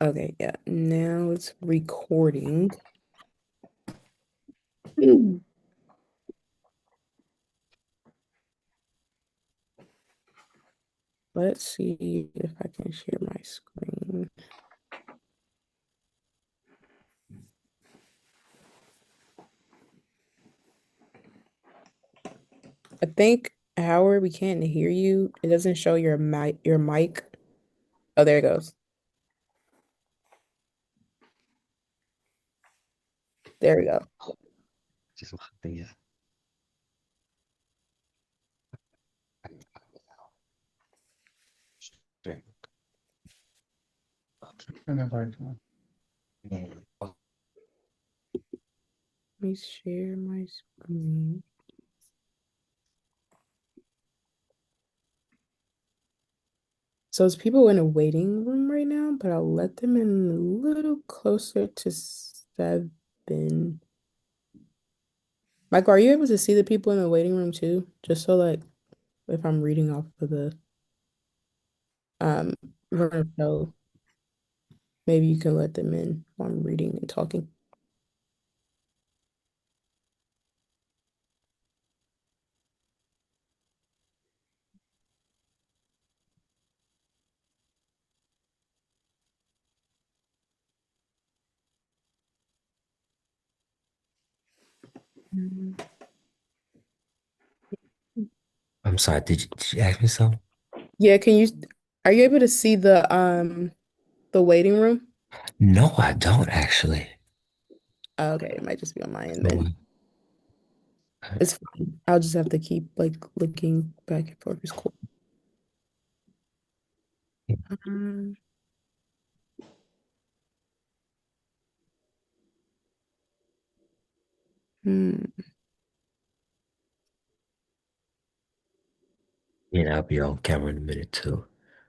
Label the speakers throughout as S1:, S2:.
S1: Okay, yeah. Now it's recording. Mm. Let's see if I can share my screen. I think, Howard, we can't hear you. It doesn't show your mic. Oh, there it goes. There we go.
S2: Just one thing is,
S1: Let me share my screen. So it's people in a waiting room right now, but I'll let them in a little closer to 7. Michael, are you able to see the people in the waiting room too? Just so like if I'm reading off of the um room show, maybe you can let them in while I'm reading and talking. Mm.
S2: I'm sorry, did you ask me something?
S1: Yeah, are you able to see the waiting room?
S2: No, I don't actually.
S1: Oh, okay, it might just be on my end
S2: So,
S1: then. It's fine. I'll just have to keep like looking back and forth. It's cool. Um, hmm.
S2: yeah, I'll be on camera in a minute too.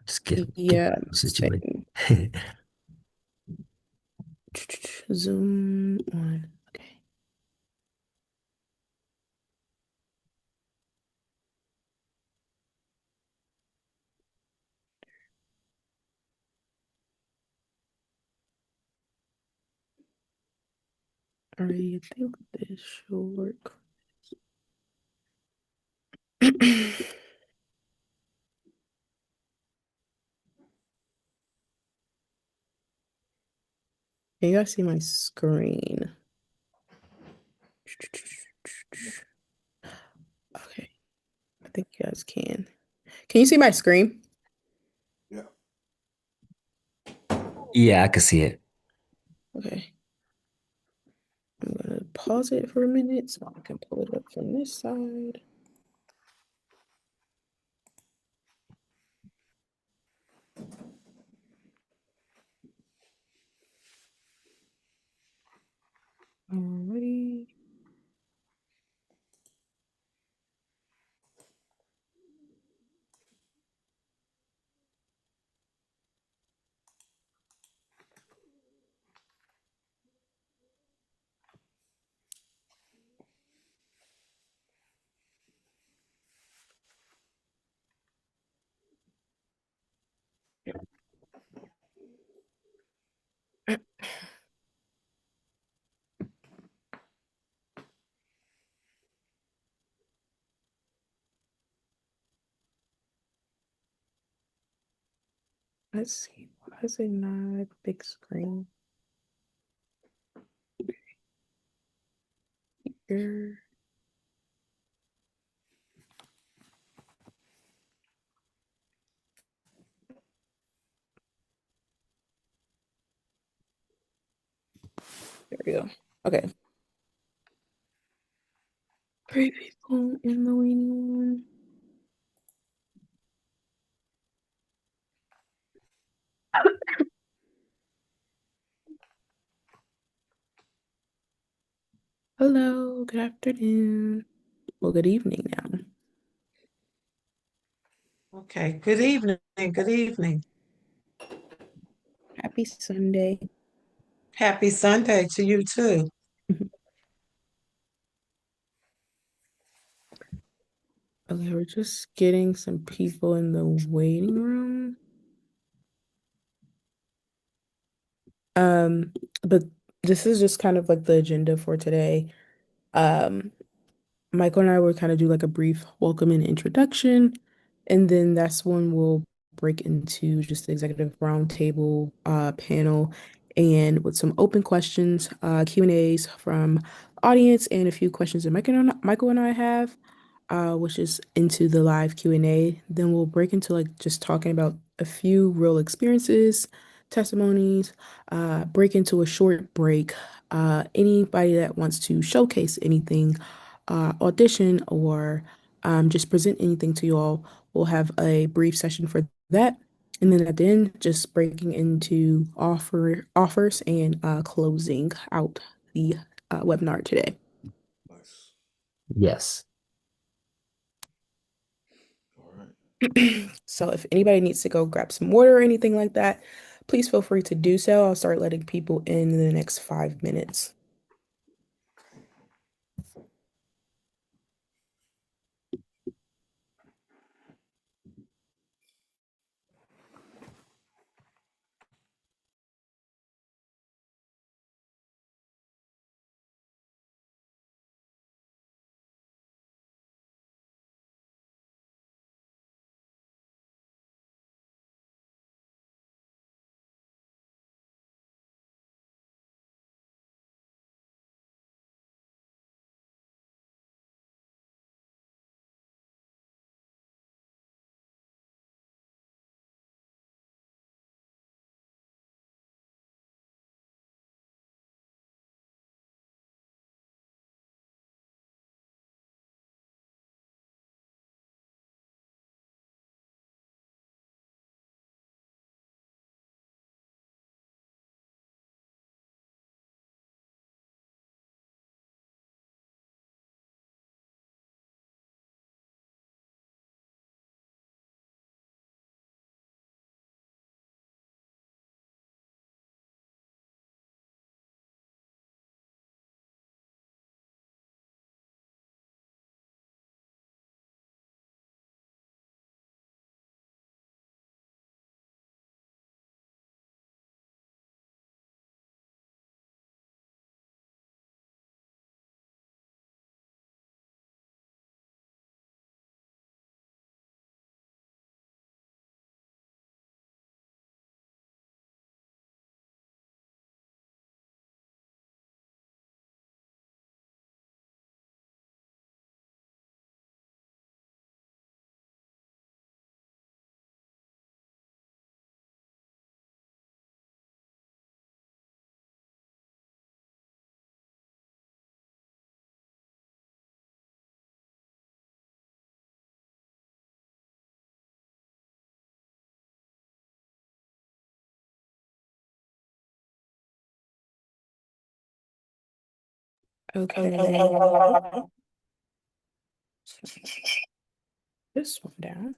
S2: Just get
S1: Yeah,
S2: my situation.
S1: same. Zoom on. Okay. All right, I think this should work. Can you guys see my screen? Okay, I think you guys can. Can you see my screen?
S2: Yeah, I can see it.
S1: Okay. I'm gonna pause it for a minute so I can pull it up from this side. Alrighty. Let's see. Why is it not big screen? Here. There we go. Okay. Three people in the waiting room. Hello, good afternoon. Well, good evening now.
S3: Okay, good evening. Good evening.
S1: Happy Sunday.
S3: Happy Sunday to you too.
S1: Okay, we're just getting some people in the waiting room. But this is just kind of like the agenda for today. Um, Michael and I will kind of do like a brief welcome and introduction, and then that's when we'll break into just the executive roundtable panel and with some open questions, Q&As from the audience, and a few questions that Michael and I have, which is into the live Q&A. Then we'll break into like just talking about a few real experiences, testimonies, break into a short break. Anybody that wants to showcase anything, audition, or just present anything to you all, we'll have a brief session for that. And then at the end, just breaking into offers and closing out the webinar today.
S4: Nice.
S2: Yes.
S4: All right.
S1: So if anybody needs to go grab some water or anything like that, please feel free to do so. I'll start letting people in the next 5 minutes. Okay. This one down.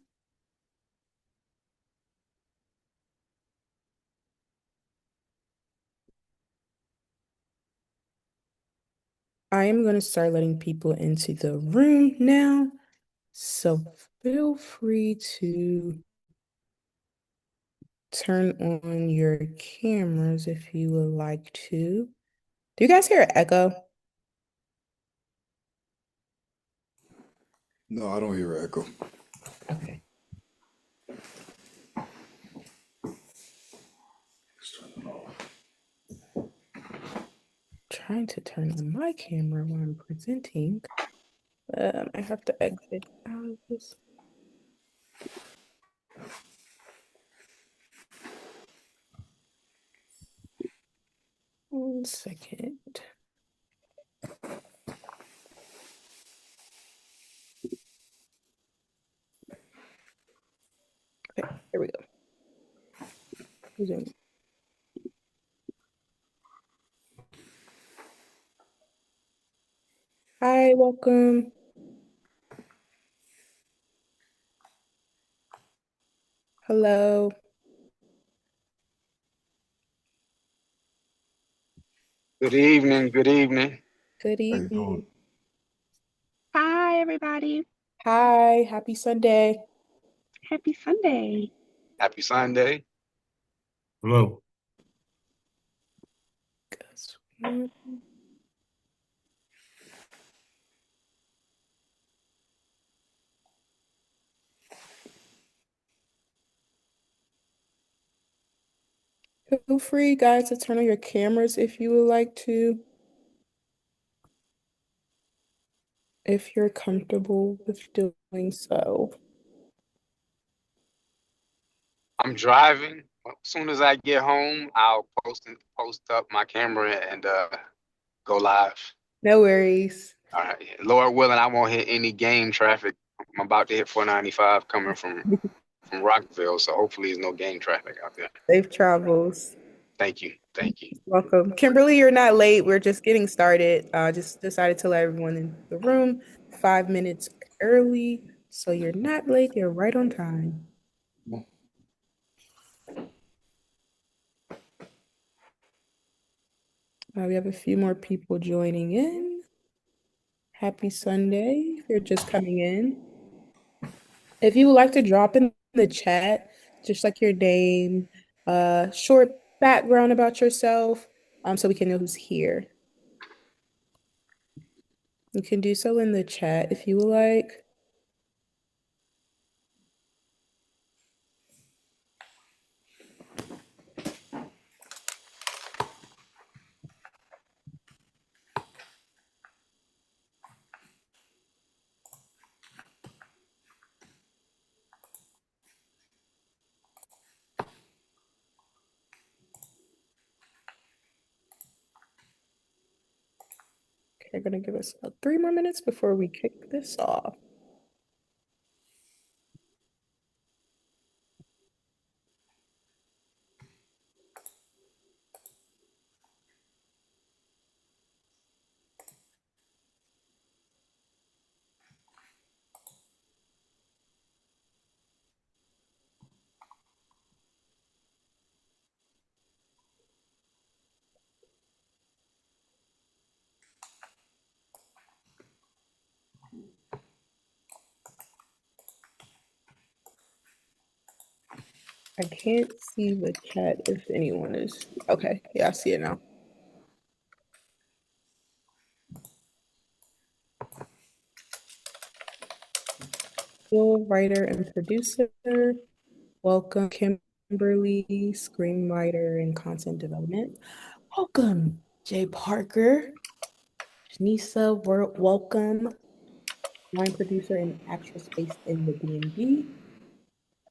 S1: I am going to start letting people into the room now. So feel free to turn on your cameras if you would like to. Do you guys hear an echo?
S4: No, I don't hear echo.
S1: Okay.
S4: Let's turn it off.
S1: Trying to turn on my camera while I'm presenting. I have to exit out of this. One second. Okay, here we go. Zoom. Hi, welcome. Hello.
S5: Good evening. Good evening.
S1: Good
S4: How you doing?
S1: evening.
S6: Hi, everybody.
S1: Hi, happy Sunday.
S6: Happy Sunday.
S5: Happy Sunday.
S2: Hello.
S1: Mm. Feel free, guys, to turn on your cameras if you would like to, if you're comfortable with doing so.
S5: I'm driving. As soon as I get home, I'll post up my camera and go live.
S1: No worries.
S5: All right. Lord willing, I won't hit any game traffic. I'm about to hit 495 coming from Rockville, so hopefully there's no game traffic out there.
S1: Safe travels.
S5: Thank you. Thank you.
S1: Welcome. Kimberly, you're not late. We're just getting started. Just decided to let everyone in the room 5 minutes early. So you're not late. You're right on time. We have a few more people joining in. Happy Sunday if you're just coming in. If you would like to drop in the chat, just like your name, short background about yourself, so we can know who's here. You can do so in the chat if you would like. Okay, I'm gonna give us about 3 more minutes before we kick this off. I can't see the chat if anyone is. Okay, yeah, I see it now. Writer and producer. Welcome, Kimberly, screenwriter and content development. Welcome, Jay Parker. Janisa, welcome. Line producer and actress based in the DMV.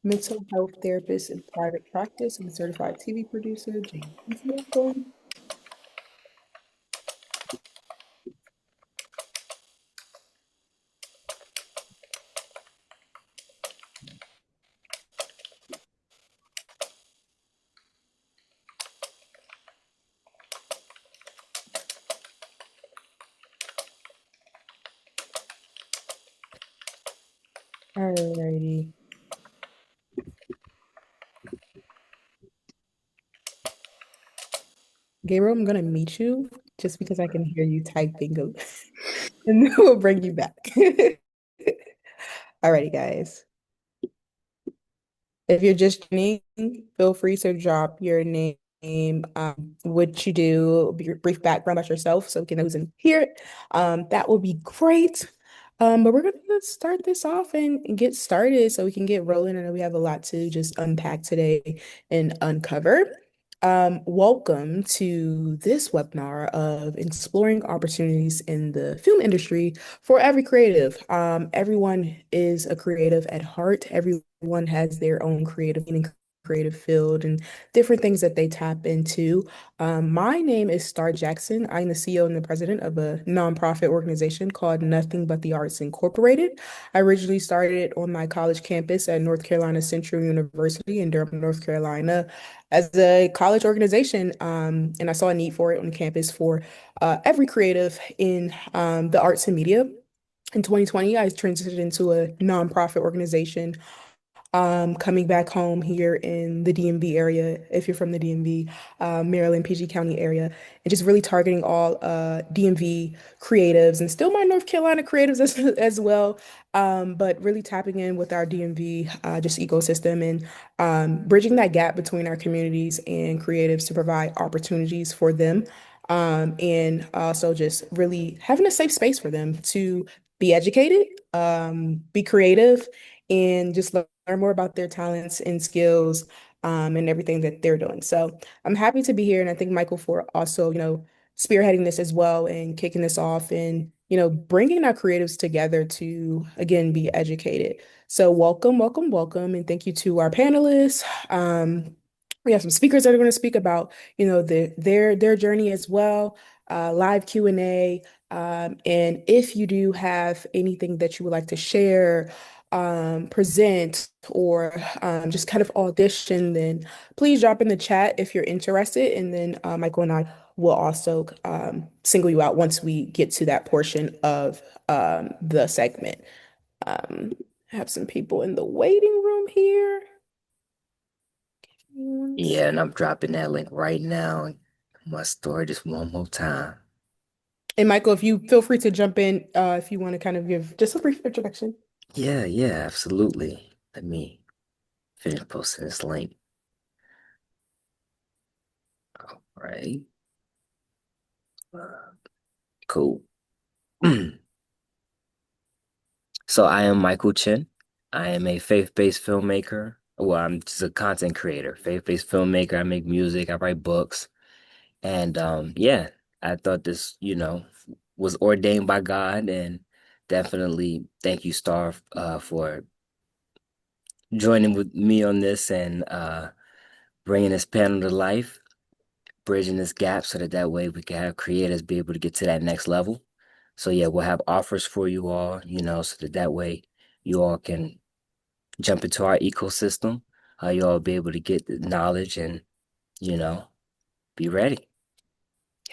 S1: Mental health therapist in private practice and certified TV producer, James. Welcome. Alrighty. Gabriel, I'm gonna meet you just because I can hear you typing, and then we'll bring you back. Alrighty, guys. If you're just joining, feel free to drop your name, what you do, your brief background about yourself so we can know who's in here. That would be great. But we're gonna start this off and get started so we can get rolling. I know we have a lot to just unpack today and uncover. Welcome to this webinar of exploring opportunities in the film industry for every creative. Everyone is a creative at heart. Everyone has their own creative meaning, creative field, and different things that they tap into. My name is Starr Jackson. I'm the CEO and the president of a nonprofit organization called Nothing But the Arts Incorporated. I originally started on my college campus at North Carolina Central University in Durham, North Carolina, as a college organization, and I saw a need for it on campus for every creative in the arts and media. In 2020, I transitioned into a nonprofit organization, coming back home here in the DMV area, if you're from the DMV, Maryland, PG County area, and just really targeting all DMV creatives and still my North Carolina creatives as well, but really tapping in with our DMV just ecosystem and bridging that gap between our communities and creatives to provide opportunities for them. and also just really having a safe space for them to be educated, be creative, and just learn more about their talents and skills, and everything that they're doing. So I'm happy to be here, and I thank Michael for also, spearheading this as well and kicking this off and, bringing our creatives together to, again, be educated. So welcome, welcome, welcome, and thank you to our panelists. We have some speakers that are going to speak about, their journey as well, live Q&A. And if you do have anything that you would like to share, present, or just kind of audition, then please drop in the chat if you're interested. And then Michael and I will also single you out once we get to that portion of the segment. I have some people in the waiting room here.
S2: Yeah, and I'm dropping that link right now in my story just one more time.
S1: And Michael, if you feel free to jump in, if you want to kind of give just a brief introduction.
S2: Yeah, yeah, absolutely. Let me finish posting this link. All right. Cool. So I am Michael Chen. I am a faith-based filmmaker. Well, I'm just a content creator, faith-based filmmaker. I make music, I write books. And yeah, I thought this, was ordained by God, and definitely thank you, Starr, for joining with me on this and bringing this panel to life, bridging this gap so that way we can have creators be able to get to that next level. So yeah, we'll have offers for you all, so that way you all can jump into our ecosystem. You all be able to get the knowledge and, you know, be ready.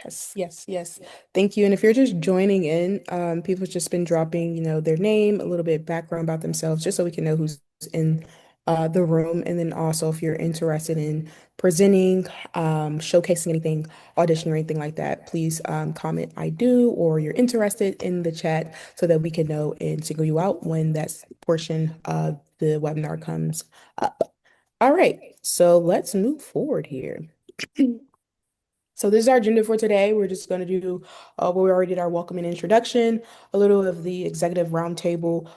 S1: Yes, yes, yes. Thank you. And if you're just joining in, people have just been dropping, their name, a little bit background about themselves, just so we can know who's in the room. And then also, if you're interested in presenting, showcasing anything, auditioning or anything like that, please comment "I do" or "you're interested" in the chat so that we can know and single you out when that portion of the webinar comes up. All right, so let's move forward here. So this is our agenda for today. We're just going to do what we already did, our welcome and introduction, a little of the executive roundtable,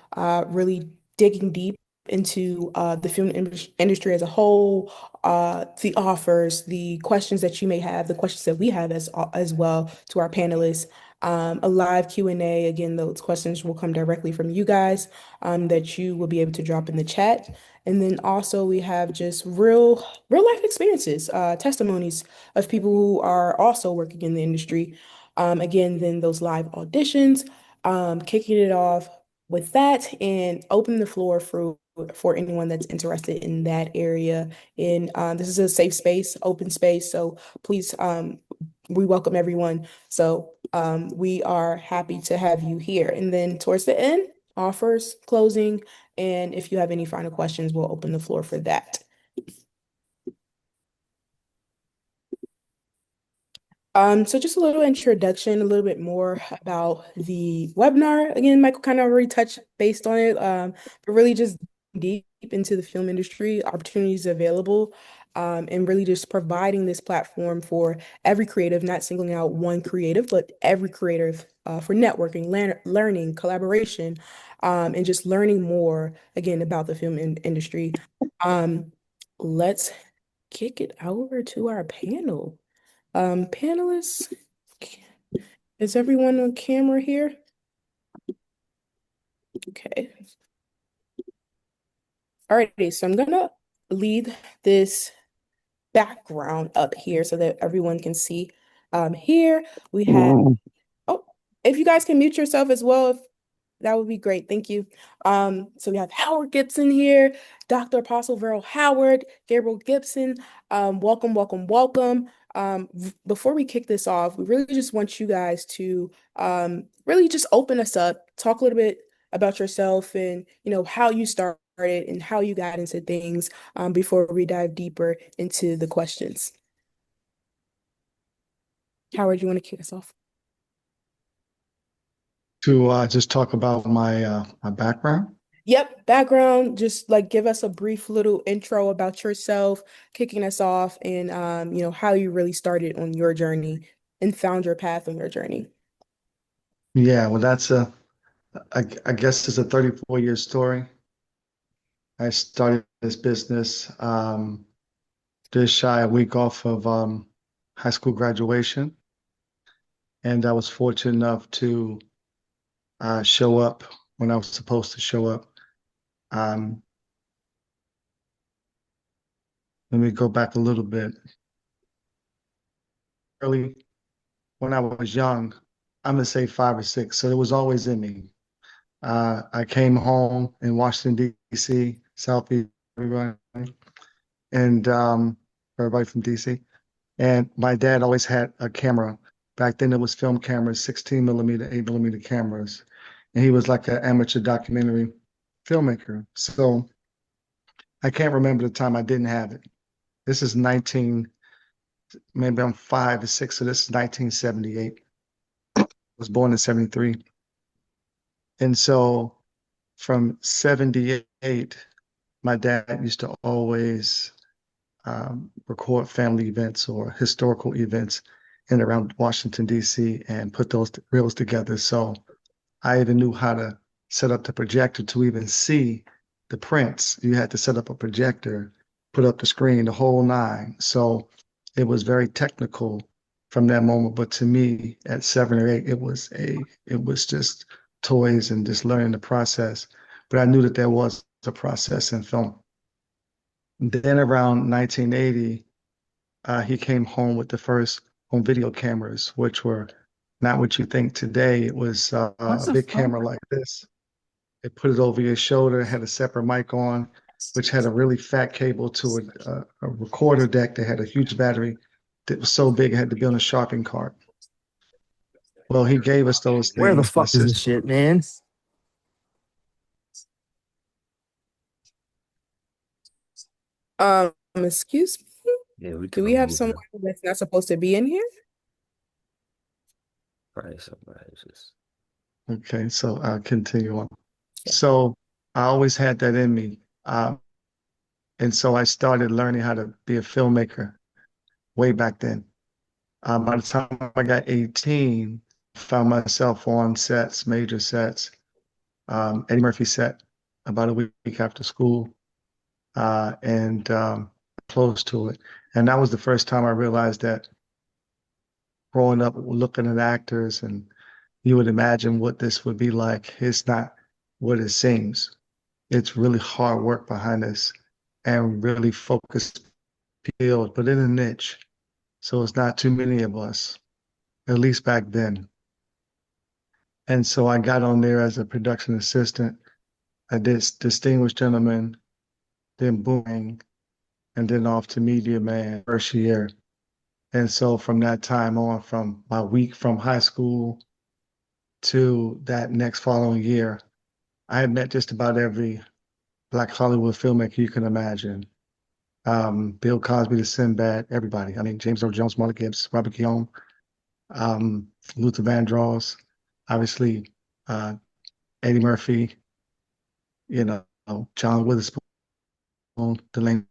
S1: really digging deep into the film industry as a whole, the offers, the questions that you may have, the questions that we have as well to our panelists. A live Q&A. Again, those questions will come directly from you guys that you will be able to drop in the chat. And then also we have just real life experiences, testimonies of people who are also working in the industry. Again, then those live auditions, kicking it off with that and open the floor for anyone that's interested in that area. And this is a safe space, open space. So please, we welcome everyone. So we are happy to have you here. And then towards the end, offers, closing, and if you have any final questions, we'll open the floor for that. So just a little introduction, a little bit more about the webinar. Again, Michael kind of already touched based on it, but really just deep into the film industry, opportunities available, and really just providing this platform for every creative, not singling out one creative, but every creative for networking, learning, collaboration, and just learning more, again, about the film industry. Let's kick it over to our panel. Panelists, is everyone on camera here? Okay. Alrighty, so I'm gonna lead this background up here so that everyone can see. Here we have, oh, if you guys can mute yourself as well, if that would be great. Thank you. So we have Howard Gibson here, Dr. Apostle Veryl Howard, Gabriel Gibson. Welcome, welcome, welcome. Before we kick this off, we really just want you guys to really just open us up, talk a little bit about yourself and how you started and how you got into things before we dive deeper into the questions. Howard, you want to kick us off?
S7: To just talk about my background.
S1: Yep, background, just like give us a brief little intro about yourself, kicking us off, and how you really started on your journey. and found your path on your journey?
S7: Yeah, well, I guess it's a 34-year story. I started this business just shy a week off of high school graduation, and I was fortunate enough to show up when I was supposed to show up. Um, Let me go back a little bit. Early when I was young, I'm gonna say 5 or 6, so it was always in me. I came home in Washington, D.C., Southeast, everybody, and everybody from D.C. And my dad always had a camera. Back then, it was film cameras, 16 millimeter, 8 millimeter cameras. And he was like an amateur documentary filmmaker. So I can't remember the time I didn't have it. This is 19, maybe I'm 5 or 6, so this is 1978. I was born in 73. And so from 78, my dad used to always record family events or historical events in around Washington, D.C., and put those reels together. So I even knew how to set up the projector to even see the prints. You had to set up a projector, put up the screen, the whole nine. So it was very technical from that moment. But to me, at 7 or 8, it was just toys and just learning the process. But I knew that there was a process in film. Then around 1980, he came home with the first home video cameras, which were not what you think today. It was
S2: What
S7: a
S2: the
S7: big
S2: fuck?
S7: camera like this. They put it over your shoulder, had a separate mic on, which had a really fat cable to a recorder deck that had a huge battery that was so big it had to be on a shopping cart. Well, he gave us those
S2: Where the
S7: things, my
S2: fuck is this
S7: sister.
S2: shit, man?
S1: Excuse me?
S2: Yeah, we
S1: Do
S2: can
S1: we have
S2: remove
S1: someone
S2: him.
S1: that's not supposed to be in here?
S2: Probably somebody just.
S7: Okay, so I'll continue on. So I always had that in me. And so I started learning how to be a filmmaker way back then. By the time I got 18, I found myself on sets, major sets, Eddie Murphy set about a week after school, and close to it. And that was the first time I realized that growing up looking at actors and you would imagine what this would be like. It's not what it seems. It's really hard work behind this and really focused field, but in a niche. So it's not too many of us, at least back then. And so I got on there as a production assistant. I did Distinguished Gentleman, then Boomerang, and then off to Media Man first year. And so from that time on, from my week from high school to that next following year, I had met just about every Black Hollywood filmmaker you can imagine. Bill Cosby, the Sinbad, everybody. I mean, James Earl Jones, Marla Gibbs, Robert Guillaume, um, Luther Vandross, obviously uh, Eddie Murphy, you know, John Witherspoon, the names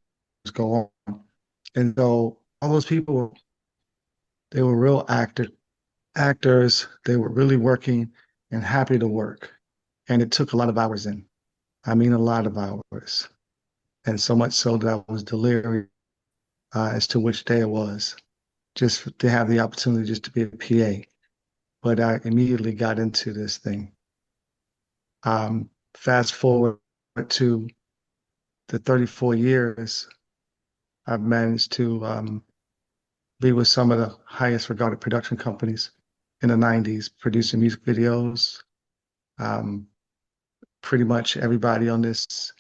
S7: go on. And so all those people, they were real actors. They were really working and happy to work. And it took a lot of hours in. I mean, a lot of hours. And so much so that I was delirious as to which day it was, just to have the opportunity just to be a PA. But I immediately got into this thing. Fast forward to the 34 years, I've managed to be with some of the highest regarded production companies in the 90s, producing music videos. Um, Pretty much everybody on this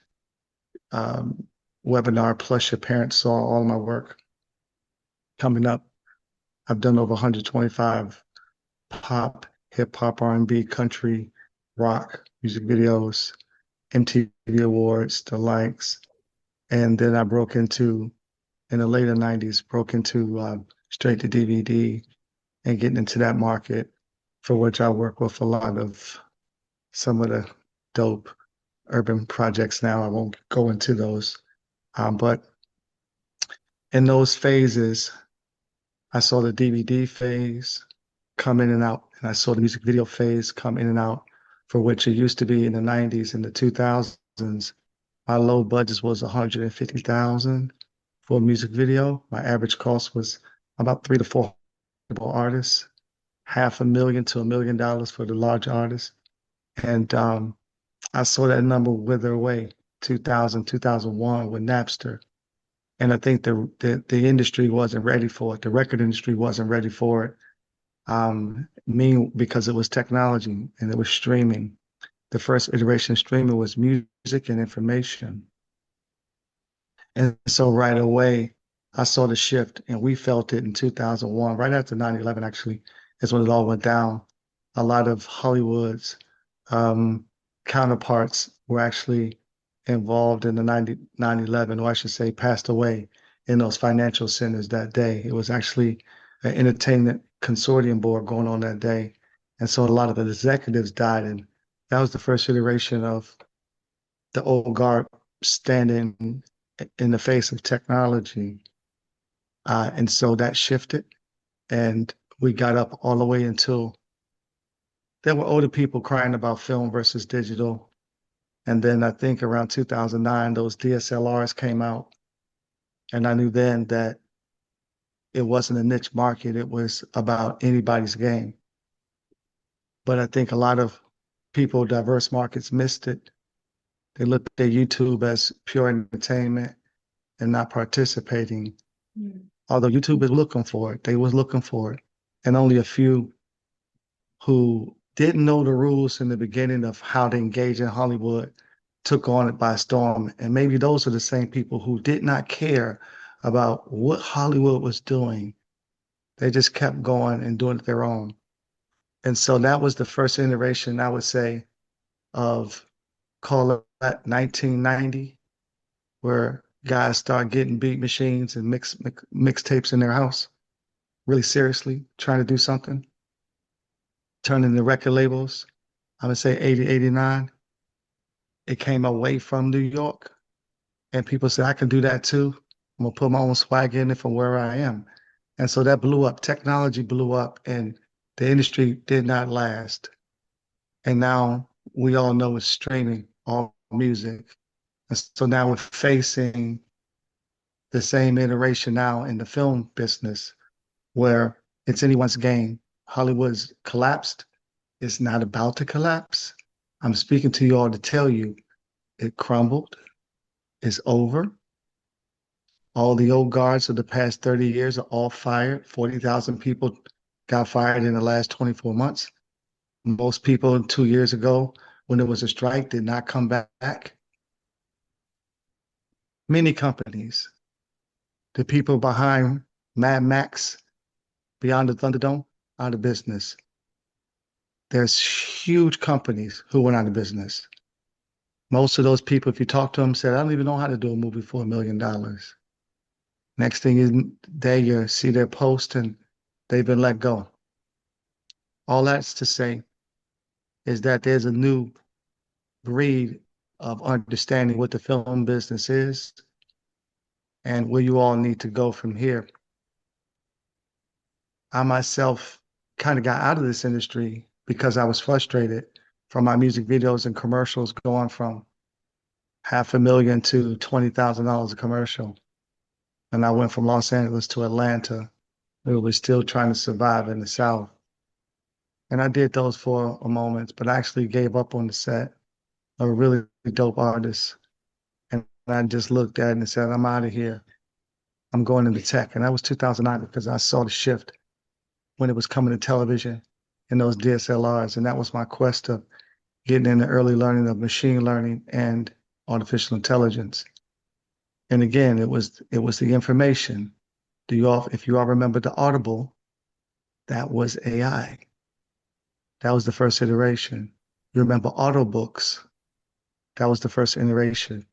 S7: um, webinar, plus your parents, saw all my work coming up. I've done over 125 pop, hip hop, R&B, country, rock music videos, MTV Awards, the likes. And then I broke into, in the later 90s, broke into straight to DVD and getting into that market, for which I work with a lot of some of the dope urban projects now. I won't go into those. But in those phases, I saw the DVD phase come in and out, and I saw the music video phase come in and out, for which it used to be in the 90s and the 2000s. My low budget was 150,000 for a music video. My average cost was about three to four artists, half a million to $1 million for the large artists. And I saw that number wither away 2000, 2001 with Napster. And I think the industry wasn't ready for it. The record industry wasn't ready for it. Because it was technology and it was streaming. The first iteration of streaming was music and information. And so right away, I saw the shift, and we felt it in 2001, right after 9/11, actually, is when it all went down. A lot of Hollywood's um, counterparts were actually involved in the 9/11, or I should say, passed away in those financial centers that day. It was actually an entertainment consortium board going on that day. And so a lot of the executives died, and that was the first iteration of the old guard standing in the face of technology. And so that shifted, and we got up all the way until there were older people crying about film versus digital. And then I think around 2009, those DSLRs came out. And I knew then that it wasn't a niche market, it was about anybody's game. But I think a lot of people, diverse markets, missed it. They looked at YouTube as pure entertainment and not participating. Although YouTube is looking for it, they was looking for it. And only a few who didn't know the rules in the beginning of how to engage in Hollywood took on it by storm. And maybe those are the same people who did not care about what Hollywood was doing. They just kept going and doing it their own. And so that was the first iteration, I would say, of call it 1990, where guys start getting beat machines and mixtapes in their house, really seriously trying to do something, turning the record labels. I would say 80, 89. It came away from New York, and people said, I can do that too. I'm gonna put my own swag in it from where I am. And so that blew up. Technology blew up, and the industry did not last. And now we all know it's streaming all music. And so now we're facing the same iteration now in the film business where it's anyone's game. Hollywood's collapsed. It's not about to collapse. I'm speaking to you all to tell you it crumbled. It's over. All the old guards of the past 30 years are all fired. 40,000 people got fired in the last 24 months. Most people 2 years ago, when there was a strike, did not come back. Many companies, the people behind Mad Max, Beyond the Thunderdome, out of business. There's huge companies who went out of business. Most of those people, if you talk to them, said, I don't even know how to do a movie for $1 million. Next thing is you see their post and they've been let go. All that's to say is that there's a new breed of understanding what the film business is and where you all need to go from here. I myself kind of got out of this industry because I was frustrated from my music videos and commercials going from $500,000 to $20,000 a commercial. And I went from Los Angeles to Atlanta. We were still trying to survive in the South. And I did those for a moment, but I actually gave up on the set of a really dope artist. And I just looked at it and said, I'm out of here. I'm going into tech. And that was 2009 because I saw the shift when it was coming to television and those DSLRs. And that was my quest of getting into early learning of machine learning and artificial intelligence. And again, it was the information. If you all remember the Audible, that was AI. That was the first iteration. You remember Autobooks, that was the first iteration.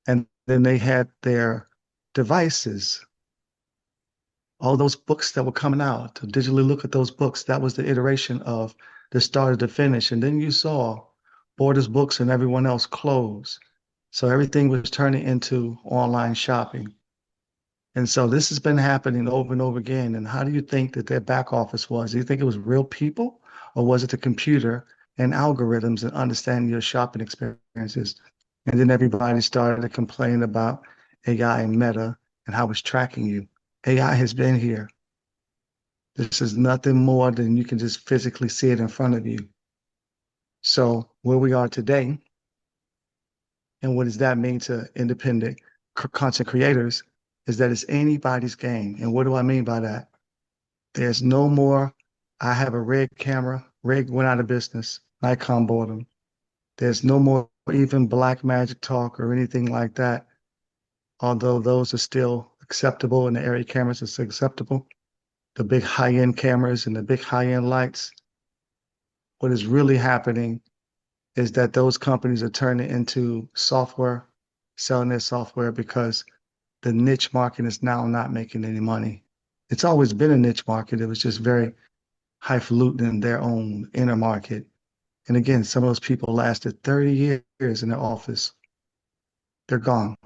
S7: And then they had their devices, all those books that were coming out, to digitally look at those books. That was the iteration of the start to finish. And then you saw Borders Books and everyone else close. So everything was turning into online shopping. And so this has been happening over and over again. And how do you think that their back office was? Do you think it was real people, or was it the computer and algorithms and understanding your shopping experiences? And then everybody started to complain about AI and Meta and how it's tracking you. AI has been here. This is nothing more than you can just physically see it in front of you. So where we are today, and what does that mean to independent content creators, is that it's anybody's game. And what do I mean by that? There's no more, I have a Rig camera. Rig went out of business. Nikon bought them. There's no more even Black Magic Talk or anything like that, although those are still acceptable and the area cameras are still acceptable. The big high-end cameras and the big high-end lights. What is really happening is that those companies are turning into software, selling their software because the niche market is now not making any money. It's always been a niche market. It was just very highfalutin in their own inner market. And again, some of those people lasted 30 years in their office. They're gone.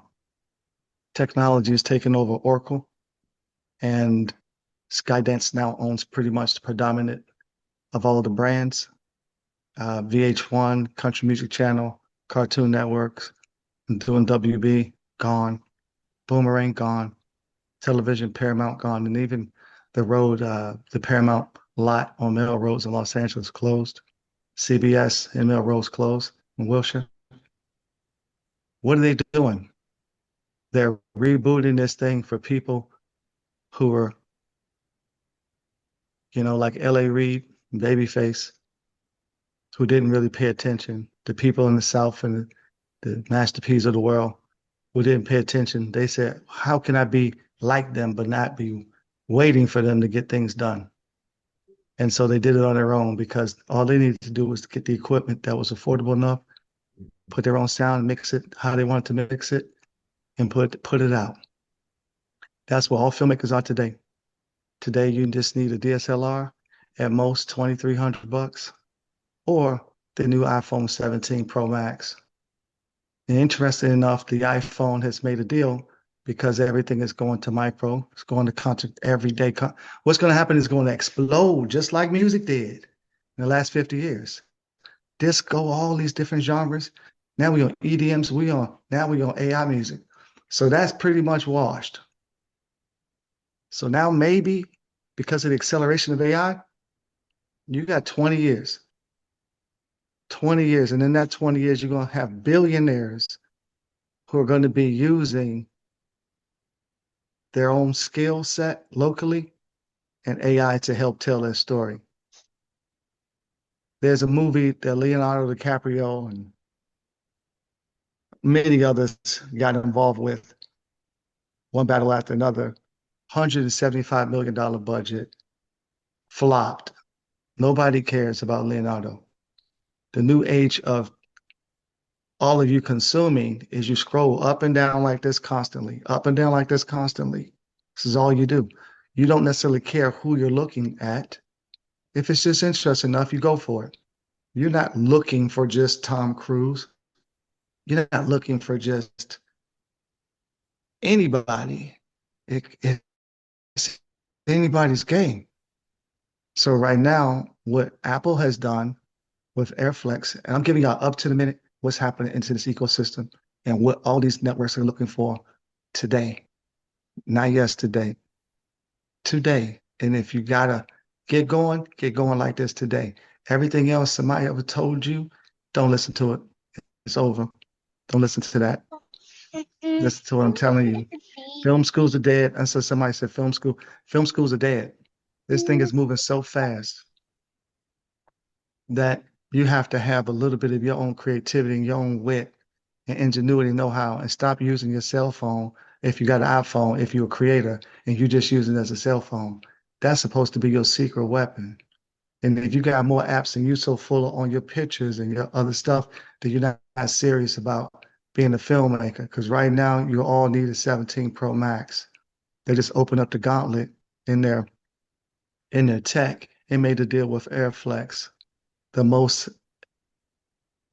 S7: Technology has taken over Oracle, and Skydance now owns pretty much the predominant of all of the brands. VH1, Country Music Channel, Cartoon Networks, doing WB, gone. Boomerang, gone. Television, Paramount, gone. And even the Paramount lot on Melrose in Los Angeles closed. CBS in Melrose closed in Wilshire. What are they doing? They're rebooting this thing for people who are, like L.A. Reid, Babyface, who didn't really pay attention. The people in the South and the Master P's of the world who didn't pay attention. They said, how can I be like them but not be waiting for them to get things done? And so they did it on their own because all they needed to do was to get the equipment that was affordable enough, put their own sound, mix it how they wanted to mix it, and put it out. That's what all filmmakers are today. Today, you just need a DSLR, at most $2,300, or the new iPhone 17 Pro Max. And interesting enough, the iPhone has made a deal because everything is going to micro. It's going to content every day. What's going to happen is going to explode just like music did in the last 50 years. Disco, all these different genres. Now we on EDMs, now we on AI music. So that's pretty much washed. So now maybe because of the acceleration of AI, you got 20 years. 20 years. And in that 20 years, you're going to have billionaires who are going to be using their own skill set locally and AI to help tell their story. There's a movie that Leonardo DiCaprio and many others got involved with, one battle after another, $175 million budget, flopped. Nobody cares about Leonardo. The new age of all of you consuming is you scroll up and down like this constantly, up and down like this constantly. This is all you do. You don't necessarily care who you're looking at. If it's just interesting enough, you go for it. You're not looking for just Tom Cruise. You're not looking for just anybody. It's anybody's game. So right now, what Apple has done with AirFlex, and I'm giving y'all up to the minute what's happening into this ecosystem and what all these networks are looking for today, not yesterday, today. And if you gotta get going like this today. Everything else somebody ever told you, don't listen to it. It's over. Don't listen to that. Listen to what I'm telling you. Film schools are dead. And so somebody said film schools are dead. This thing is moving so fast that you have to have a little bit of your own creativity and your own wit and ingenuity, know-how, and stop using your cell phone if you got an iPhone, if you're a creator, and you just use it as a cell phone. That's supposed to be your secret weapon. And if you got more apps and you're so full on your pictures and your other stuff that you're not serious about being a filmmaker, because right now you all need a 17 Pro Max. They just opened up the gauntlet in their tech and made a deal with Airflex, the most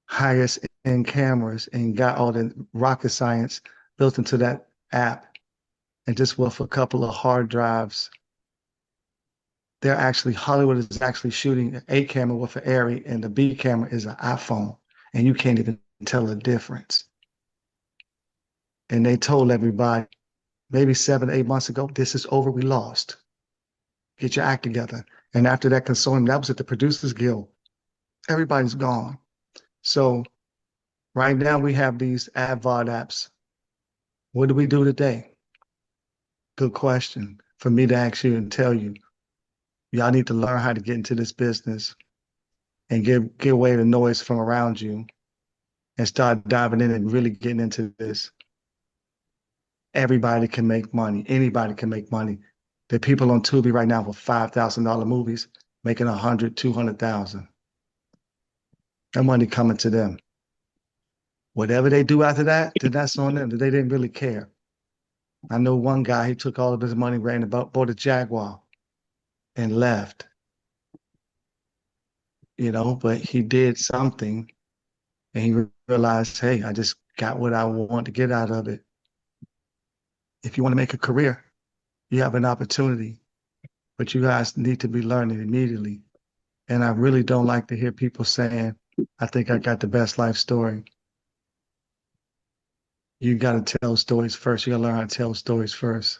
S7: highest end cameras, and got all the rocket science built into that app. and just with a couple of hard drives, Hollywood is actually shooting an A camera with an Arri, and the B camera is an iPhone, and you can't even tell the difference. And they told everybody maybe 7, 8 months ago, this is over, we lost. Get your act together. And after that consortium, that was at the Producers Guild. Everybody's gone. So right now we have these AVOD apps. What do we do today? Good question for me to ask you and tell you. Y'all need to learn how to get into this business and get away the noise from around you and start diving in and really getting into this. Everybody can make money. Anybody can make money. There are people on Tubi right now with $5,000 movies making 100, 200,000. That money coming to them. Whatever they do after that, then that's on them. They didn't really care. I know one guy, he took all of his money, bought a Jaguar and left. But he did something and he realized, hey, I just got what I want to get out of it. If you want to make a career, you have an opportunity, but you guys need to be learning immediately. And I really don't like to hear people saying, I think I got the best life story. You got to tell stories first. You got to learn how to tell stories first.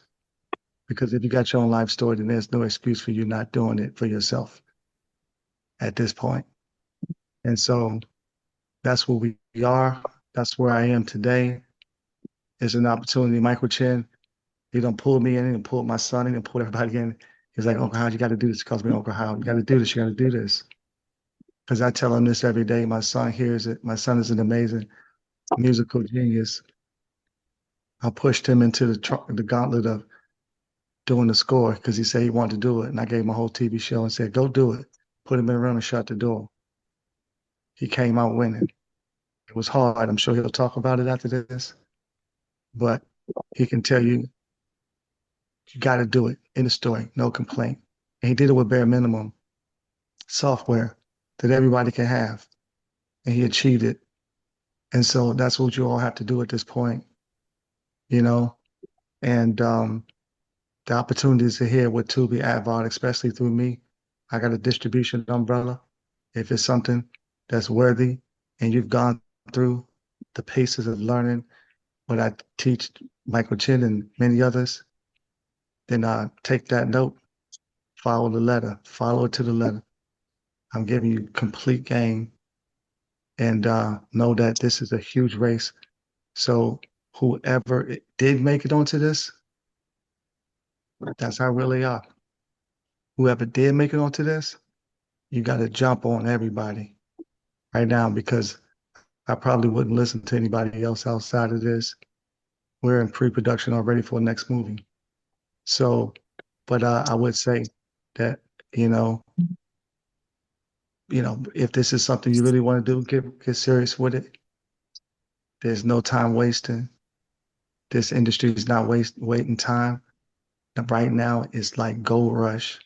S7: Because if you got your own life story, then there's no excuse for you not doing it for yourself at this point. And so that's where we are. That's where I am today. It's an opportunity. Michael Chen, he done pulled me in and pulled my son in and pulled everybody in. He's like, Uncle Howard, you got to do this. He calls me Uncle Howard. You got to do this. You got to do this. Because I tell him this every day. My son hears it. My son is an amazing musical genius. I pushed him into the gauntlet of doing the score because he said he wanted to do it. And I gave him a whole TV show and said, go do it. Put him in a room and shut the door. He came out winning. It was hard. I'm sure he'll talk about it after this. But he can tell you, you got to do it in the story, no complaint. And he did it with bare minimum software that everybody can have. And he achieved it. And so that's what you all have to do at this point, And the opportunities are here with Tubi Advod, especially through me. I got a distribution umbrella. If it's something that's worthy and you've gone through the paces of learning what I teach Michael Chin and many others, then take that note, follow the letter, follow it to the letter. I'm giving you complete game and know that this is a huge race. So whoever did make it onto this, that's how really are. Whoever did make it onto this, you got to jump on everybody right now because I probably wouldn't listen to anybody else outside of this. We're in pre-production already for the next movie. So, but I would say that, if this is something you really want to do, get serious with it. There's no time wasting. This industry is not waiting time. Right now, it's like gold rush.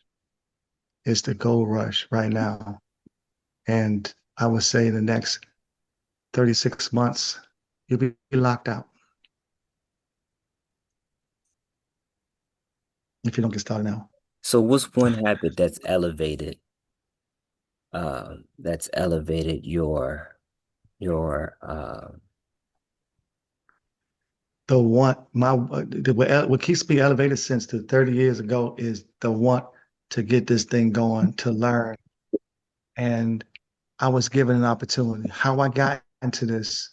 S7: It's the gold rush right now. And I would say in the next 36 months, you'll be locked out if you don't get started now.
S2: So what's one habit that's elevated your
S7: What keeps me elevated since the 30 years ago is the want to get this thing going, to learn. And I was given an opportunity. How I got into this,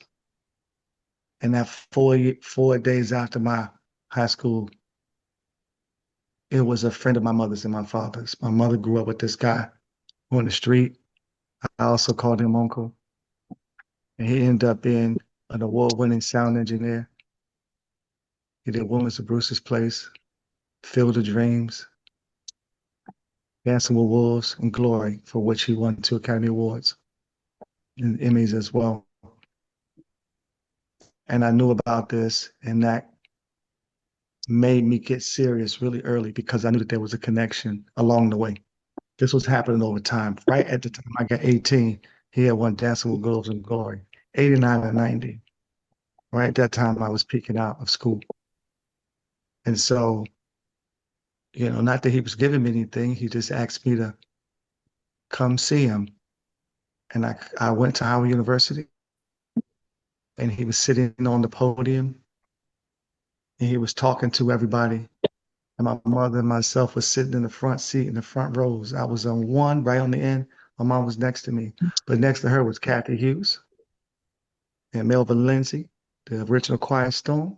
S7: and that 4 days after my high school, it was a friend of my mother's and my father's. My mother grew up with this guy on the street. I also called him uncle. And he ended up being an award-winning sound engineer. He did Women's of Bruce's Place, Field of Dreams, Dancing with Wolves, and Glory, for which he won 2 Academy Awards and Emmys as well. And I knew about this, and that made me get serious really early because I knew that there was a connection along the way. This was happening over time. Right at the time I got 18, he had won Dancing with Wolves and Glory, 89 and 90. Right at that time, I was peeking out of school. And so, not that he was giving me anything, he just asked me to come see him. And I went to Howard University, and he was sitting on the podium, and he was talking to everybody. And my mother and myself was sitting in the front seat in the front rows. I was on one, right on the end. My mom was next to me, but next to her was Kathy Hughes and Melvin Lindsay, the original Quiet Storm.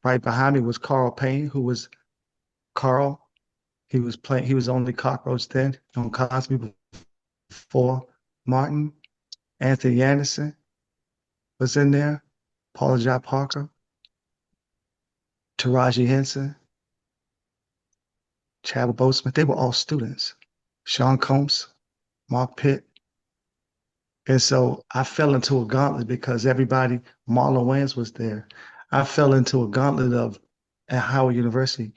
S7: Right behind me was Carl Payne, who was Carl. He was playing. He was only Cockroach then on Cosby before Martin. Anthony Anderson was in there. Paula Jai Parker, Taraji Henson, Chadwick Boseman. They were all students. Sean Combs, Mark Pitt. And so I fell into a gauntlet because everybody, Marlon Wayans was there. I fell into a gauntlet of at Howard University,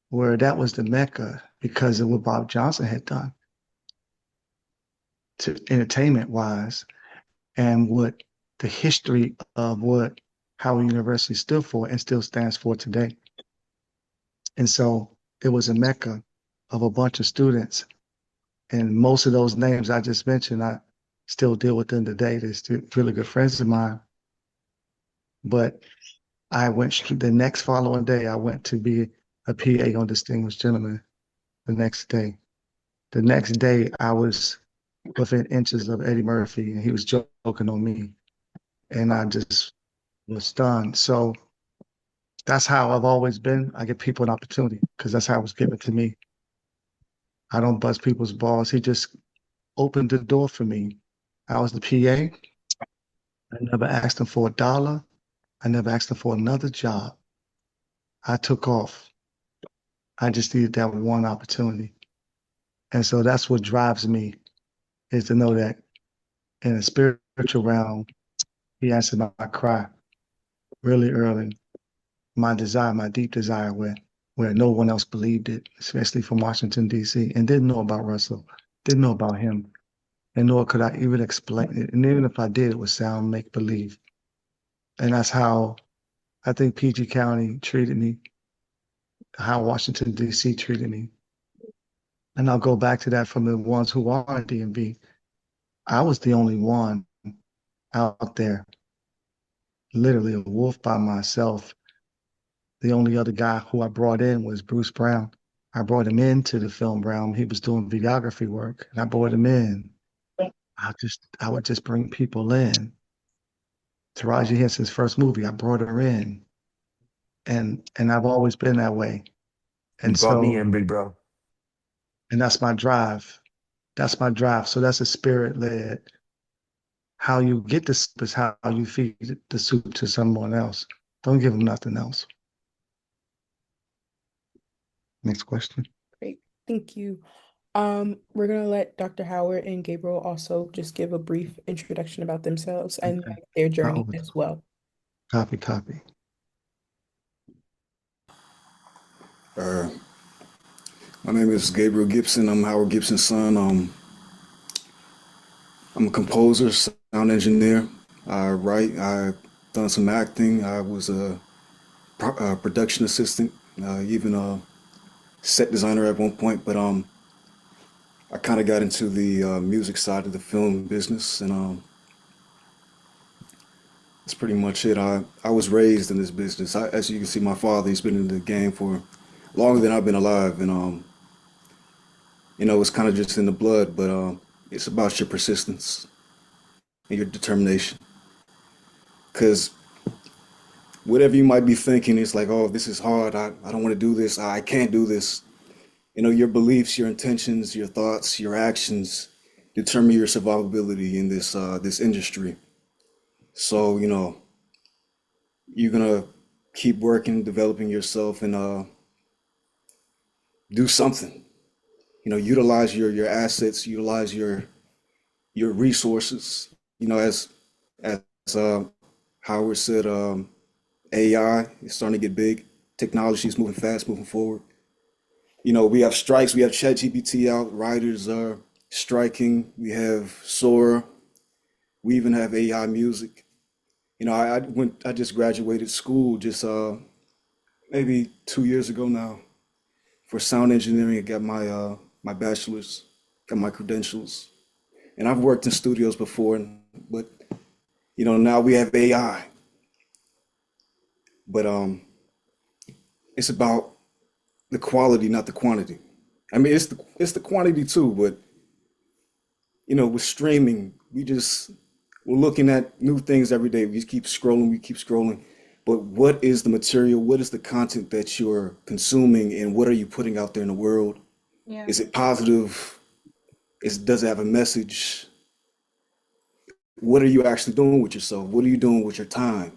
S7: where that was the mecca because of what Bob Johnson had done to entertainment wise and what the history of what Howard University stood for and still stands for today. And so it was a mecca of a bunch of students. And most of those names I just mentioned, I still deal with them today. They're still really good friends of mine. But I went the next following day, I went to be a PA on Distinguished Gentleman the next day. The next day, I was within inches of Eddie Murphy, and he was joking on me. And I just was stunned. So that's how I've always been. I give people an opportunity because that's how it was given to me. I don't bust people's balls. He just opened the door for me. I was the PA. I never asked him for a dollar. I never asked him for another job. I took off. I just needed that one opportunity. And so that's what drives me is to know that in a spiritual realm, he answered my cry really early. My desire, my deep desire where no one else believed it, especially from Washington, D.C., and didn't know about Russell, didn't know about him, and nor could I even explain it. And even if I did, it would sound make believe. And that's how I think PG County treated me, how Washington, D.C. treated me. And I'll go back to that from the ones who are in DMV. I was the only one out there, literally a wolf by myself. The only other guy who I brought in was Bruce Brown. I brought him into the film realm. He was doing videography work, and I brought him in. I would just bring people in. Taraji Henson's first movie, I brought her in, and I've always been that way.
S8: You
S7: And
S8: brought me
S7: so,
S8: in, big bro.
S7: and that's my drive. That's my drive. So that's a spirit led. How you get the soup is how you feed the soup to someone else. Don't give them nothing else. Next question.
S1: Great. Thank you. We're gonna let Dr. Howard and Gabriel also just give a brief introduction about themselves and
S7: Okay.
S1: like, their journey
S7: Over.
S1: as well.
S7: Copy, copy.
S4: Uh, my name is Gabriel Gibson. I'm Howard Gibson's son. I'm a composer, sound engineer. I write. I've done some acting. I was a production assistant, even a set designer at one point. But I kind of got into the music side of the film business, and that's pretty much it. I was raised in this business. As you can see, my father, he's been in the game for longer than I've been alive, and it's kind of just in the blood. But it's about your persistence and your determination. Because whatever you might be thinking, it's like, oh, this is hard. I don't want to do this. I can't do this. Your beliefs, your intentions, your thoughts, your actions determine your survivability in this industry. So, you're gonna keep working, developing yourself, and do something. Utilize your assets, utilize your resources. As Howard said, AI is starting to get big. Technology is moving fast, moving forward. We have strikes. We have ChatGPT out. Writers are striking. We have Sora. We even have AI music. I just graduated school just maybe 2 years ago now for sound engineering. I got my bachelor's, got my credentials, and I've worked in studios before. But now we have AI. But it's about the quality, not the quantity. I mean, it's the quantity too, but with streaming, we're looking at new things every day. We just keep scrolling, we keep scrolling. But what is the material? What is the content that you're consuming, and what are you putting out there in the world?
S6: Yeah.
S4: Is it positive? Does it have a message? What are you actually doing with yourself? What are you doing with your time?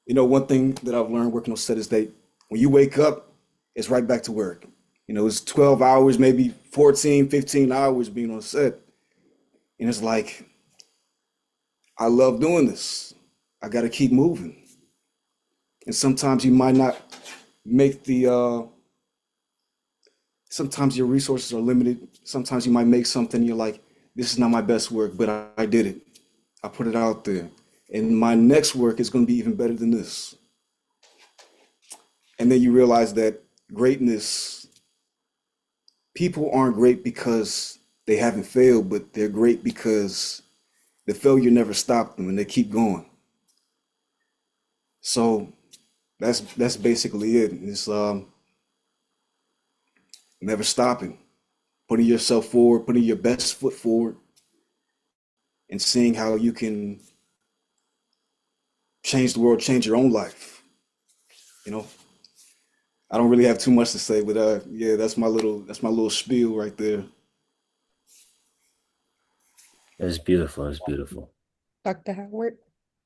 S4: One thing that I've learned working on set is that when you wake up, it's right back to work. It's 12 hours, maybe 14, 15 hours being on set. And it's like, I love doing this. I got to keep moving. And sometimes you might not make sometimes your resources are limited. Sometimes you might make something you're like, this is not my best work, but I did it. I put it out there. And my next work is going to be even better than this. And then you realize that greatness, people aren't great because they haven't failed, but they're great because the failure never stopped them and they keep going. So that's basically it. It's never stopping, putting yourself forward, putting your best foot forward, and seeing how you can change the world, change your own life. You know, I don't really have too much to say, but yeah, that's my little spiel right there.
S2: It's beautiful. It's beautiful.
S1: Dr. Howard.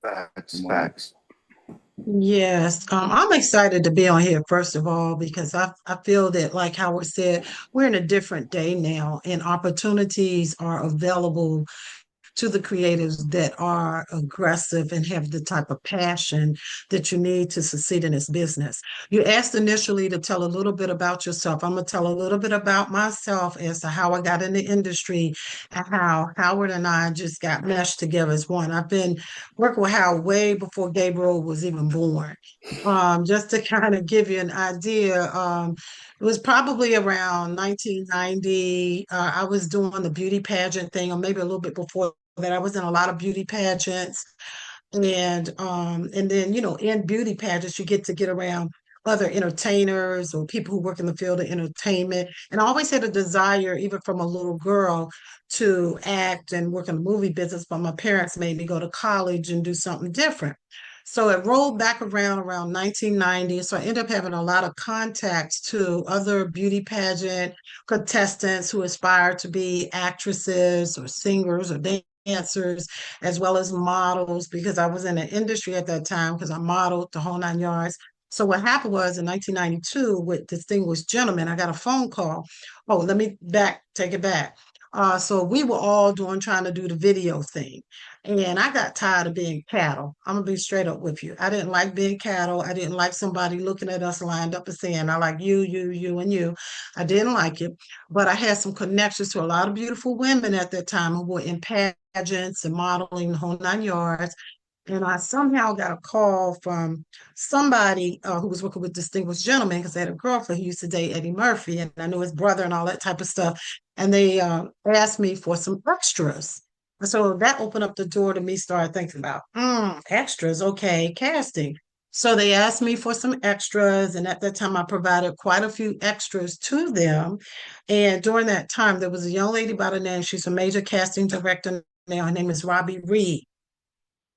S7: Facts,
S4: Come on.
S7: facts.
S3: Yes, I'm excited to be on here, first of all, because I feel that, like Howard said, we're in a different day now, and opportunities are available to the creatives that are aggressive and have the type of passion that you need to succeed in this business. You asked initially to tell a little bit about yourself. I'm going to tell a little bit about myself as to how I got in the industry and how Howard and I just got meshed together as one. I've been working with Howard way before Gabriel was even born. Just to kind of give you an idea, it was probably around 1990. I was doing the beauty pageant thing, or maybe a little bit before that. I was in a lot of beauty pageants, and then in beauty pageants you get around other entertainers or people who work in the field of entertainment. And I always had a desire, even from a little girl, to act and work in the movie business, but my parents made me go to college and do something different. So it rolled back around 1990. So I ended up having a lot of contacts to other beauty pageant contestants who aspire to be actresses or singers or dancers, as well as models, because I was in the industry at that time because I modeled the whole 9 yards. So what happened was in 1992 with Distinguished Gentlemen, I got a phone call. Oh, let me take it back. So we were all trying to do the video thing. And I got tired of being cattle. I'm gonna be straight up with you. I didn't like being cattle. I didn't like somebody looking at us lined up and saying, I like you, and you. I didn't like it. But I had some connections to a lot of beautiful women at that time who were in pageants and modeling the whole 9 yards. And I somehow got a call from somebody who was working with Distinguished Gentlemen, because they had a girlfriend who used to date Eddie Murphy, and I knew his brother and all that type of stuff. And they asked me for some extras. And so that opened up the door to me start thinking about extras, okay, casting. So they asked me for some extras, and at that time I provided quite a few extras to them. And during that time, there was a young lady by the name, she's a major casting director now. Her name is Robbie Reed,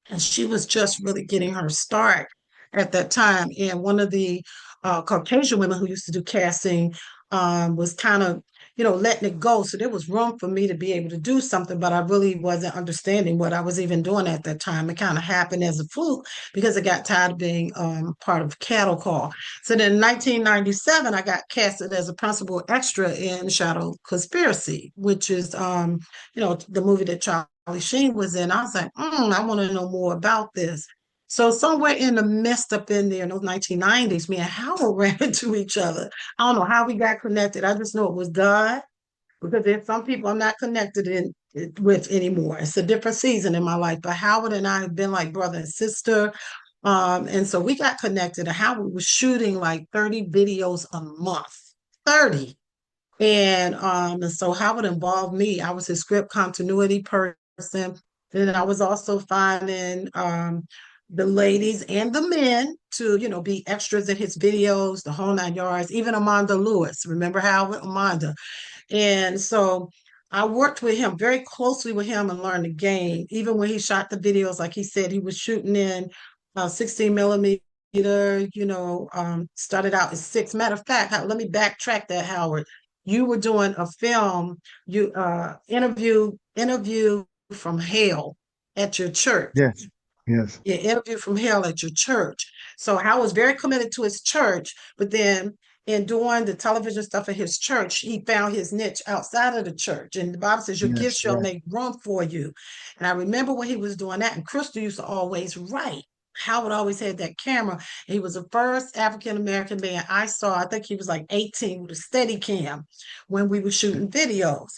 S3: and she was just really getting her start at that time. And one of the Caucasian women who used to do casting was kind of, letting it go. So there was room for me to be able to do something, but I really wasn't understanding what I was even doing at that time. It kind of happened as a fluke because I got tired of being part of cattle call. So then in 1997, I got casted as a principal extra in Shadow Conspiracy, which is, the movie that Charlie Sheen was in. I was like, I want to know more about this. So somewhere in the midst up in there in those 1990s, me and Howard ran into each other. I don't know how we got connected. I just know it was God, because there's some people I'm not connected with anymore. It's a different season in my life. But Howard and I have been like brother and sister. And so we got connected to how we were shooting like 30 videos a month. 30. And so how it involved me, I was his script continuity person. Then I was also finding the ladies and the men to, be extras in his videos, the whole 9 yards, even Amanda Lewis. Remember how Amanda? And so I worked with him very closely with him and learned the game. Even when he shot the videos, like he said, he was shooting in 16 millimeter, started out as six. Matter of fact, let me backtrack that, Howard. You were doing a film, you interview from hell at your church.
S7: Yes. Yes.
S3: Yeah, interview from hell at your church. So Hal was very committed to his church, but then in doing the television stuff at his church, he found his niche outside of the church. And the Bible says, your gift
S7: Yes.
S3: shall
S7: Yes.
S3: make room for you. And I remember when he was doing that, and Crystal used to always write. Howard always had that camera. He was the first African American man I saw. I think he was like 18 with a steady cam when we were shooting videos.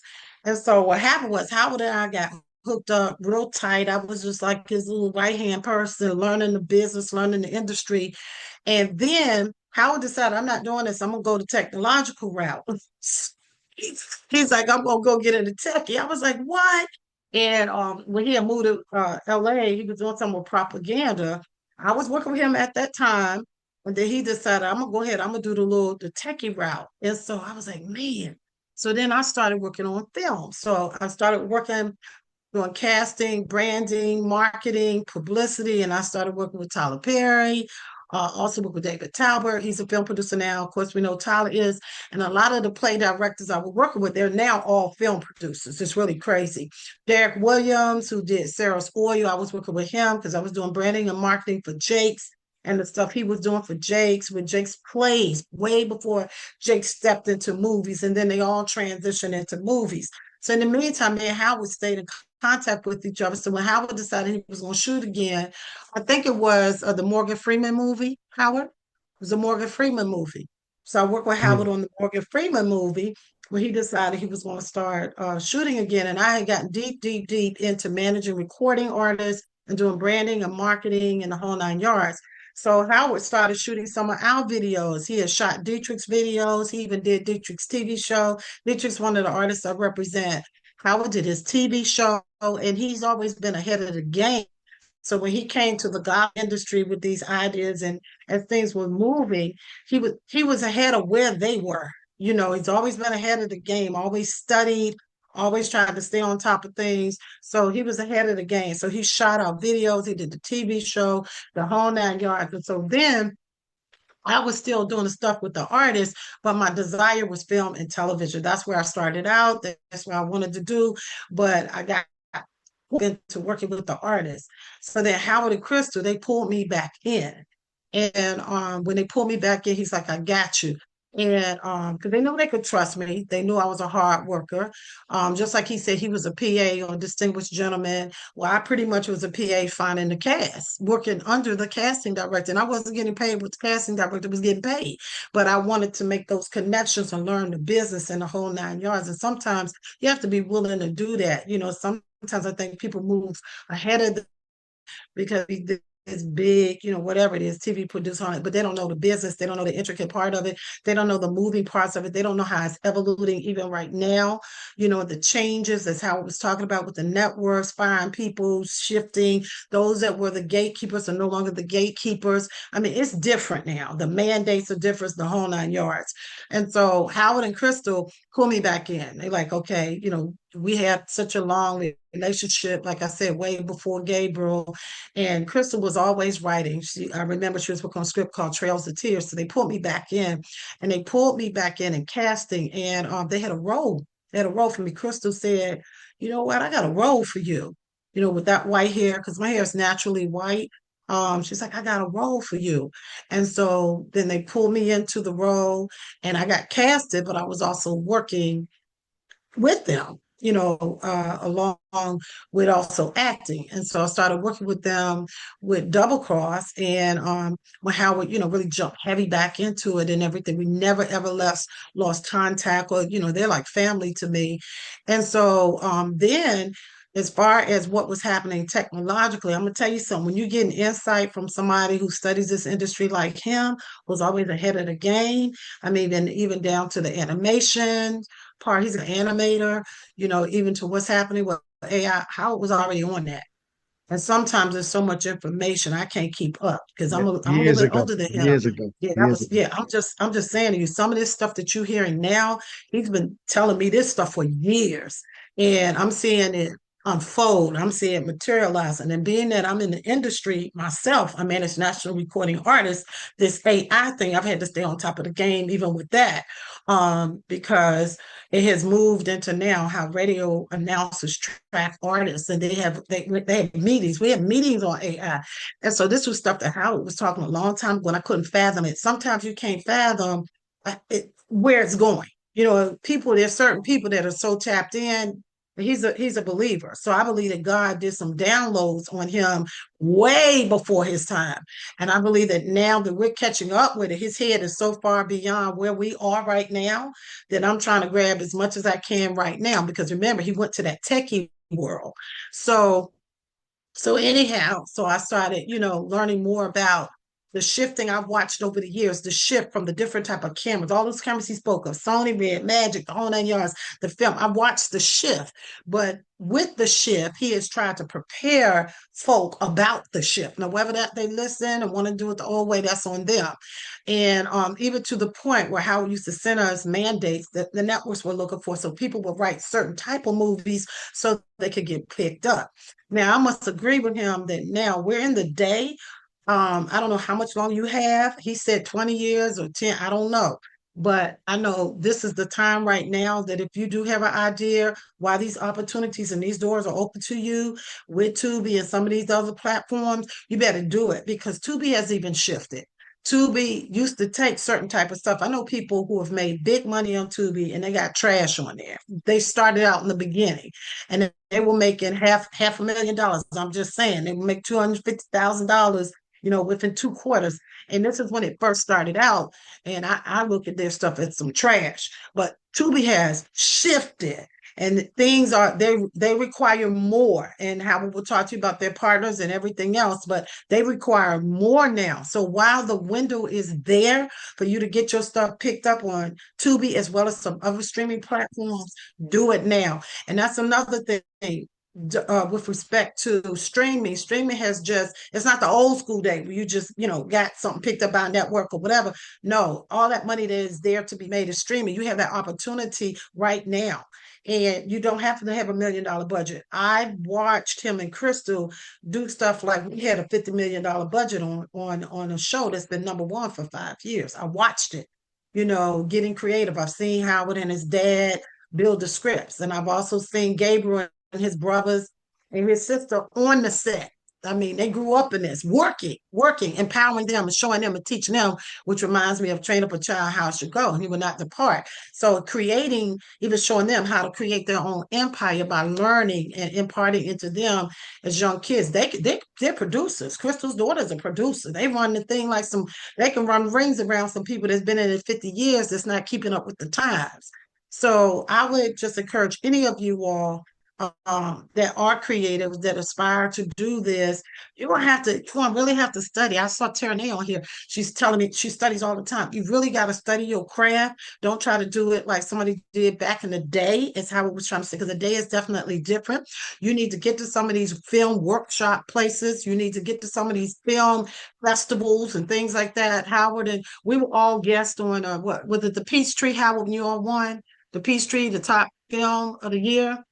S3: And so what happened was Howard and I got hooked up real tight. I was just like his little right hand person, learning the business, learning the industry. And then Howard decided, I'm not doing this. I'm gonna go the technological route. He's like, I'm gonna go get into techie. I was like, what? And when he had moved to LA, he was doing some more propaganda. I was working with him at that time. And then he decided, I'm gonna go ahead, I'm gonna do the techie route. And so I was like, man. So then I started working on film. So I started working doing casting, branding, marketing, publicity, and I started working with Tyler Perry. Also work with David Talbert. He's a film producer now. Of course, we know Tyler is. And a lot of the play directors I was working with, they're now all film producers. It's really crazy. Derek Williams, who did Sarah's Oil, I was working with him because I was doing branding and marketing for Jake's and the stuff he was doing for Jake's with Jake's plays way before Jake stepped into movies. And then they all transitioned into movies. So in the meantime, me and Howard stayed in contact with each other. So when Howard decided he was going to shoot again, I think it was the Morgan Freeman movie, Howard. It was a Morgan Freeman movie. So I worked with
S7: Yeah.
S3: Howard on the Morgan Freeman movie when he decided he was going to start shooting again. And I had gotten deep, deep, deep into managing recording artists and doing branding and marketing and the whole 9 yards. So Howard started shooting some of our videos. He had shot Dietrich's videos. He even did Dietrich's TV show. Dietrich's one of the artists I represent. Howard did his TV show, and he's always been ahead of the game. So when he came to the golf industry with these ideas and as things were moving, he was ahead of where they were. He's always been ahead of the game, always studied, always trying to stay on top of things. So he was ahead of the game. So he shot our videos, he did the TV show, the whole 9 yards. And so then I was still doing the stuff with the artists, but my desire was film and television. That's where I started out. That's what I wanted to do. But I got into working with the artists. So then Howard and Crystal, they pulled me back in. And when they pulled me back in, he's like, I got you. And because they knew they could trust me, they knew I was a hard worker. Just like he said, he was a PA or a distinguished gentleman. Well, I pretty much was a PA finding the cast, working under the casting director. And I wasn't getting paid what the casting director was getting paid. But I wanted to make those connections and learn the business and the whole 9 yards. And sometimes you have to be willing to do that. Sometimes I think people move ahead of because it's big, whatever it is, TV produced on it, but they don't know the business. They don't know the intricate part of it. They don't know the moving parts of it. They don't know how it's evolving even right now. The changes, that's how it was talking about with the networks, firing people, shifting. Those that were the gatekeepers are no longer the gatekeepers. I mean, it's different now. The mandates are different, the whole 9 yards. And so Howard and Crystal pull me back in. They're like, okay, we had such a long relationship, like I said, way before Gabriel. And Crystal was always writing. I remember she was working on a script called Trails of Tears. So they pulled me back in, and they pulled me back in casting. And they had a role. They had a role for me. Crystal said, you know what? I got a role for you, with that white hair, because my hair is naturally white. She's like, I got a role for you. And so then they pulled me into the role, and I got casted, but I was also working with them, along with also acting. And so I started working with them with Double Cross, and when Howard, really jumped heavy back into it and everything. We never ever lost contact, or they're like family to me. And so then as far as what was happening technologically, I'm gonna tell you something. When you get an insight from somebody who studies this industry like him, was always ahead of the game. I mean, and even down to the animation part, he's an animator, even to what's happening with AI, how it was already on that. And sometimes there's so much information I can't keep up because
S7: Yeah,
S3: I'm a little bit older than him.
S7: years ago,
S3: Yeah, that
S7: years
S3: was
S7: ago.
S3: yeah. I'm just saying to you, some of this stuff that you're hearing now, he's been telling me this stuff for years, and I'm seeing it unfold. I'm seeing it materialize, and then being that I'm in the industry myself, I manage national recording artists. This AI thing, I've had to stay on top of the game even with that, because it has moved into now how radio announcers track artists, and they have meetings. We have meetings on AI, and so this was stuff that Howard was talking a long time ago, and I couldn't fathom it. Sometimes you can't fathom where it's going. There's certain people that are so tapped in. He's a believer, so I believe that God did some downloads on him way before his time, and I believe that now that we're catching up with it, his head is so far beyond where we are right now that I'm trying to grab as much as I can right now. Because remember, he went to that techie world, so anyhow, so I started, learning more about the shifting I've watched over the years, the shift from the different type of cameras, all those cameras he spoke of, Sony, Red, Magic, the whole 9 yards, the film. I watched the shift, but with the shift, he has tried to prepare folk about the shift. Now, whether that they listen and want to do it the old way, that's on them. And even to the point where Howard used to send us mandates that the networks were looking for, so people would write certain type of movies so they could get picked up. Now, I must agree with him that now we're in the day. I don't know how much longer you have. He said 20 years or 10, I don't know. But I know this is the time right now that if you do have an idea why these opportunities and these doors are open to you with Tubi and some of these other platforms, you better do it because Tubi has even shifted. Tubi used to take certain type of stuff. I know people who have made big money on Tubi and they got trash on there. They started out in the beginning and they were making half $1 million. I'm just saying they would make $250,000, within 2 quarters. And this is when it first started out. And I look at their stuff as some trash. But Tubi has shifted. And things they require more, and how we will talk to you about their partners and everything else, but they require more now. So while the window is there for you to get your stuff picked up on Tubi as well as some other streaming platforms, do it now. And that's another thing. With respect to streaming has it's not the old school day where you just got something picked up by a network or whatever. No, all that money that is there to be made is streaming. You have that opportunity right now, and you don't have to have $1 million budget. I watched him and Crystal do stuff like we had a $50 million budget on a show that's been #1 for 5 years. I watched it, getting creative. I've seen Howard and his dad build the scripts, and I've also seen Gabriel and his brothers and his sister on the set. I mean, they grew up in this, working, empowering them and showing them and teaching them, which reminds me of train up a child how it should go, and he will not depart. So creating, even showing them how to create their own empire by learning and imparting into them as young kids. They're producers. Crystal's daughter's a producer. They run the thing like they can run rings around some people that's been in it 50 years that's not keeping up with the times. So I would just encourage any of you all that are creatives that aspire to do this. You're gonna really have to study. I saw Ternay on here. She's telling me she studies all the time. You really got to study your craft. Don't try to do it like somebody did back in the day. Is how it was trying to say, because the day is definitely different. You need to get to some of these film workshop places. You need to get to some of these film festivals and things like that. Howard and we were all guests on what was it, the Peachtree, Howard, when you all won the Peachtree, the top film of the year.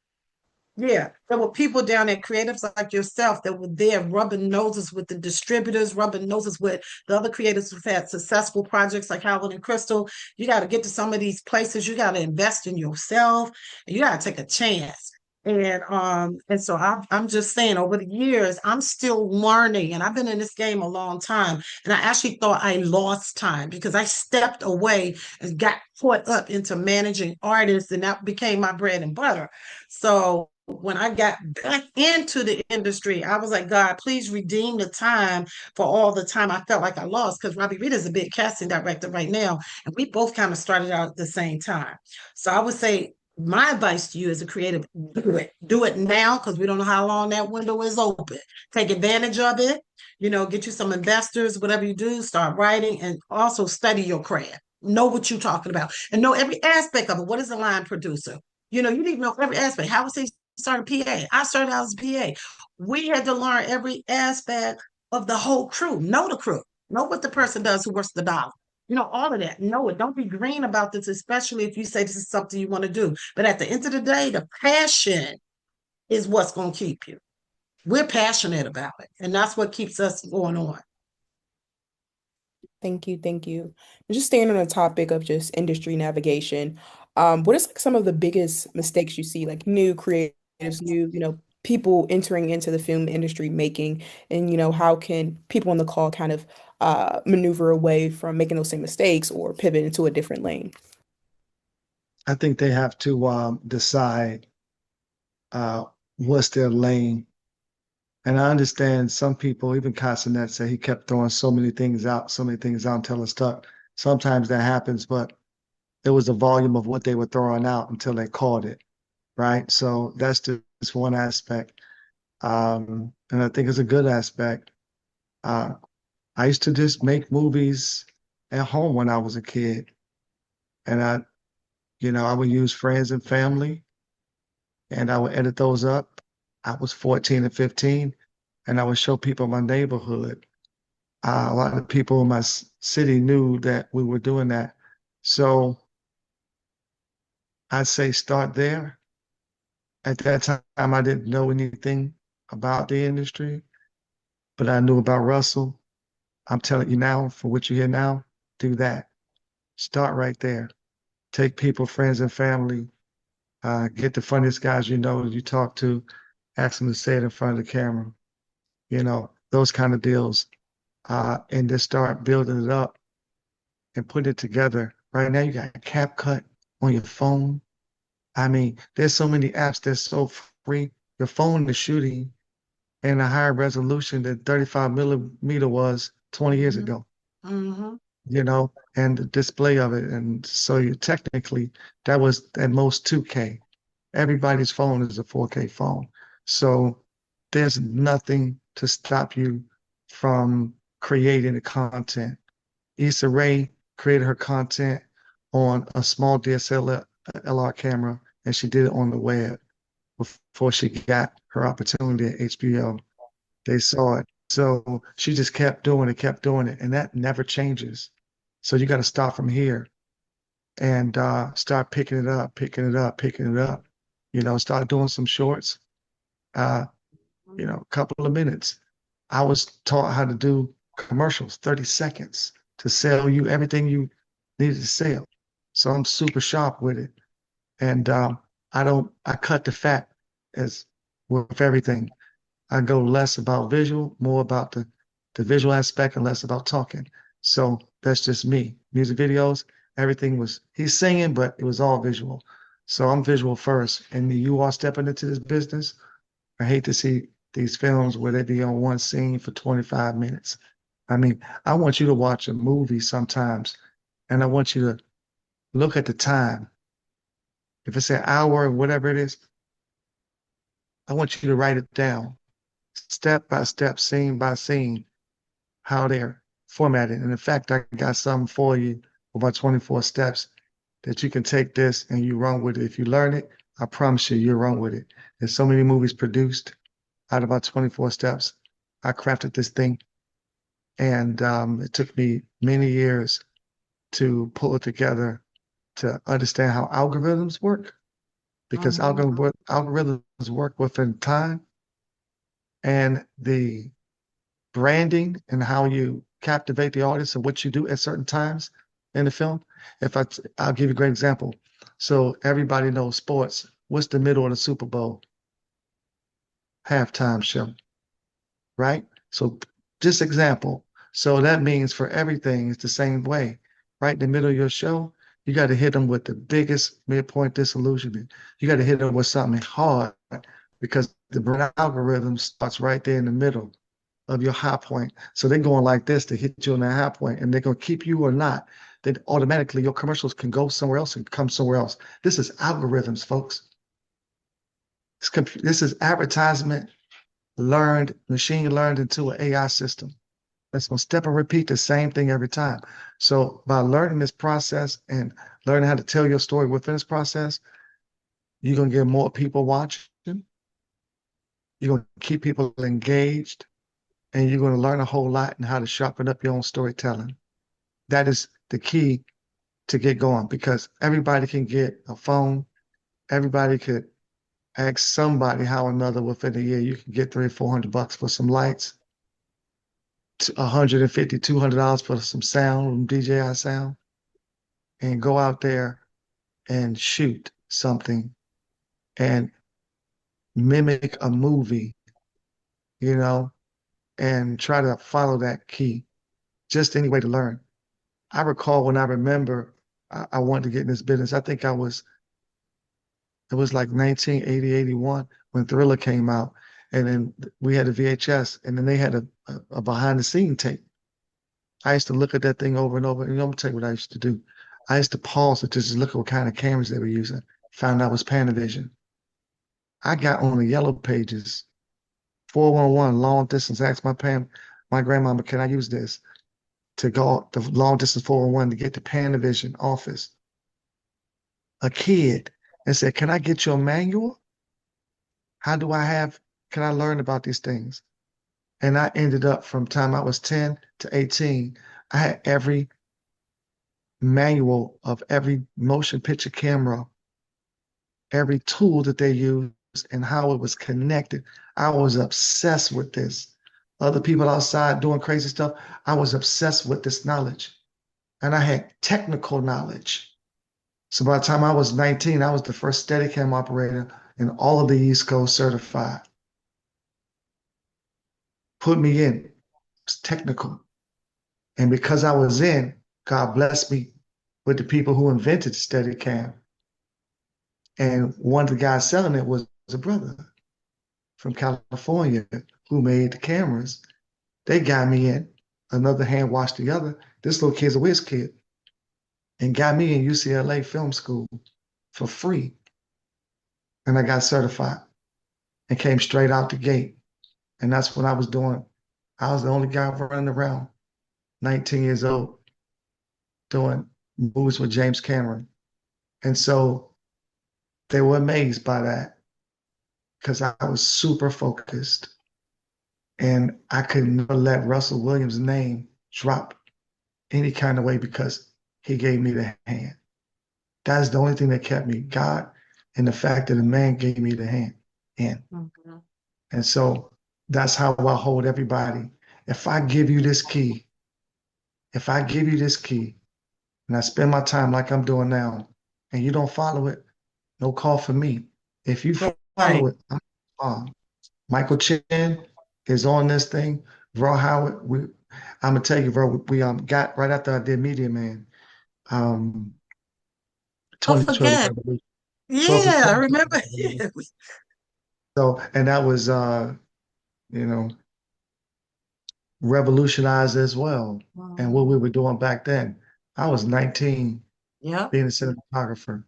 S3: Yeah, there were people down there, creatives like yourself, that were there rubbing noses with the distributors, rubbing noses with the other creators who've had successful projects like Howard and Crystal. You got to get to some of these places. You got to invest in yourself. And you got to take a chance. And so I'm just saying, over the years, I'm still learning, and I've been in this game a long time. And I actually thought I lost time because I stepped away and got caught up into managing artists, and that became my bread and butter. So when I got back into the industry, I was like, God, please redeem the time for all the time I felt like I lost. Because Robbie Reed is a big casting director right now, and we both kind of started out at the same time. So I would say My advice to you as a creative, do it. Do it now because we don't know how long that window is open. Take advantage of it. Get you some investors, whatever you do, start writing and also study your craft. Know what you're talking about and know every aspect of it. What is a line producer? You need to know every aspect. How was he started PA? I started out as PA. We had to learn every aspect of the whole crew. Know the crew. Know what the person does who works the dollar. All of that. Know it. Don't be green about this, especially if you say this is something you want to do. But at the end of the day, the passion is what's going to keep you. We're passionate about it, and that's what keeps us going on.
S1: Thank you, thank you. And just staying on the topic of just industry navigation, what is like some of the biggest mistakes you see, like new creatives, new, people entering into the film industry making, and how can people on the call kind of maneuver away from making those same mistakes or pivot into a different lane?
S7: I think they have to decide uh, what's their lane. And I understand some people, even Casanet said he kept throwing so many things out until it stuck. Sometimes that happens, but it was the volume of what they were throwing out until they caught it, right? So that's just one aspect. And I think it's a good aspect. Uh, I used to just make movies at home when I was a kid. And I would use friends and family and I would edit those up. I was 14 and 15 and I would show people in my neighborhood. A lot of people in my city knew that we were doing that. So I'd say start there. At that time, I didn't know anything about the industry, but I knew about Russell. I'm telling you now, for what you hear now, do that. Start right there. Take people, friends, and family. Get the funniest guys you talk to, ask them to say it in front of the camera. Those kind of deals. And just start building it up and put it together. Right now, you got CapCut on your phone. I mean, there's so many apps that's so free. Your phone is shooting in a higher resolution than 35 millimeter was 20 years
S3: Mm-hmm.
S7: ago,
S3: Mm-hmm.
S7: and the display of it. And so you technically, that was at most 2K. Everybody's phone is a 4K phone. So there's nothing to stop you from creating the content. Issa Rae created her content on a small DSLR camera, and she did it on the web before she got her opportunity at HBO. They saw it. So she just kept doing it, and that never changes. So you got to start from here and start picking it up, picking it up, picking it up. Start doing some shorts. Uh, a couple of minutes. I was taught how to do commercials, 30 seconds to sell you everything you needed to sell. So I'm super sharp with it. And I cut the fat as with everything. I go less about visual, more about the visual aspect and less about talking. So that's just me. Music videos, everything he's singing, but it was all visual. So I'm visual first. And you are stepping into this business. I hate to see these films where they be on one scene for 25 minutes. I mean, I want you to watch a movie sometimes, and I want you to look at the time. If it's an hour or whatever it is, I want you to write it down, step by step, scene by scene, how they're formatted. And in fact, I got something for you, about 24 steps that you can take this and you run with it. If you learn it, I promise you'll run with it. There's so many movies produced out of about 24 steps. I crafted this thing, and it took me many years to pull it together to understand how algorithms work, because
S3: Mm-hmm.
S7: algorithms work within time and the branding and how you captivate the audience and what you do at certain times in the film. I'll give you a great example. So everybody knows sports. What's the middle of the Super Bowl? Halftime show, right? So just example. So that means for everything, it's the same way. Right in the middle of your show, you got to hit them with the biggest midpoint disillusionment. You got to hit them with something hard because the brain algorithm starts right there in the middle of your high point. So they're going like this to hit you on that high point, and they're going to keep you or not. then automatically your commercials can go somewhere else and come somewhere else. This is algorithms, folks. This is advertisement learned, machine learned into an AI system. It's going to step and repeat the same thing every time. So by learning this process and learning how to tell your story within this process, you're going to get more people watching. You're going to keep people engaged, and you're going to learn a whole lot in how to sharpen up your own storytelling. That is the key to get going, because everybody can get a phone. Everybody could ask somebody how or another within a year. You can get $300 or $400 for some lights, $150, $200 for some sound, DJI sound, and go out there and shoot something and mimic a movie, you know, and try to follow that key. Just any way to learn. I recall when I remember I wanted to get in this business. I think it was like 1980, 81 when Thriller came out. And then we had a VHS, and then they had a behind the scene tape. I used to look at that thing over and over. And I'm gonna tell you what I used to do. I used to pause it to just look at what kind of cameras they were using. Found out it was Panavision. I got on the yellow pages, 411, long distance. Asked my grandmama, can I use this to go the long distance 411 to get to Panavision office? A kid, and said, can I get your manual? Can I learn about these things? And I ended up from time I was 10 to 18, I had every manual of every motion picture camera, every tool that they used and how it was connected. I was obsessed with this. Other people outside doing crazy stuff, I was obsessed with this knowledge. And I had technical knowledge. So by the time I was 19, I was the first Steadicam operator in all of the East Coast certified. Put me in. It's technical. And because I was in, God blessed me with the people who invented Steadicam. And one of the guys selling it was a brother from California who made the cameras. They got me in. Another hand washed the other. This little kid's a whiz kid and got me in UCLA film school for free. And I got certified and came straight out the gate. And that's what I was doing. I was the only guy running around, 19 years old, doing movies with James Cameron. And so they were amazed by that because I was super focused. And I could never let Russell Williams' name drop any kind of way because he gave me the hand. That's the only thing that kept me, God, and the fact that the man gave me the hand. And so that's how I hold everybody. If I give you this key, and I spend my time like I'm doing now, and you don't follow it, no call for me. If you follow it, I'm on. Michael Chin is on this thing. Veryl Howard, I'm gonna tell you, Veryl, we got right after I did Media Man,
S3: Don't
S7: 2020
S3: forget.
S7: Revolution.
S3: Yeah, I remember.
S7: So, and that was you know, revolutionized as well. And what we were doing back then. I was 19,
S3: Yeah.
S7: being a cinematographer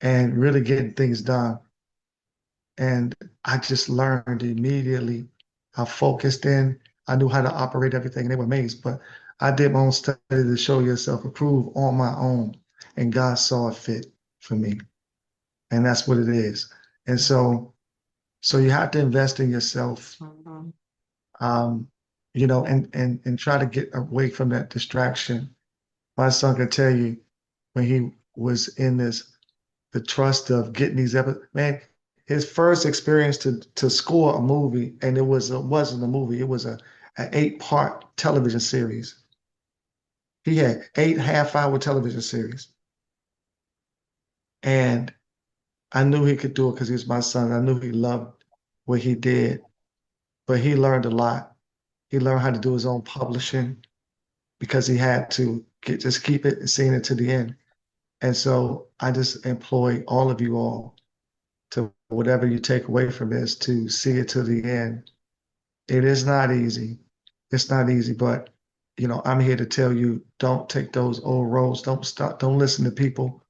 S7: and really getting things done. And I just learned immediately. I focused in. I knew how to operate everything. And they were amazed. But I did my own study to show yourself approved on my own. And God saw it fit for me. And that's what it is. And so you have to invest in yourself. You know, and try to get away from that distraction. My son can tell you when he was in the trust of getting these episodes, man, his first experience to score a movie, and it wasn't a movie, it was an 8-part television series. He had 8 half-hour television series. And I knew he could do it because he was my son. I knew he loved what he did, but he learned a lot. He learned how to do his own publishing because he had to just keep it and seeing it to the end. And so I just employ all of you all to whatever you take away from this to see it to the end. It is not easy. It's not easy, but I'm here to tell you, don't take those old roads. Don't listen to people.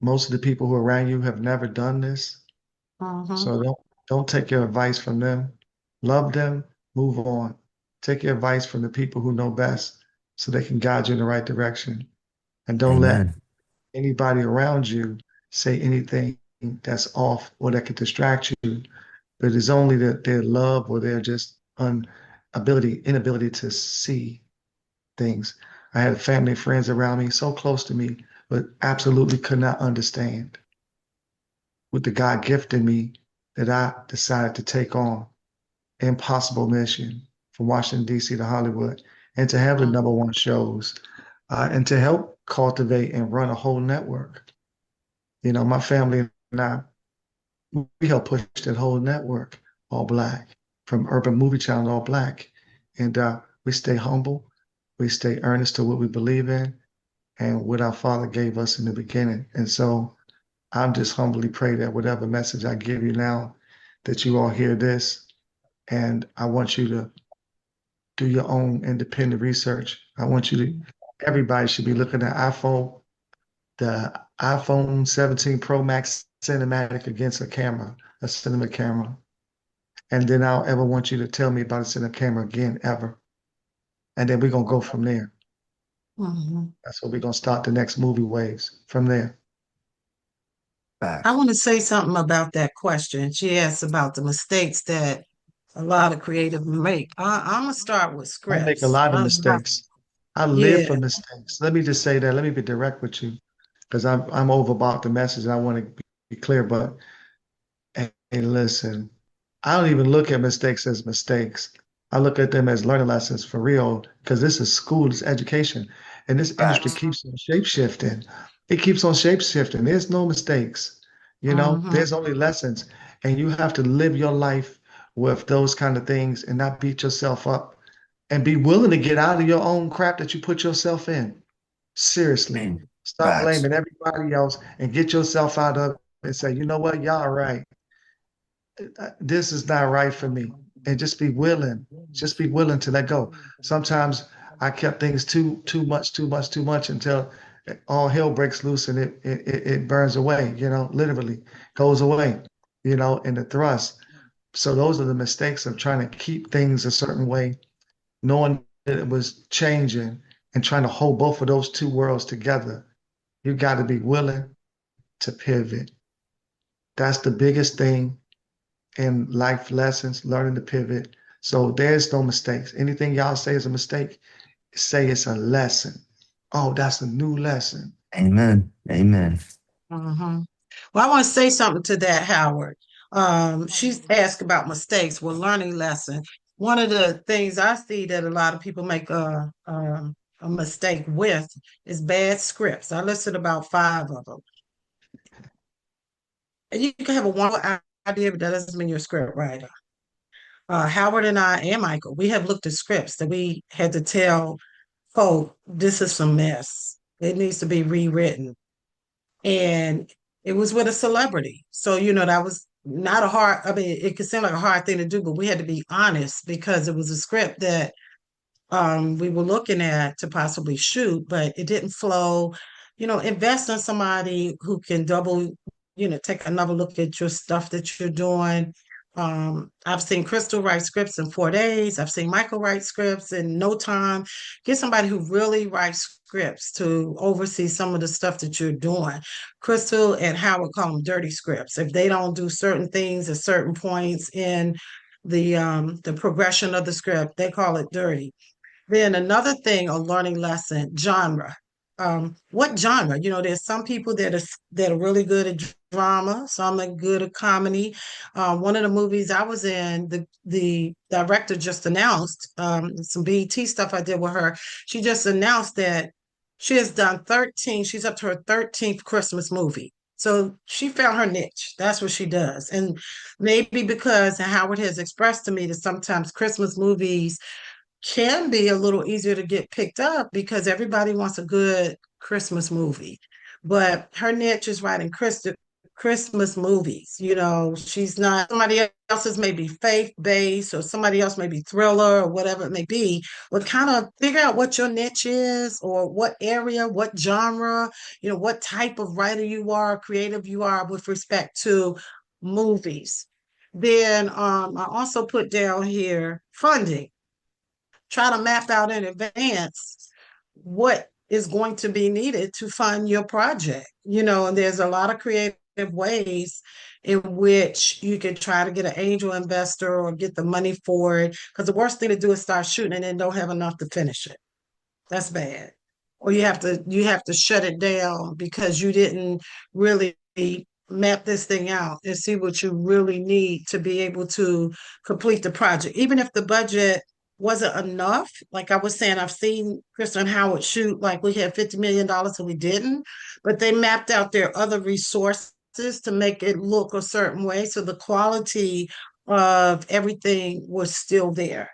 S7: Most of the people who are around you have never done this.
S3: Mm-hmm.
S7: So don't take your advice from them. Love them, move on. Take your advice from the people who know best so they can guide you in the right direction. And don't let
S2: Amen.
S7: anybody around you say anything that's off or that could distract you. But it's only their love or their just inability to see things. I had family and friends around me, so close to me, but absolutely could not understand with the God gifted me that I decided to take on impossible mission from Washington, D.C. to Hollywood and to have the number one shows and to help cultivate and run a whole network. My family and I, we helped push that whole network, all black, from Urban Movie Channel, all black. And we stay humble, we stay earnest to what we believe in and what our Father gave us in the beginning. And so I'm just humbly pray that whatever message I give you now, that you all hear this. And I want you to do your own independent research. Everybody should be looking at the iPhone 17 Pro Max cinematic against a cinema camera. And then I'll ever want you to tell me about a cinema camera again, ever. And then we're going to go from there.
S3: Mm-hmm.
S7: That's where we're going to start the next movie waves from there.
S3: I
S2: Facts.
S3: want to say something about that question. She asked about the mistakes that a lot of creative make. I'm gonna start with
S7: I make a
S3: scripts.
S7: lot of mistakes. I live
S3: Yeah.
S7: for mistakes. Let me just say that. Let me be direct with you because I'm over about the message. And I want to be clear, but hey, listen, I don't even look at mistakes as mistakes. I look at them as learning lessons for real because this is school, it's education, and this industry
S2: Facts.
S7: keeps on shape shifting. It keeps on shape shifting. There's no mistakes.
S3: Mm-hmm.
S7: There's only lessons, and you have to live your life with those kind of things and not beat yourself up and be willing to get out of your own crap that you put yourself in. Seriously,
S2: Mm.
S7: stop
S2: Facts.
S7: blaming everybody else and get yourself out of it and say, you know what, y'all right. This is not right for me. And just be willing to let go. Sometimes I kept things too much until all hell breaks loose and it burns away, literally goes away, in the thrust. So those are the mistakes of trying to keep things a certain way, knowing that it was changing and trying to hold both of those two worlds together. You got to be willing to pivot. That's the biggest thing in life lessons, learning to pivot. So there's no mistakes. Anything y'all say is a mistake, say it's a lesson. Oh, that's a new lesson.
S2: Amen. Amen.
S3: Mm-hmm. Well, I want to say something to that, Howard. She's asked about mistakes. Well, learning lesson. One of the things I see that a lot of people make a mistake with is bad scripts. I listed about five of them. And you can have a wonderful idea, but that doesn't mean you're a script writer. Howard and I and Michael, we have looked at scripts that we had to tell folk, this is some mess. It needs to be rewritten. And it was with a celebrity. So, that was not a hard, I mean, it could seem like a hard thing to do, but we had to be honest because it was a script that we were looking at to possibly shoot, but it didn't flow. Invest in somebody who can double, take another look at your stuff that you're doing. I've seen Crystal write scripts in 4 days. I've seen Michael write scripts in no time. Get somebody who really writes scripts to oversee some of the stuff that you're doing. Crystal and Howard call them dirty scripts. If they don't do certain things at certain points in the progression of the script, they call it dirty. Then another thing, a learning lesson, genre. What genre? There's some people that are really good at drama, some are good at comedy. One of the movies I was in, the director just announced some BET stuff I did with her. She just announced that she has done 13. She's up to her 13th Christmas movie. So she found her niche. That's what she does. And maybe because Howard has expressed to me that sometimes Christmas movies can be a little easier to get picked up because everybody wants a good Christmas movie. But her niche is writing Christmas movies. She's not somebody else's may be faith-based or somebody else may be thriller or whatever it may be, but kind of figure out what your niche is or what area, what genre, what type of writer you are, creative you are with respect to movies. Then I also put down here funding. Try to map out in advance what is going to be needed to fund your project. And there's a lot of creative ways in which you can try to get an angel investor or get the money for it. Because the worst thing to do is start shooting and then don't have enough to finish it. That's bad. Or you have to shut it down because you didn't really map this thing out and see what you really need to be able to complete the project. Even if the budget wasn't enough, like I was saying, I've seen Kristen Howard shoot like we had $50 million and we didn't, but they mapped out their other resources to make it look a certain way. So the quality of everything was still there.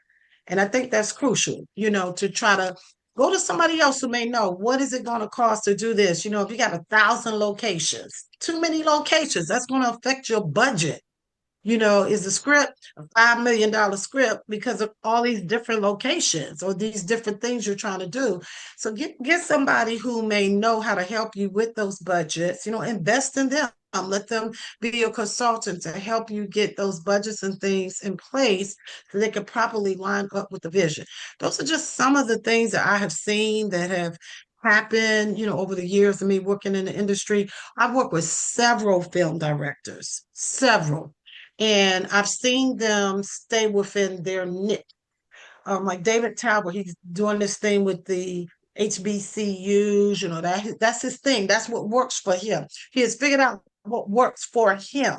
S3: And I think that's crucial, to try to go to somebody else who may know what is it going to cost to do this. If you got 1,000 locations, too many locations, that's going to affect your budget. Is the script a $5 million script because of all these different locations or these different things you're trying to do? So get somebody who may know how to help you with those budgets. Invest in them. Let them be your consultant to help you get those budgets and things in place so they can properly line up with the vision. Those are just some of the things that I have seen that have happened, over the years of me working in the industry. I've worked with several film directors, several. And I've seen them stay within their niche. Like David Talbot, he's doing this thing with the HBCUs, that's his thing. That's what works for him. He has figured out what works for him.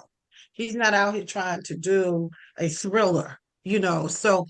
S3: He's not out here trying to do a thriller. So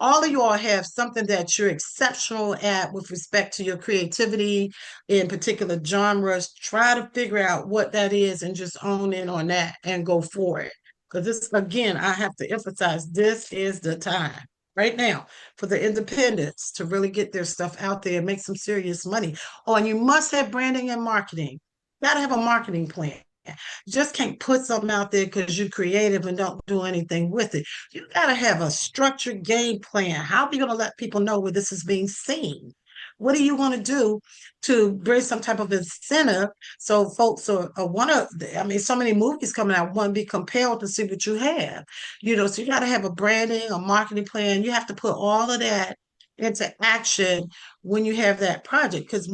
S3: all of you all have something that you're exceptional at with respect to your creativity in particular genres. Try to figure out what that is and just own in on that and go for it. Because this, again, I have to emphasize this is the time right now for the independents to really get their stuff out there and make some serious money. Oh, and you must have branding and marketing. You got to have a marketing plan. You just can't put something out there because you're creative and don't do anything with it. You got to have a structured game plan. How are you going to let people know where this is being seen? What are you going to do to bring some type of incentive so folks are want to? I mean, so many movies coming out, want to be compelled to see what you have. So you got to have a branding, a marketing plan. You have to put all of that into action when you have that project because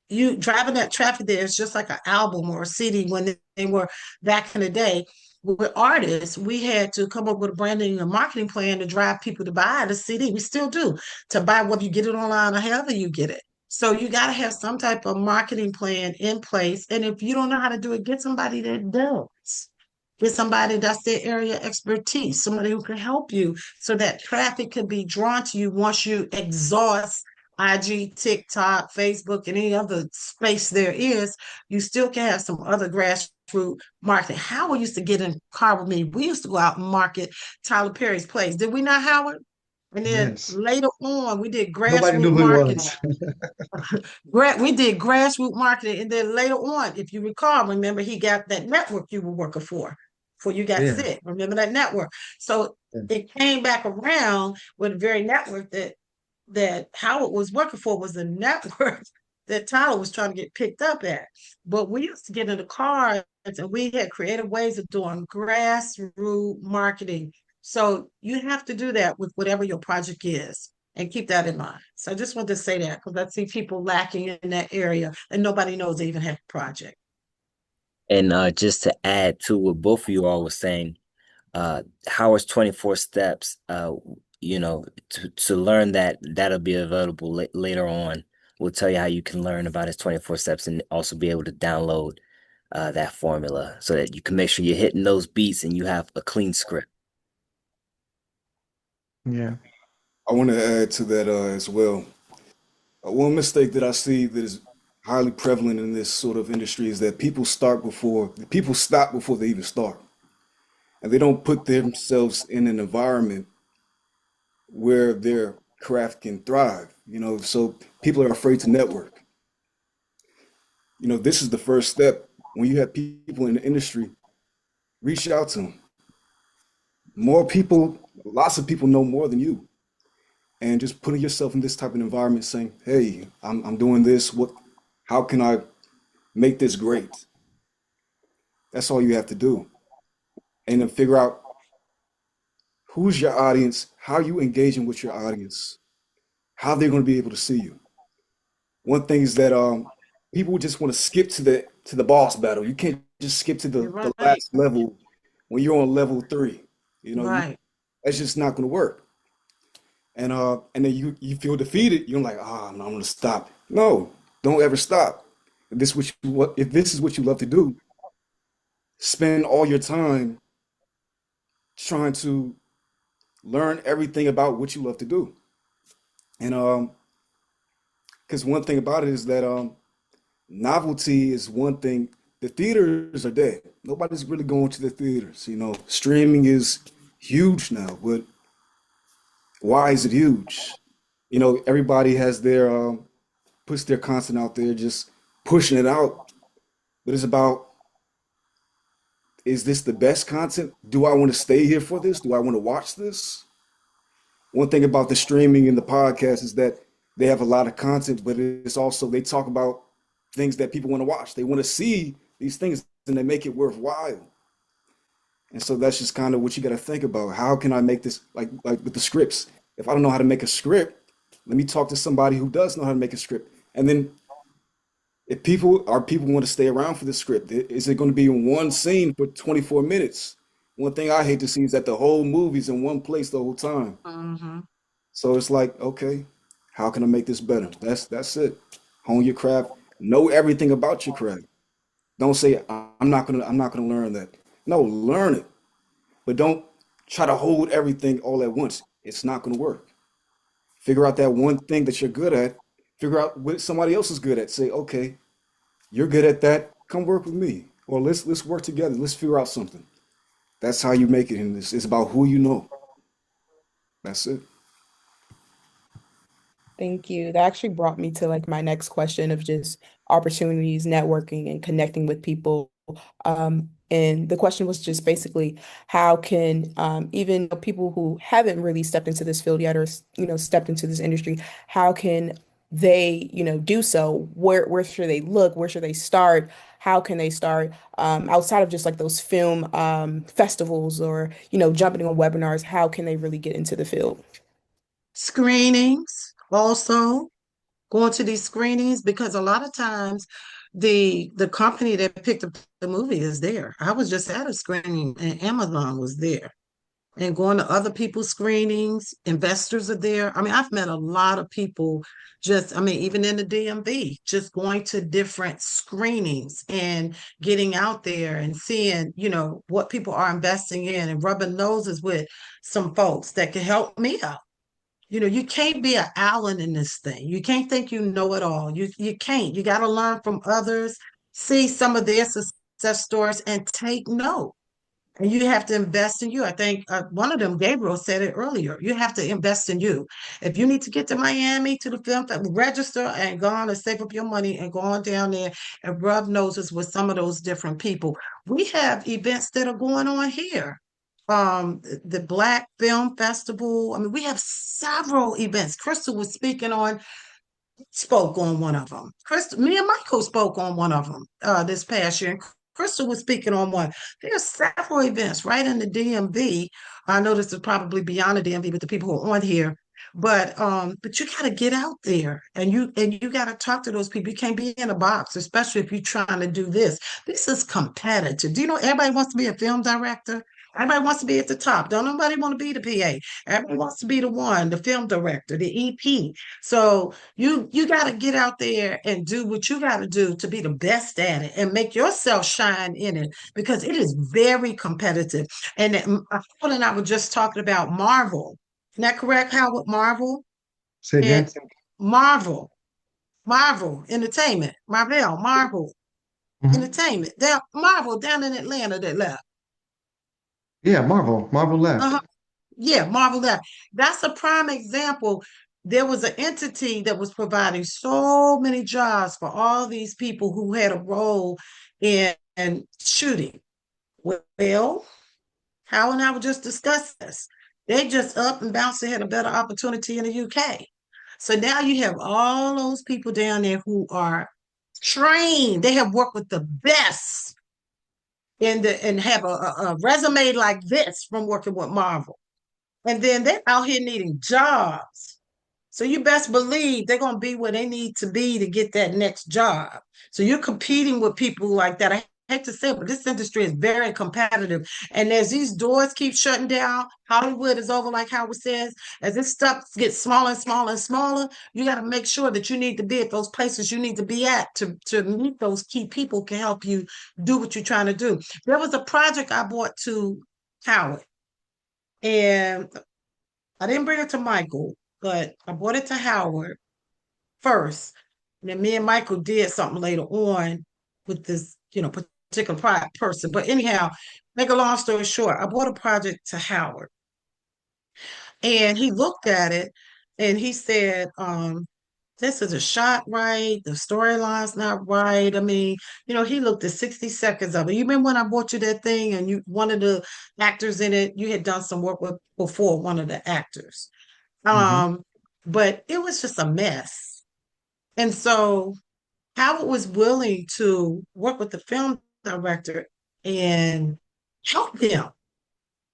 S3: you driving that traffic there is just like an album or a CD when they were back in the day. With artists, we had to come up with a branding and marketing plan to drive people to buy the CD. We still do to buy whether you get it online or however you get it. So you got to have some type of marketing plan in place. And if you don't know how to do it, get somebody that does. Get somebody that's their area expertise, somebody who can help you so that traffic can be drawn to you once you exhaust IG, TikTok, Facebook, and any other space there is. You still can have some other grassroots marketing. Howard used to get in the car with me. We used to go out and market Tyler Perry's plays. Did we not, Howard? And then
S7: Yes.
S3: later on, we did
S7: Nobody knew
S3: grassroots
S7: who he
S3: marketing.
S7: was.
S3: We did grassroots marketing, and then later on, if you recall, remember he got that network you were working for before you got
S7: Yeah.
S3: sick. Remember that network? So
S7: Yeah.
S3: it came back around with the very network that Howard was working for was the network that Tyler was trying to get picked up at. But we used to get in the car and we had creative ways of doing grassroots marketing. So you have to do that with whatever your project is and keep that in mind. So I just wanted to say that because I see people lacking in that area and nobody knows they even have a project.
S2: And just to add to what both of you all were saying, Howard's 24 steps, to learn that that'll be available later on. We'll tell you how you can learn about his 24 steps and also be able to download that formula so that you can make sure you're hitting those beats and you have a clean script.
S7: Yeah.
S4: I want to add to that as well. One mistake that I see that is highly prevalent in this sort of industry is that people stop before they even start, and they don't put themselves in an environment where their craft can thrive. So people are afraid to network. This is the first step when you have people in the industry, reach out to them. More people, lots of people know more than you. And just putting yourself in this type of environment saying, hey, I'm doing this. How can I make this great? That's all you have to do. And then figure out who's your audience, how you engaging with your audience, how they're going to be able to see you. One thing is that people just want to skip to the boss battle. You can't just skip to
S3: You're
S4: the
S3: right.
S4: last level when you're on level three. You know,
S3: Right.
S4: that's just not going to work. And then you feel defeated. You're like, no, I'm going to stop. No, don't ever stop. If this is what you love to do, spend all your time trying to learn everything about what you love to do. And because one thing about it is that novelty is one thing. The theaters are dead. Nobody's really going to the theaters. You know, streaming is huge now, but why is it huge? You know, everybody has their puts their content out there, just pushing it out. But it's about, is this the best content? Do I want to stay here for this? Do I want to watch this? One thing about the streaming and the podcast is that they have a lot of content, but it's also they talk about things that people want to watch. They want to see these things and they make it worthwhile. And so that's just kind of what you got to think about. How can I make this like with the scripts? If I don't know how to make a script, let me talk to somebody who does know how to make a script. And then if people want to stay around for the script, is it going to be in one scene for 24 minutes? One thing I hate to see is that the whole movie's in one place the whole time.
S3: Mm-hmm.
S4: So it's like, okay, how can I make this better? That's it. Hone your craft. Know everything about your craft. Don't say I'm not gonna learn that. No, learn it. But don't try to hold everything all at once. It's not gonna work. Figure out that one thing that you're good at. Figure out what somebody else is good at. Say, okay, you're good at that. Come work with me. Or let's work together. Let's figure out something. That's how you make it in this. It's about who you know. That's it.
S1: Thank you. That actually brought me to like my next question of just opportunities, networking, and connecting with people. And the question was just basically how can even people who haven't really stepped into this field yet or stepped into this industry, how can they do so? Where should they look? Where should they start? How can they start outside of just like those film festivals or jumping on webinars? How can they really get into the field?
S3: Screenings also. Going to these screenings because a lot of times the company that picked up the movie is there. I was just at a screening and Amazon was there. And going to other people's screenings, investors are there. I mean, I've met a lot of people even in the DMV, just going to different screenings and getting out there and seeing, what people are investing in and rubbing noses with some folks that can help me out. You can't be an Allen in this thing. You can't think you know it all. You can't. You got to learn from others, see some of their success stories, and take note. And you have to invest in you. I think one of them, Gabriel, said it earlier. You have to invest in you. If you need to get to Miami to the film festival, register and go on and save up your money and go on down there and rub noses with some of those different people. We have events that are going on here. The Black Film Festival. I mean, we have several events. Crystal was speaking on spoke on one of them. Crystal, me and Michael spoke on one of them this past year. And Crystal was speaking on one. There's several events right in the DMV. I know this is probably beyond the DMV, but the people who are on here. But you got to get out there and you got to talk to those people. You can't be in a box, especially if you're trying to do this. This is competitive. Do you know everybody wants to be a film director? Everybody wants to be at the top. Don't nobody want to be the PA. Everybody wants to be the one, the film director, the EP. So you got to get out there and do what you got to do to be the best at it and make yourself shine in it because it is very competitive. And Howard and I were just talking about Marvel. Isn't that correct, Howard? Marvel
S7: Say
S3: and
S7: again?
S3: Marvel, Marvel Entertainment, Marvel
S7: Hmm.
S3: Entertainment. They're Marvel down in Atlanta that left.
S7: Yeah, Marvel left.
S3: Uh-huh. Yeah, Marvel that. That's a prime example. There was an entity that was providing so many jobs for all these people who had a role in and shooting. Well, Howard and I were just discussing this. They just up and bounced and had a better opportunity in the UK. So now you have all those people down there who are trained. They have worked with the best and have a resume like this from working with Marvel. And then they're out here needing jobs. So you best believe they're going to be where they need to be to get that next job. So you're competing with people like that. I hate to say it, but this industry is very competitive. And as these doors keep shutting down, Hollywood is over, like Howard says. As this stuff gets smaller and smaller and smaller, you got to make sure that you need to be at those places you need to be at to meet those key people can help you do what you're trying to do. There was a project I brought to Howard, and I didn't bring it to Michael, but I brought it to Howard first. And then me and Michael did something later on with this, particular person. But anyhow, make a long story short, I brought a project to Howard. And he looked at it and he said, this is a shot right, the storyline's not right. I mean, he looked at 60 seconds of it. You remember when I brought you that thing and one of the actors in it, you had done some work with before one of the actors.
S7: Mm-hmm.
S3: But it was just a mess. And so Howard was willing to work with the film director and help them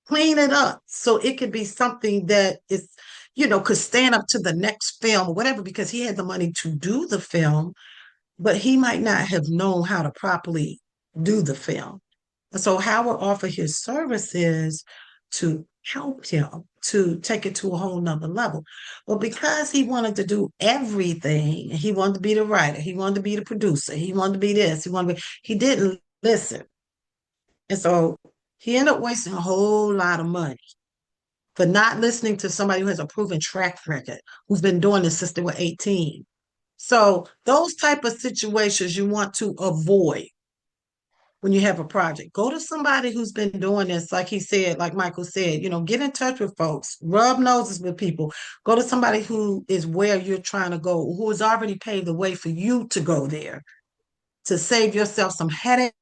S3: clean it up so it could be something that is, could stand up to the next film or whatever, because he had the money to do the film, but he might not have known how to properly do the film. So Howard offered his services to help him to take it to a whole nother level. But because he wanted to do everything, he wanted to be the writer, he wanted to be the producer, he wanted to be this, he didn't listen. And so he ended up wasting a whole lot of money for not listening to somebody who has a proven track record, who's been doing this since they were 18. So those type of situations you want to avoid when you have a project. Go to somebody who's been doing this, like he said, like Michael said, get in touch with folks, rub noses with people. Go to somebody who is where you're trying to go, who has already paved the way for you to go there, to save yourself some headaches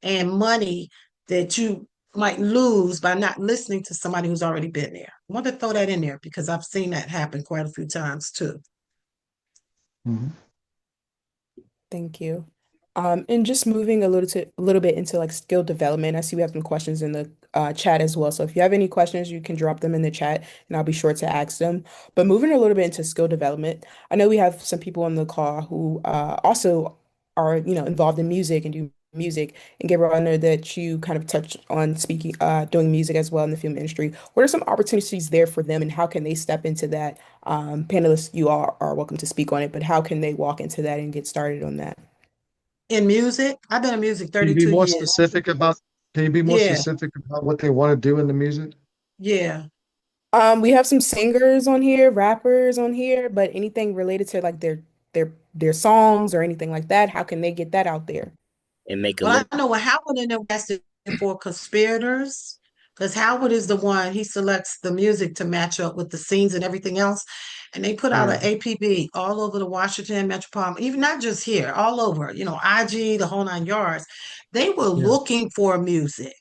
S3: and money that you might lose by not listening to somebody who's already been there. I want to throw that in there because I've seen that happen quite a few times too.
S7: Mm-hmm.
S1: Thank you. And just moving a little bit into like skill development. I see we have some questions in the chat as well. So if you have any questions, you can drop them in the chat and I'll be sure to ask them. But moving a little bit into skill development, I know we have some people on the call who also are, involved in music and do music. And Gabriel, I know that you kind of touched on speaking, doing music as well in the film industry. What are some opportunities there for them and how can they step into that? Panelists, you all are welcome to speak on it, but how can they walk into that and get started on that?
S3: In music, I've been in music
S7: Can you be
S3: 32
S7: more
S3: years.
S7: specific about, can you be more
S3: Yeah,
S7: specific about what they want to do in the music?
S3: yeah.
S1: We have some singers on here, rappers on here, but anything related to like their songs or anything like that, how can they get that out there?
S2: and make a
S3: Well,
S2: living.
S3: I know what Howard and them arrested for conspirators, because Howard is the one, he selects the music to match up with the scenes and everything else. And they put out
S7: Yeah,
S3: an APB all over the Washington metropolitan, even not just here, all over, IG, the whole nine yards. They were
S7: yeah,
S3: looking for music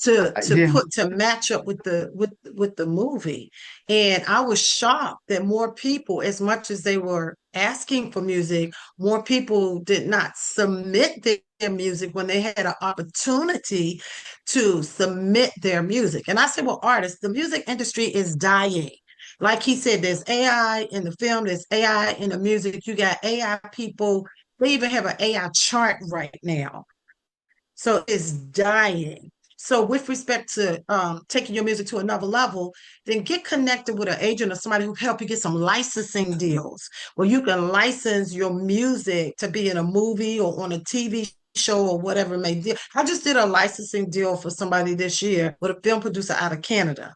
S3: to
S7: yeah.
S3: put to match up with the movie. And I was shocked that more people, as much as they were asking for music, more people did not submit their music when they had an opportunity to submit their music. And I said, well, artists, the music industry is dying. Like he said, there's AI in the film, there's AI in the music, you got AI people, they even have an AI chart right now, so it's dying. So with respect to taking your music to another level, then get connected with an agent or somebody who help you get some licensing deals where you can license your music to be in a movie or on a TV show or whatever it may be. I just did a licensing deal for somebody this year with a film producer out of Canada,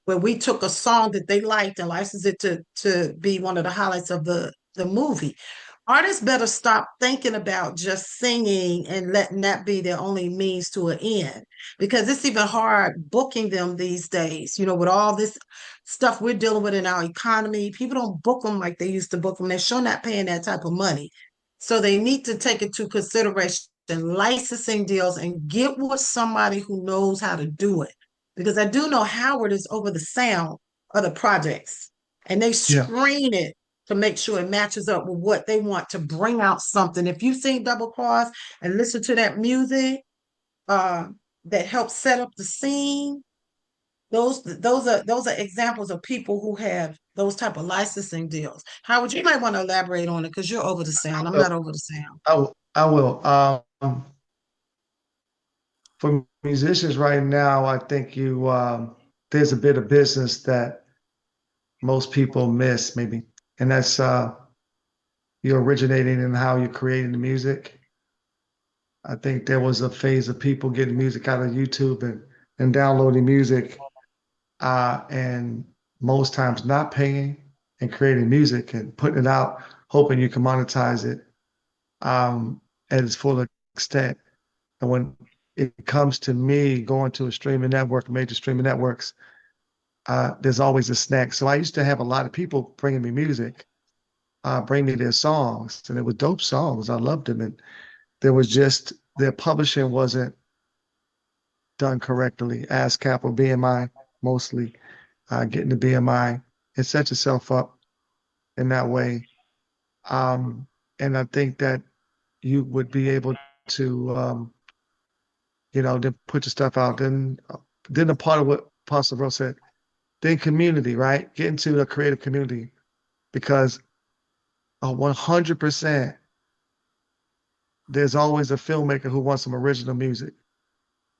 S3: where we took a song that they liked and licensed it to be one of the highlights of the movie. Artists better stop thinking about just singing and letting that be their only means to an end, because it's even hard booking them these days. With all this stuff we're dealing with in our economy, people don't book them like they used to book them. They're sure not paying that type of money. So they need to take into consideration and licensing deals and get with somebody who knows how to do it. Because I do know Howard is over the sound of the projects and they
S7: Yeah.
S3: screen it to make sure it matches up with what they want to bring out something. If you sing Double Cross and listen to that music uh, that helps set up the scene, those are examples of people who have those type of licensing deals. Howard, you might want to elaborate on it because you're over the sound. I'm
S7: So
S3: not over the sound.
S7: I will. For musicians right now, I think there's a bit of business that most people miss, maybe, and that's you're originating in how you're creating the music. I think there was a phase of people getting music out of YouTube and downloading music, and most times not paying and creating music and putting it out, hoping you can monetize it at its full extent. And when it comes to me going to a streaming network, major streaming networks, there's always a snack. So I used to have a lot of people bringing me music, bring me their songs, and it was dope songs. I loved them, and there was just their publishing wasn't done correctly. ASCAP or BMI mostly, getting the BMI, it sets yourself up in that way. Um, and I think that you would be able to, then put your stuff out. Then a part of what Pastor Rose said, then community, right? Get into a creative community because 100% there's always a filmmaker who wants some original music.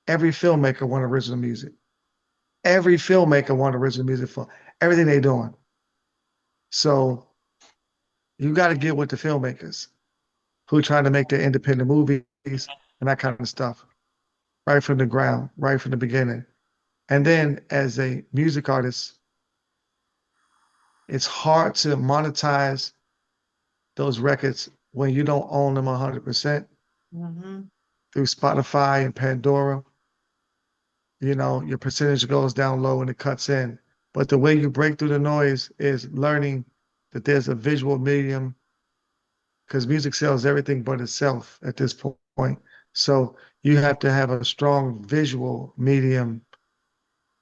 S7: Every filmmaker wants original music. Every filmmaker wants original music for everything they're doing. So you got to get with the filmmakers who are trying to make their independent movies and that kind of stuff right from the ground, right from the beginning. And then as a music artist, it's hard to monetize those records when you don't own them 100%
S3: Mhm.
S7: through Spotify and Pandora. Your percentage goes down low and it cuts in. But the way you break through the noise is learning that there's a visual medium because music sells everything but itself at this point. So you have to have a strong visual medium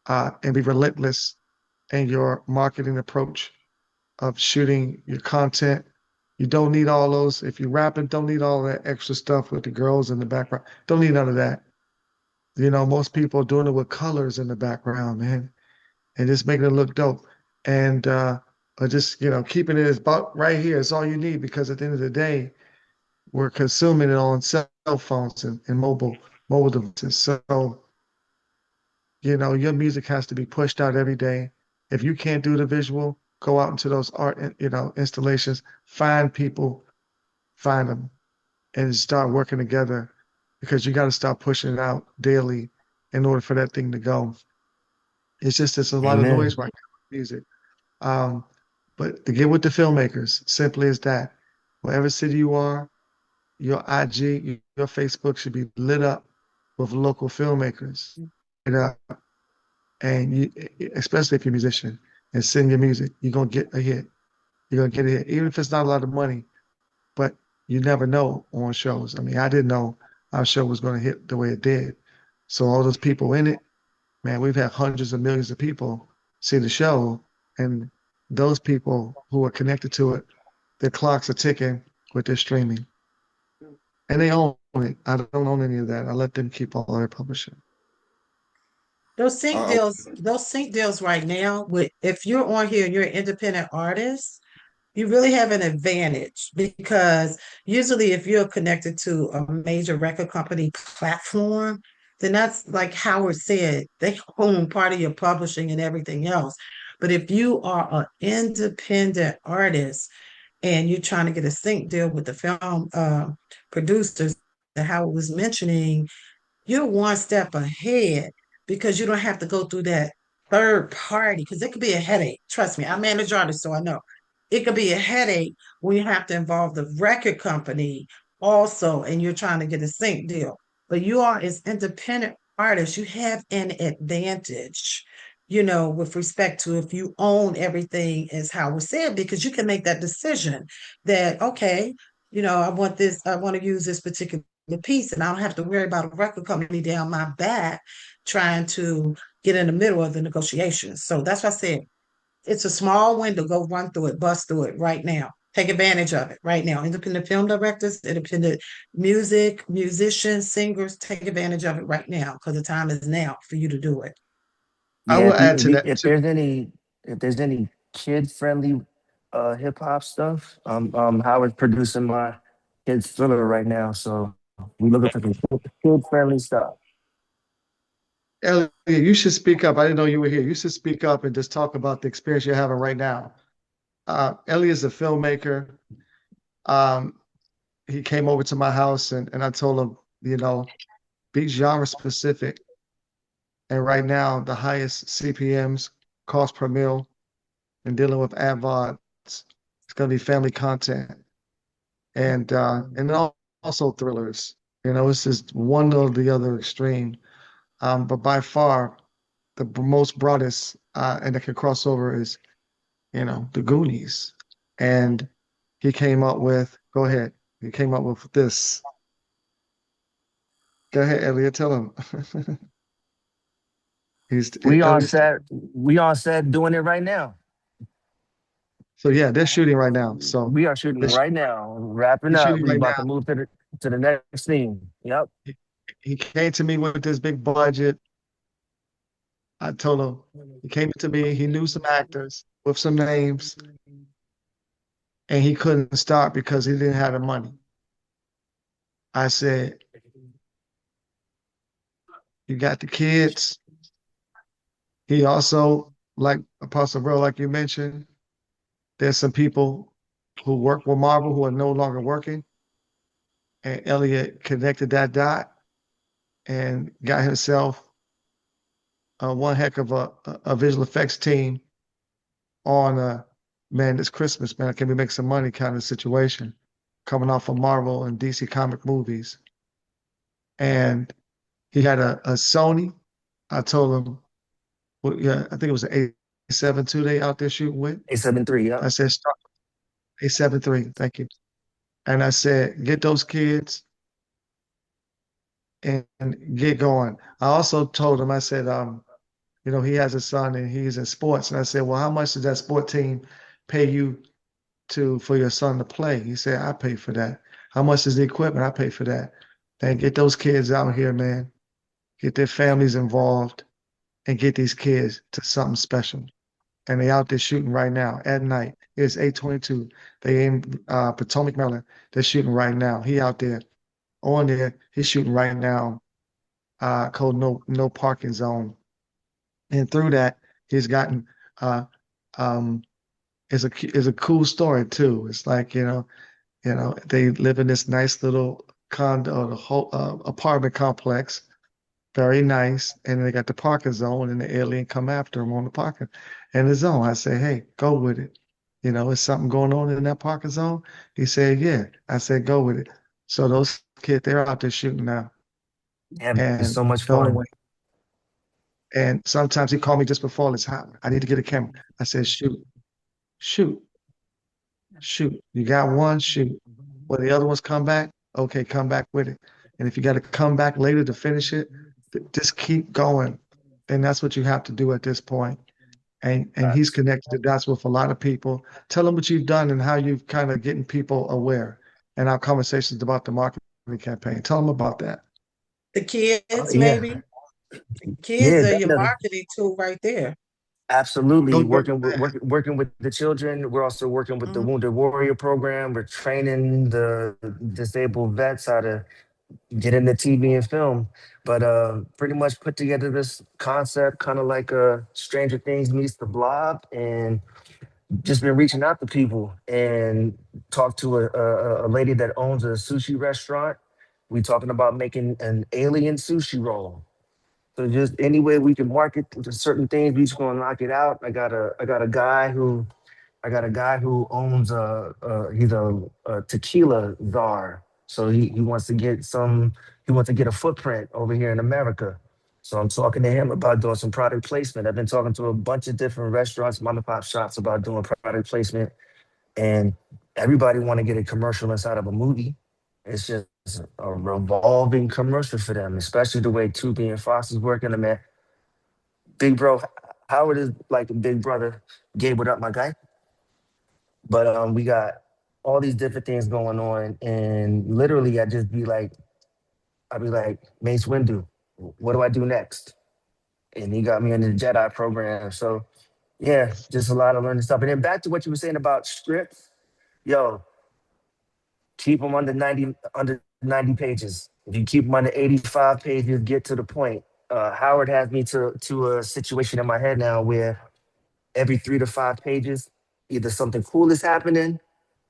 S7: and be relentless in your marketing approach of shooting your content. You don't need all those. If you're rapping, don't need all that extra stuff with the girls in the background. Don't need none of that. Most people are doing it with colors in the background, man, and just making it look dope. And or just, keeping it as about right here is all you need because at the end of the day, we're consuming it on cell phones and mobile devices. So, your music has to be pushed out every day. If you can't do the visual, go out into those art, installations, find people, find them, and start working together because you got to start pushing it out daily in order for that thing to go. It's just there's a lot of noise
S2: Amen.
S7: right now with music. Um, but to get with the filmmakers, simply as that. Whatever city you are, your IG, your Facebook should be lit up with local filmmakers. And, and especially if you're a musician and sing your music, you're gonna get a hit. You're gonna get a hit, even if it's not a lot of money. But you never know on shows. I mean, I didn't know our show was gonna hit the way it did. So all those people in it, man, we've had hundreds of millions of people see the show, and those people who are connected to it, their clocks are ticking with their streaming, and they own it. I don't own any of that. I let them keep all their publishing.
S4: I,
S3: Those sync deals right now, with if you're on here and you're an independent artist, you really have an advantage because usually if you're connected to a major record company platform, then that's like Howard said, they own part of your publishing and everything else. But if you are an independent artist and you're trying to get a sync deal with the film producers that Howard was mentioning, you're one step ahead because you don't have to go through that third party because it could be a headache. Trust me, I manage artists, so I know it could be a headache when you have to involve the record company also and you're trying to get a sync deal. But you are as independent artists, you have an advantage, with respect to if you own everything, as Howard said, because you can make that decision that, okay, I want to use this particular the piece, and I don't have to worry about a record company down my back trying to get in the middle of the negotiations. So that's why I said it's a small window. Go run through it, bust through it right now. Take advantage of it right now. Independent film directors, independent musicians, singers, take advantage of it right now because the time is now for you to do it.
S7: I
S2: Yeah,
S7: will add to that
S2: if
S7: too.
S2: there's any kid friendly hip hop stuff, Howard's producing my kids thriller right now, so we looking for some kid friendly stuff.
S7: Elliot, you should speak up. I didn't know you were here. You should speak up and just talk about the experience you're having right now. Elliot is a filmmaker. Um, he came over to my house and I told him, be genre specific. And right now, the highest CPMs, cost per mil, and dealing with ad VODs, it's going to be family content and also thrillers. It's just one or the other extreme. But by far, the most broadest and that can cross over is, the Goonies. And he came up with, go ahead. He came up with this. Go ahead, Elliot, tell him. Elliot's,
S2: We on set doing it right now.
S7: so yeah, they're shooting right now. So
S2: We are shooting
S7: they're, sh-
S2: right now, wrapping
S7: they're
S2: up.
S7: shooting
S2: We
S7: right
S2: about
S7: now.
S2: to move to the next scene. Yep.
S7: He came to me with this big budget. I told him, he came to me, he knew some actors with some names, and he couldn't start because he didn't have the money. I said, you got the kids. He also, like Apostle Veryl, like you mentioned, there's some people who work with Marvel who are no longer working. And Elliot connected that dot and got himself one heck of a visual effects team on man, this Christmas, man, can we make some money kind of situation coming off of Marvel and DC comic movies. And he had a Sony. I told him, well, yeah, I think it was an A7 II they out there shooting with.
S2: A73.
S7: I
S2: Yep.
S7: said, start A7 III, thank you. And I said, get those kids and get going. I also told him, I said, he has a son and he's in sports. And I said, well, how much does that sport team pay you for your son to play? He said, I pay for that. How much is the equipment? I pay for that. Then get those kids out here, man. Get their families involved and get these kids to something special. And they out there shooting right now at night. It's 8:22. They in Potomac, Maryland. They're shooting right now. He out there on there. He's shooting right now. Called no parking zone. And through that, he's gotten uh, um, is a cool story too. It's like they live in this nice little condo, the whole apartment complex, very nice, and they got the parking zone, and the alien come after him on the parking and the zone. I say, hey, go with it. Is something going on in that parking zone? He said, yeah. I said, go with it. So those kids, they're out there shooting now,
S2: Yeah, it's
S7: and
S2: so much
S7: don't
S2: fun.
S7: wait. And sometimes he called me just before it's hot. I need to get a camera. I said, shoot, shoot. Shoot, you got one, shoot. When the other ones come back, okay, come back with it. And if you got to come back later to finish it, just keep going. And that's what you have to do at this point. And he's
S2: Facts.
S7: connected the dots with a lot of people. Tell them what you've done and how you've kind of getting people aware. And our conversations about the marketing campaign. Tell them about that.
S3: The
S2: Oh,
S3: kids,
S2: yeah.
S3: maybe. Kids
S2: Yeah,
S3: are your
S2: definitely.
S3: marketing tool right there.
S2: Absolutely.
S7: Go
S2: Working with the children. We're also working with the
S3: Mhm.
S2: Wounded Warrior program. We're training the disabled vets how to get into TV and film. But pretty much put together this concept, kind of like Stranger Things meets the Blob, and just been reaching out to people and talked to a lady that owns a sushi restaurant. We talking about making an alien sushi roll. So just any way we can market to certain things, we just gonna knock it out. I got a guy who owns he's a tequila czar. So he wants to get he wants to get a footprint over here in America. So I'm talking to him about doing some product placement. I've been talking to a bunch of different restaurants, mom and pop shops about doing product placement, and everybody want to get a commercial inside of a movie. It's just
S8: a revolving commercial for them, especially the way Tubi and Fox is working. I mean, Big Bro, Howard is like a big brother. Gabe, what up, my guy? But we got all these different things going on, and literally, I'd be like, Mace Windu, what do I do next? And he got me into the Jedi program. So yeah, just a lot of learning stuff. And then back to what you were saying about scripts, yo, keep them under 90 pages. If you keep them under 85 pages, get to the point. Howard has me to a situation in my head now where every 3 to 5 pages, either something cool is happening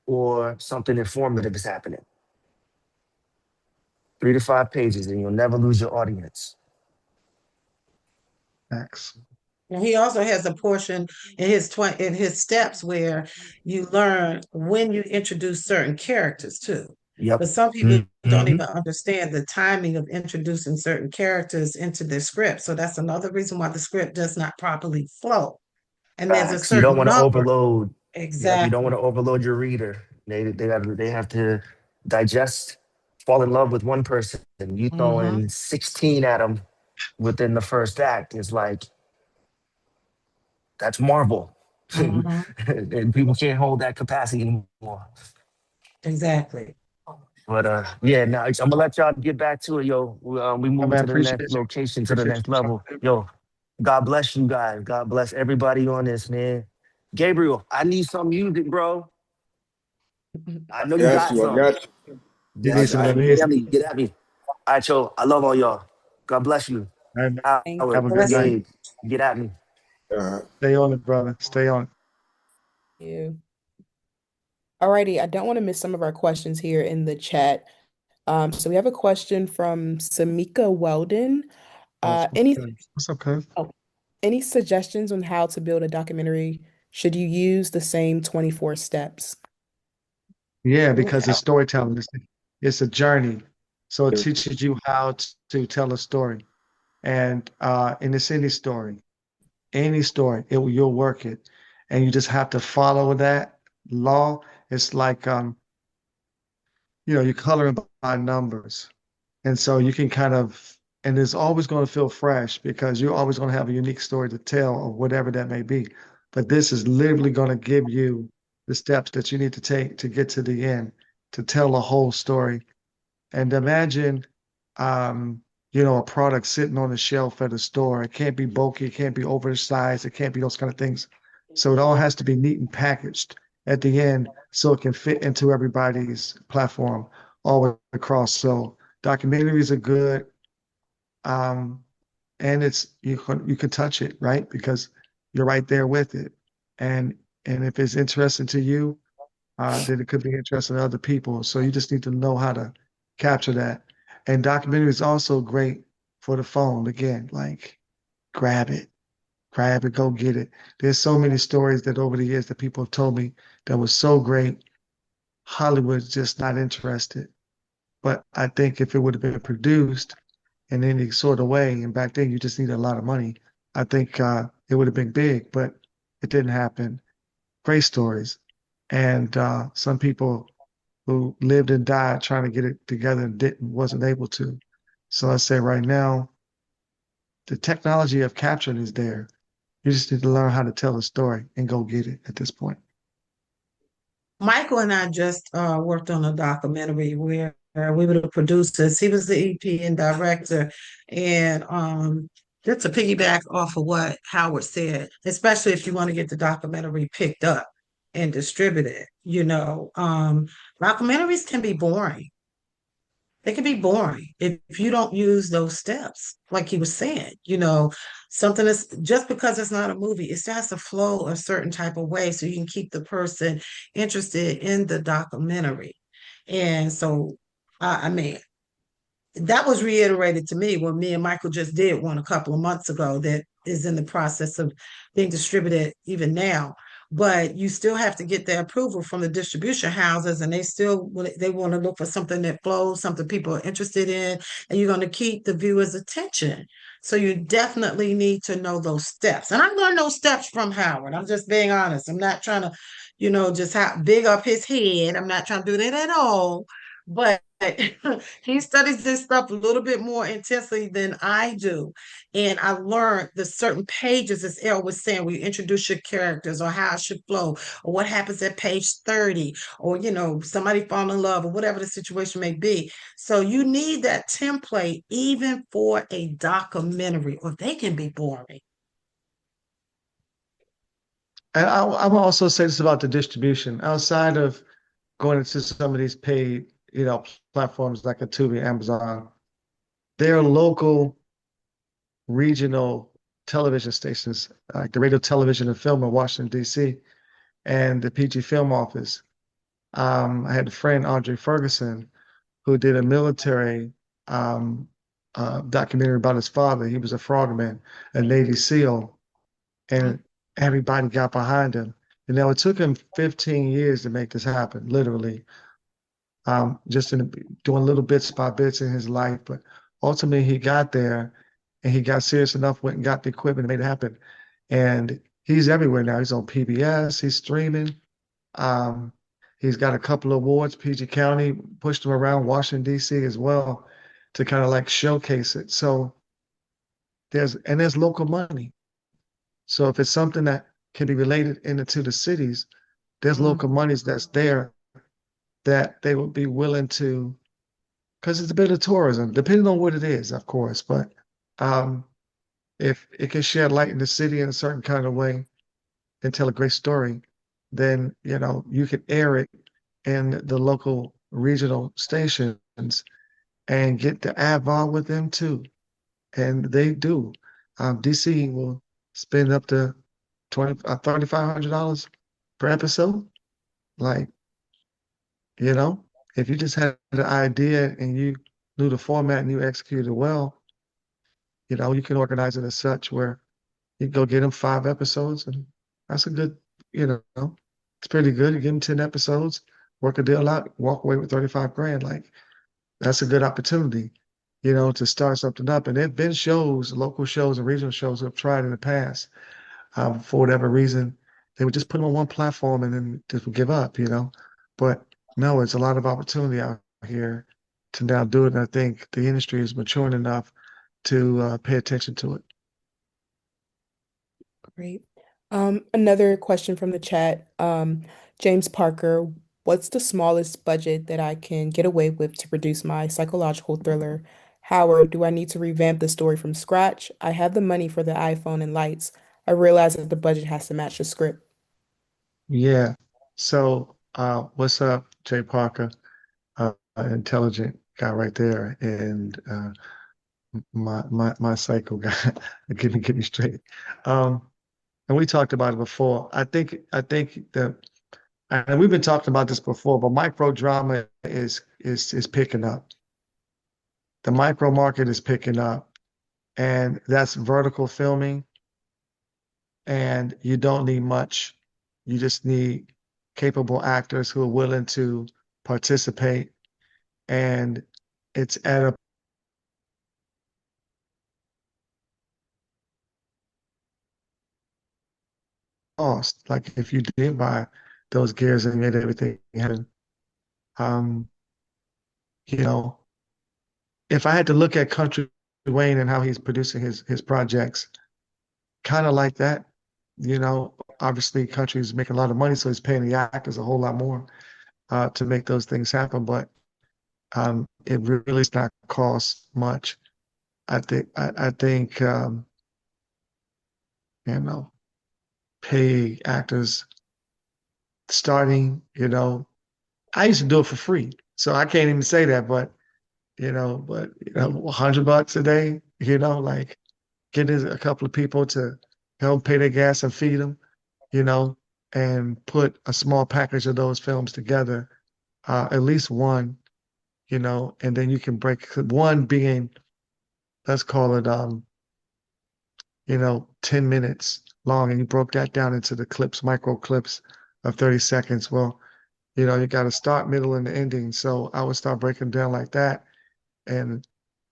S8: or something informative is happening. 3 to 5 pages, and you'll never lose your audience.
S7: Thanks.
S3: And he also has a portion in in his steps where you learn when you introduce certain characters too.
S8: Yep.
S3: But some people don't
S8: Mm-hmm.
S3: even understand the timing of introducing certain characters into their script. So that's another reason why the script does not properly flow. And there's a
S8: Facts. You don't
S3: certain
S8: want to
S3: number.
S8: overload. Yep. You don't want
S3: Exactly.
S8: to overload your reader. They have to digest, fall in love with one person. You
S3: Mm-hmm.
S8: throwing 16 at them within the first act is like that's Marvel,
S3: Mm-hmm.
S8: and people can't hold that capacity anymore.
S3: Exactly.
S8: But yeah, now I'm gonna let y'all get back to it, yo. We
S7: Oh,
S8: moving
S7: man,
S8: to the next
S7: appreciate you.
S8: location, to the
S7: Appreciate
S8: next
S7: you.
S8: level, yo. God bless you guys. God bless everybody on this, man. Gabriel, I need some music, bro. I know you
S4: Got
S8: got
S4: you. I
S8: some.
S4: got you.
S7: You
S4: I
S7: need
S8: This,
S7: some
S8: all
S7: of
S8: right,
S7: that
S8: get at
S7: music.
S8: me, get at me. All right, yo. I love all y'all. God bless you.
S7: All right, man.
S1: Thank
S8: Howard,
S7: Have a good
S3: Bless
S7: night.
S3: you.
S8: Gabe, get at me.
S4: uh,
S7: Stay on it, brother. Stay on it.
S1: you. Alrighty, I don't want to miss some of our questions here in the chat. So we have a question from Samika Weldon.
S7: What's
S1: Any
S7: good? What's up, cuz?
S1: oh, any suggestions on how to build a documentary? Should you use the same 24 steps?
S7: Yeah, because
S3: Okay.
S7: it's storytelling. It's a journey. So it teaches you how to tell a story. And it's any story, you'll work it. And you just have to follow that law. It's like you're coloring by numbers. And so you can and it's always going to feel fresh because you're always going to have a unique story to tell or whatever that may be. But this is literally going to give you the steps that you need to take to get to the end, to tell a whole story. And imagine, um, a product sitting on the shelf at a store. It can't be bulky, it can't be oversized, it can't be those kind of things. So it all has to be neat and packaged at the end so it can fit into everybody's platform all the way across. So documentaries are good. Um, and you can touch it, right? Because you're right there with it. And and if it's interesting to you, then it could be interesting to other people. So you just need to know how to capture that. And documentary is also great for the phone. Again, like grab it, go get it. There's so many stories that over the years that people have told me that was so great. Hollywood's just not interested. But I think if it would have been produced in any sort of way, and back then you just needed a lot of money, I think it would have been big, but it didn't happen. Great stories. And some people who lived and died trying to get it together and wasn't able to. So I say right now, the technology of capturing is there. You just need to learn how to tell a story and go get it at this point.
S3: Michael and I just worked on a documentary where we were the producers. He was the EP and director. And just to piggyback off of what Howard said, especially if you want to get the documentary picked up and distributed, documentaries can be boring. They can be boring if you don't use those steps, like he was saying, something is just because it's not a movie, it still has to flow a certain type of way so you can keep the person interested in the documentary. And so, I mean, that was reiterated to me when me and Michael just did one a couple of months ago that is in the process of being distributed even now. But you still have to get the approval from the distribution houses, and they want to look for something that flows, something people are interested in, and you're going to keep the viewer's attention. So you definitely need to know those steps. And I learned those steps from Howard. I'm just being honest. I'm not trying to, just big up his head. I'm not trying to do that at all. but he studies this stuff a little bit more intensely than I do. And I learned the certain pages, as Elle was saying, where you introduce your characters or how it should flow, or what happens at page 30, or somebody fall in love, or whatever the situation may be. So you need that template even for a documentary, or they can be boring.
S7: And I will also say this about the distribution. Outside of going into some of these paid, platforms like a Tubi, Amazon, there are local regional television stations, like the Radio Television and Film in Washington, D.C., and the PG Film Office. I had a friend, Andre Ferguson, who did a military documentary about his father. He was a frogman, a Navy SEAL, and everybody got behind him. It took him 15 years to make this happen, literally, just doing little bits by bits in his life. But ultimately, he got there and he got serious enough, went and got the equipment and made it happen. And he's everywhere now. He's on PBS, he's streaming. Um, he's got a couple of awards. PG County pushed him around Washington, D.C. as well to kind of like showcase it. So there's local money. So if it's something that can be related into the cities, there's local monies that's there that they would be willing to, because it's a bit of tourism, depending on what it is, of course. But um, if it can shed light in the city in a certain kind of way and tell a great story, then you can air it in the local regional stations and get the ad vol with them too. And they do. DC will spend up to $3,500 per episode. Like, you know, if you just had the idea and you knew the format and you executed well, you can organize it as such where you go get them 5 episodes, and that's a good, it's pretty good. You give them 10 episodes, work a deal out, walk away with 35 grand. Like, that's a good opportunity, to start something up. And there've been shows, local shows and regional shows who have tried in the past, for whatever reason. They would just put them on one platform and then just would give up. But no, it's a lot of opportunity out here to now do it. And I think the industry is maturing enough to pay attention to it.
S1: Great. Another question from the chat. James Parker, what's the smallest budget that I can get away with to produce my psychological thriller? Howard, do I need to revamp the story from scratch? I have the money for the iPhone and lights. I realize that the budget has to match the script.
S7: Yeah. So, what's up, Jay Parker? An intelligent guy right there, and my psycho guy. Get me straight. And we talked about it before. I think that, and we've been talking about this before, but micro drama is picking up. The micro market is picking up, and that's vertical filming. And you don't need much. You just need capable actors who are willing to participate, and it's at a cost. Like if you did buy those gears and made everything happen, um, you know, if I had to look at Country Wayne and how he's producing his projects, kind of like that, obviously Country's making a lot of money, so he's paying the actors a whole lot more to make those things happen. But it really does not cost much. I think you know, pay actors starting, I used to do it for free. So I can't even say that, but $100 a day, like getting a couple of people to help pay their gas and feed them, you know, and put a small package of those films together, at least one, and then you can break one being, let's call it, 10 minutes long, and you broke that down into the clips, micro clips of 30 seconds. Well, you got to start, middle, and ending. So I would start breaking down like that. And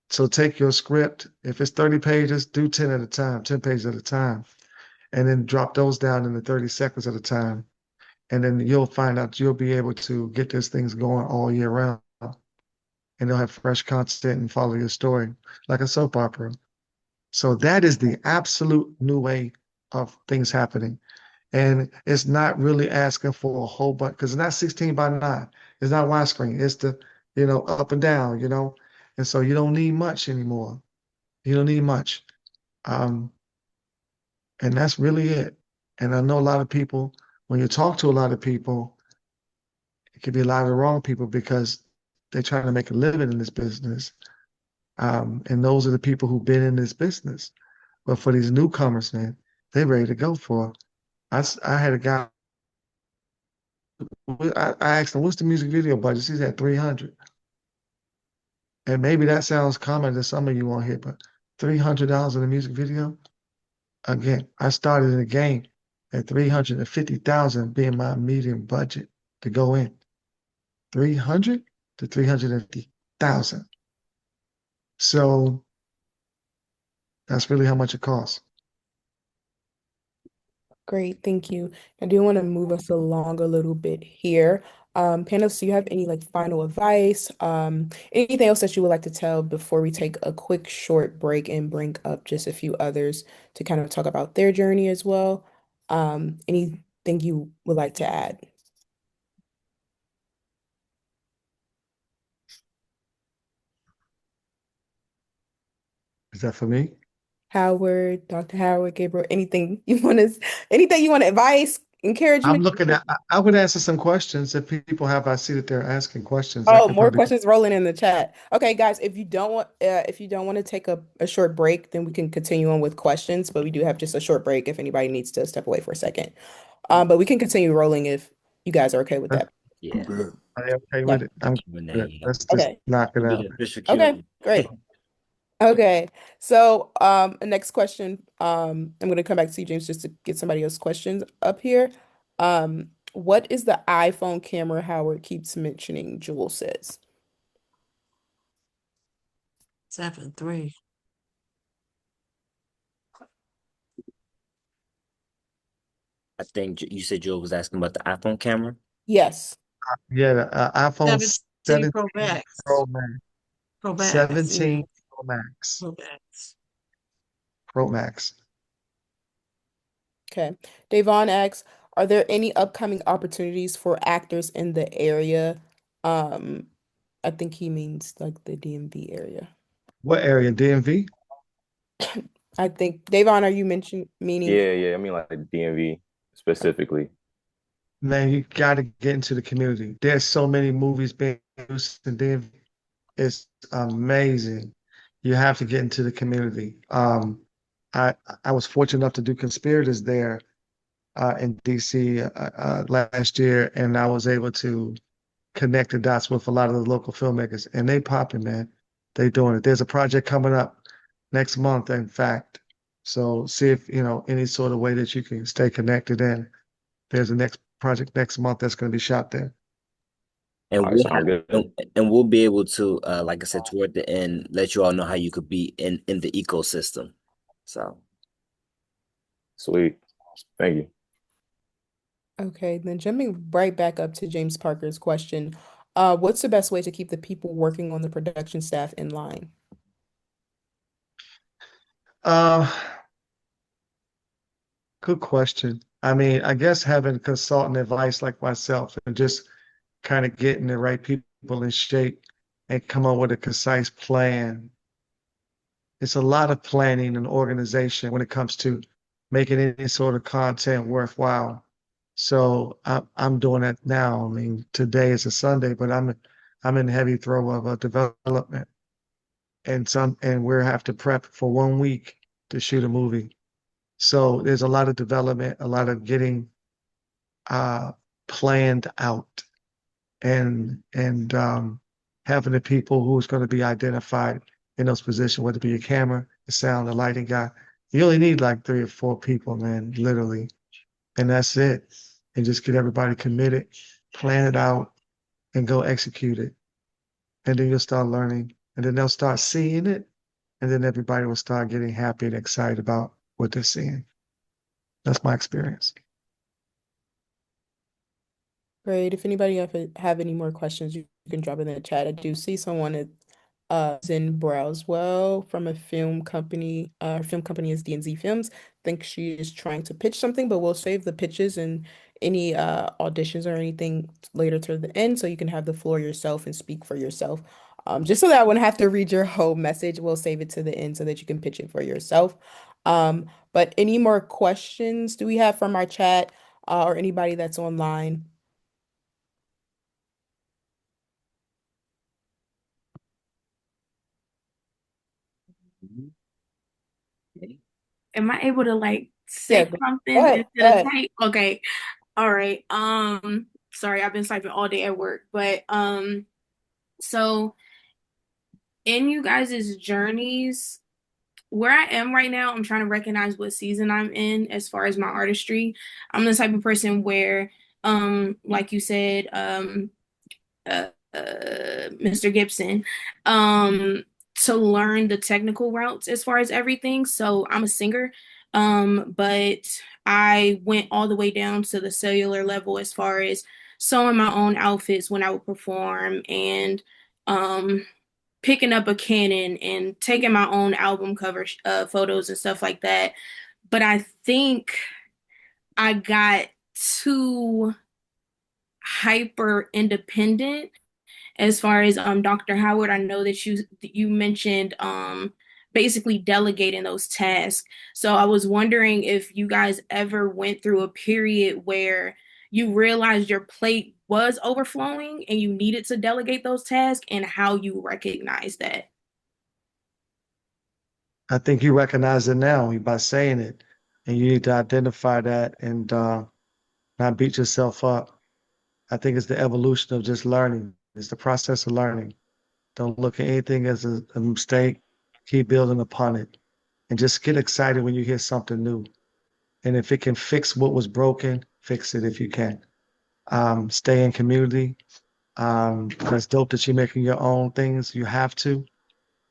S7: so take your script. If it's 30 pages, do 10 at a time, 10 pages at a time, and then drop those down into 30 seconds at a time. And then you'll find out you'll be able to get these things going all year round. and they'll have fresh content and follow your story like a soap opera. So that is the absolute new way of things happening. And it's not really asking for a whole bunch because it's not 16 by 9. It's not widescreen. It's the, up and down, And so you don't need much anymore. You don't need much. Um, and that's really it. And I know a lot of people, when you talk to a lot of people, it could be a lot of the wrong people because they're trying to make a living in this business. And those are the people who've been in this business. But for these newcomers, man, they're ready to go for it. I had a guy, I asked him, what's the music video budget? He said 300. And maybe that sounds common to some of you on here, but $300 in a music video? Again, I started in the game at 350,000 being my medium budget to go in. 300 to 350,000. So that's really how much it costs.
S1: Great, thank you. I do want to move us along a little bit here. Panelists, do you have any like final advice? Anything else that you would like to tell before we take a quick short break and bring up just a few others to kind of talk about their journey as well? Anything you would like to add?
S7: Is that for me?
S1: Howard, Dr. Howard, Gabriel, anything you want advice,
S7: I'm
S1: encouragement?
S7: looking at, I would answer some questions if people have, I see that they're asking questions. I
S1: Oh,
S7: could
S1: more
S7: probably,
S1: questions rolling in the chat. Okay, guys, if you don't want to take a short break, then we can continue on with questions, but we do have just a short break if anybody needs to step away for a second. But we can continue rolling if you guys are okay with that.
S4: I'm
S2: Yeah.
S4: good.
S7: are they okay
S1: Yeah.
S7: with it? I'm good.
S2: Q&A.
S7: Let's just
S1: Okay.
S7: knock it
S2: It'll be
S7: out.
S2: the official
S1: Okay,
S2: Q&A.
S1: great. Okay. So, the next question, I'm gonna come back to you, James, just to get somebody else's questions up here. What is the iPhone camera Howard keeps mentioning, Jewel says?
S3: 7-3.
S2: I think you said Joe was asking about the iPhone camera.
S1: Yes.
S7: Yeah, the iPhone
S3: 17 Pro
S7: 17
S3: Max.
S7: Pro Max.
S3: Pro Max.
S7: 17 Pro Max.
S3: Pro Max.
S7: Pro Max.
S1: Okay. Davon asks, are there any upcoming opportunities for actors in the area? Um, I think he means like the DMV area.
S7: What area? DMV?
S1: I think Davon, are you meaning?
S9: Yeah. I mean, like DMV specifically.
S7: Man, you got to get into the community. There's so many movies being used in DMV. It's amazing. You have to get into the community. I I was fortunate enough to do conspirators there in DC last year, and I was able to connect the dots with a lot of the local filmmakers, and they popping, man. They doing it. There's a project coming up next month, in fact. So see if, any sort of way that you can stay connected in. There's a next project next month that's going to be shot there.
S2: And
S9: All right, sounds good.
S2: we'll be able to, like I said, toward the end, let you all know how you could be in the ecosystem. So
S9: Sweet. Thank you.
S1: Okay, then jumping right back up to James Parker's question, what's the best way to keep the people working on the production staff in line?
S7: Uh, Good question. I mean, I guess having consultant advice like myself and just kind of getting the right people in shape and come up with a concise plan. It's a lot of planning and organization when it comes to making any sort of content worthwhile. So I'm doing that now. I mean, today is a Sunday, but I'm in heavy throw of a development, and we have to prep for 1 week to shoot a movie. So there's a lot of development, a lot of getting planned out, and having the people who's going to be identified in those positions, whether it be a camera, the sound, the lighting guy. You only need like 3 or 4 people, man, literally, and that's it. And just get everybody committed, plan it out, and go execute it. And then you'll start learning, and then they'll start seeing it, and then everybody will start getting happy and excited about what they're seeing. That's my experience.
S1: Great. If anybody have any more questions, you can drop in the chat. I do see someone at Zen Browswell from a film company. Her film company is D&Z Films. I think she is trying to pitch something, but we'll save the pitches and any auditions or anything later to the end so you can have the floor yourself and speak for yourself. Just so that I wouldn't have to read your whole message, we'll save it to the end so that you can pitch it for yourself. But any more questions do we have from our chat or anybody that's online?
S10: Am I able to like
S1: Yeah,
S10: say
S1: go
S10: something
S1: ahead. Go
S10: instead of
S1: ahead.
S10: type? Okay. All right. Sorry, I've been typing all day at work, but so in you guys' journeys, where I am right now, I'm trying to recognize what season I'm in as far as my artistry. I'm the type of person where, like you said, Mr. Gibson, to learn the technical routes as far as everything. So I'm a singer, but I went all the way down to the cellular level as far as sewing my own outfits when I would perform and um, picking up a Canon and taking my own album cover photos and stuff like that. But I think I got too hyper independent as far as Dr. Howard. I know that you mentioned basically delegating those tasks. So I was wondering if you guys ever went through a period where you realized your plate was overflowing and you needed to delegate those tasks and how you recognize that.
S7: I think you recognize it now by saying it, and you need to identify that and not beat yourself up. I think it's the evolution of just learning. It's the process of learning. Don't look at anything as a mistake. Keep building upon it, and just get excited when you hear something new. And if it can fix what was broken, fix it if you can. Stay in community. That's dope that you're making your own things. You have to.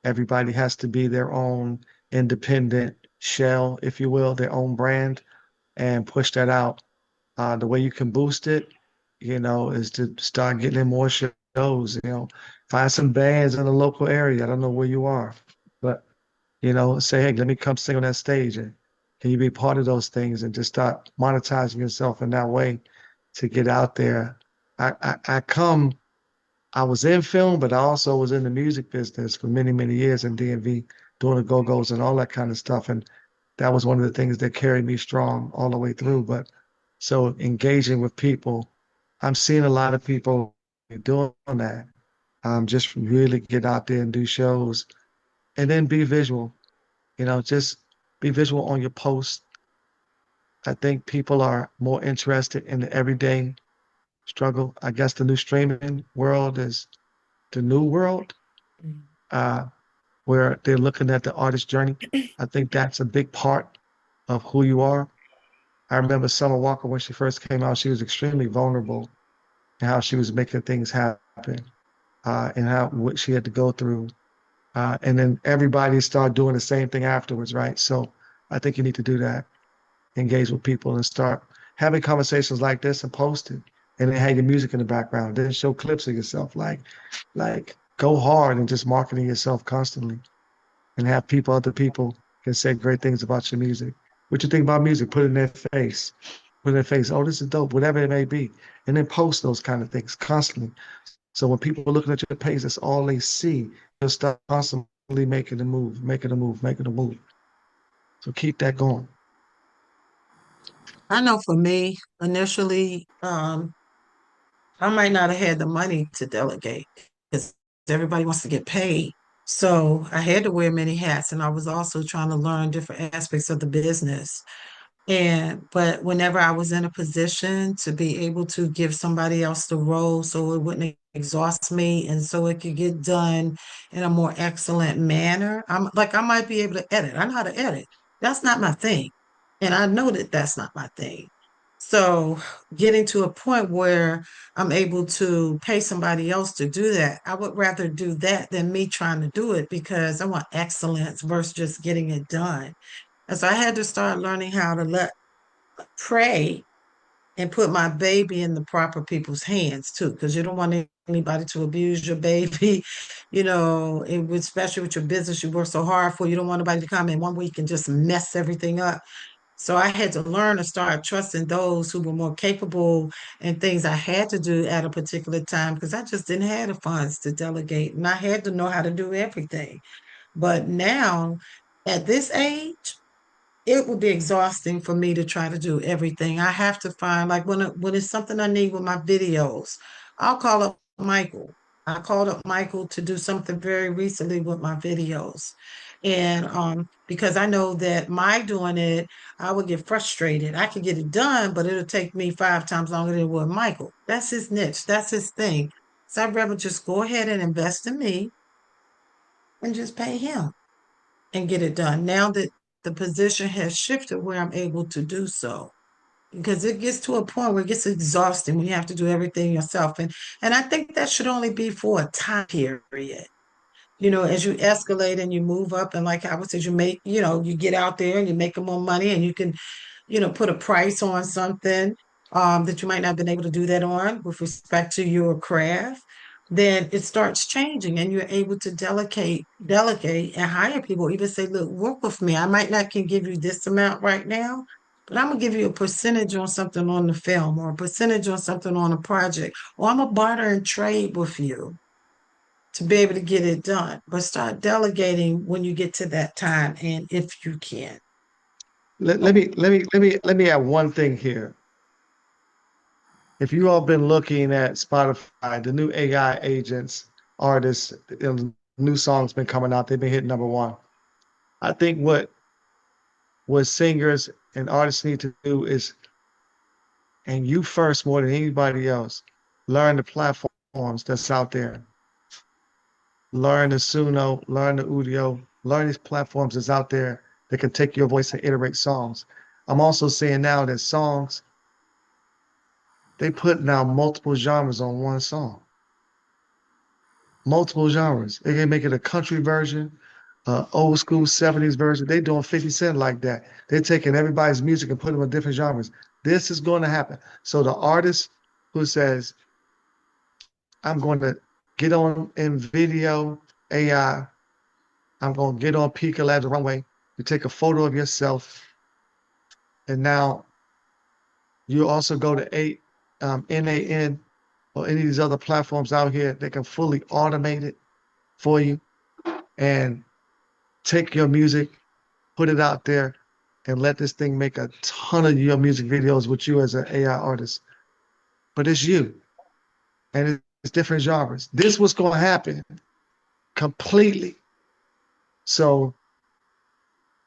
S7: Everybody has to be their own independent shell, if you will, their own brand, and push that out. The way you can boost it, is to start getting in more shows, find some bands in the local area. I don't know where you are, but, say, hey, let me come sing on that stage. And can you be part of those things and just start monetizing yourself in that way to get out there? I was in film, but I also was in the music business for many, many years in DMV, doing the go-go's and all that kind of stuff. And that was one of the things that carried me strong all the way through. But so engaging with people, I'm seeing a lot of people doing that. Just really get out there and do shows and then be visual, just be visual on your posts. I think people are more interested in the everyday struggle. I guess the new streaming world is the new world, uh, where they're looking at the artist journey. I think that's a big part of who you are. I remember Summer Walker when she first came out, she was extremely vulnerable and how she was making things happen, and how what she had to go through. And then everybody started doing the same thing afterwards, right? So I think you need to do that, engage with people and start having conversations like this and post it. And then have your music in the background. Then show clips of yourself. Like go hard and just marketing yourself constantly and have other people can say great things about your music. What you think about music, put it in their face. Put it in their face, oh, this is dope, whatever it may be. And then post those kind of things constantly. So when people are looking at your page, that's all they see. They'll start constantly making a move, making a move, making a move. So keep that going.
S3: I know for me, initially, I might not have had the money to delegate because everybody wants to get paid. So I had to wear many hats, and I was also trying to learn different aspects of the business. But whenever I was in a position to be able to give somebody else the role so it wouldn't exhaust me and so it could get done in a more excellent manner, I might be able to edit. I know how to edit. That's not my thing. And I know that that's not my thing. So getting to a point where I'm able to pay somebody else to do that, I would rather do that than me trying to do it because I want excellence versus just getting it done. And so I had to start learning how to pray and put my baby in the proper people's hands too, because you don't want anybody to abuse your baby, especially with your business you work so hard for. You don't want anybody to come in one week and just mess everything up. So I had to learn to start trusting those who were more capable and things I had to do at a particular time because I just didn't have the funds to delegate and I had to know how to do everything. But now at this age, it would be exhausting for me to try to do everything. I have to find like when it's something I need with my videos, I'll call up Michael. I called up Michael to do something very recently with my videos. And because I know that my doing it, I would get frustrated. I can get it done, but it'll take me 5 times longer than it would Michael. That's his niche, that's his thing. So I'd rather just go ahead and invest in me and just pay him and get it done. Now that the position has shifted where I'm able to do so. Because it gets to a point where it gets exhausting when you have to do everything yourself. And I think that should only be for a time period. As you escalate and you move up, and like I would say, you get out there and you make more money and you can put a price on something that you might not have been able to do that on with respect to your craft, then it starts changing and you're able to delegate and hire people. Even say, look, work with me. I might not can give you this amount right now, but I'm gonna give you a percentage on something on the film or a percentage on something on a project, or I'm gonna barter and trade with you to be able to get it done. But start delegating when you get to that time and if you can.
S7: Let me add one thing here. If you all been looking at Spotify, the new AI agents, artists, new songs been coming out. They've been hitting number one. I think what singers and artists need to do is, and you first more than anybody else, learn the platforms that's out there. Learn the Suno, learn the Udio, learn these platforms that's out there that can take your voice and iterate songs. I'm also saying now that songs, they put now multiple genres on one song. Multiple genres. They can make it a country version, old school 70s version. They doing 50 Cent like that. They're taking everybody's music and putting them in different genres. This is going to happen. So the artist who says, I'm going to get on in video AI, I'm going to get on Pika Labs Runway, you take a photo of yourself, and now you also go to NAN or any of these other platforms out here that can fully automate it for you and take your music, put it out there, and let this thing make a ton of your music videos with you as an AI artist. But it's you, and it's different genres. This was going to happen completely. So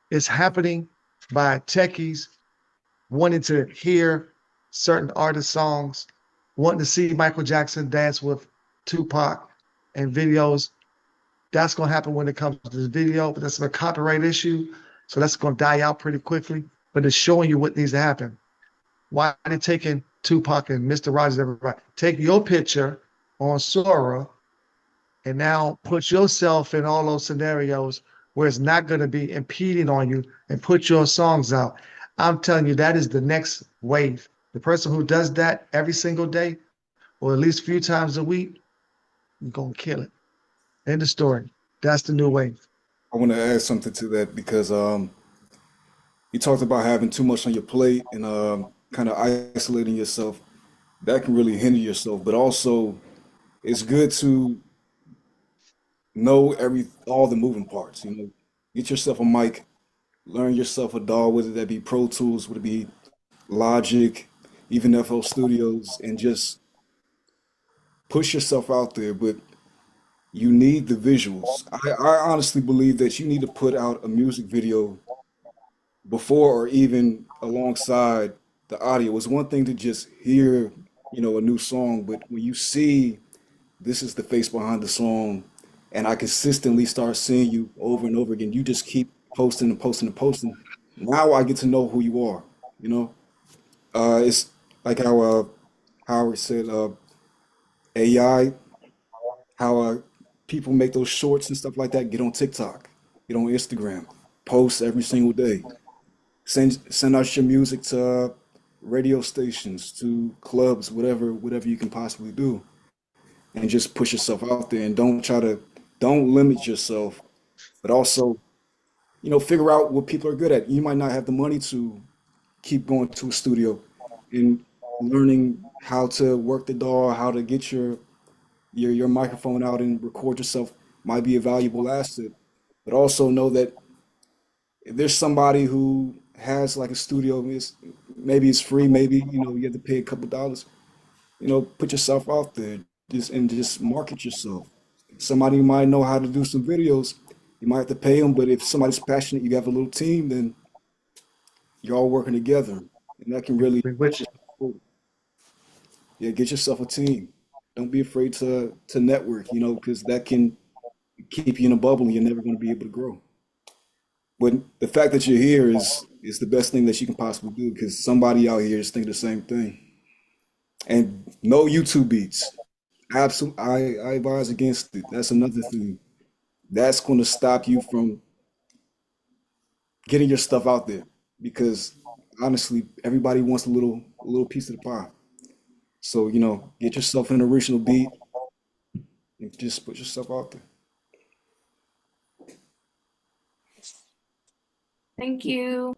S7: it's happening by techies wanting to hear certain artist songs, wanting to see Michael Jackson dance with Tupac and videos. That's going to happen when it comes to the video, but that's a copyright issue. So that's going to die out pretty quickly. But it's showing you what needs to happen. Why are they taking Tupac and Mr. Rogers, everybody? Take your picture on Sora and now put yourself in all those scenarios where it's not going to be impeding on you and put your songs out. I'm telling you, that is the next wave. The person who does that every single day or at least a few times a week, you're going to kill it. End of story. That's the new wave.
S4: I want to add something to that because you talked about having too much on your plate and kind of isolating yourself. That can really hinder yourself, but also it's good to know all the moving parts. Get yourself a mic, learn yourself a DAW, whether that be Pro Tools, whether it be Logic, even FL Studios, and just push yourself out there. But you need the visuals. I honestly believe that you need to put out a music video before or even alongside the audio. It's one thing to just hear, a new song, but when you see this is the face behind the song, and I consistently start seeing you over and over again, you just keep posting and posting and posting. Now I get to know who you are, you know? It's like how Howard said, AI, how people make those shorts and stuff like that, get on TikTok, get on Instagram, post every single day. Send out your music to radio stations to clubs, whatever you can possibly do, and just push yourself out there and don't limit yourself, but also, figure out what people are good at. You might not have the money to keep going to a studio and learning how to work the DAW, how to get your microphone out and record yourself might be a valuable asset. But also know that if there's somebody who has like a studio, maybe it's free, maybe you have to pay a couple dollars. Put yourself out there, just market yourself. Somebody might know how to do some videos. You might have to pay them, but if somebody's passionate, you have a little team, then you're all working together, and that can really push
S7: Which,
S4: yourself forward. Yeah, get yourself a team. Don't be afraid to network, because that can keep you in a bubble and you're never going to be able to grow. But the fact that you're here is the best thing that you can possibly do because somebody out here is thinking the same thing. And no YouTube beats. Absolutely, I advise against it. That's another thing. That's going to stop you from getting your stuff out there because honestly, everybody wants a little piece of the pie. So, get yourself an original beat and just put yourself out there.
S10: Thank you.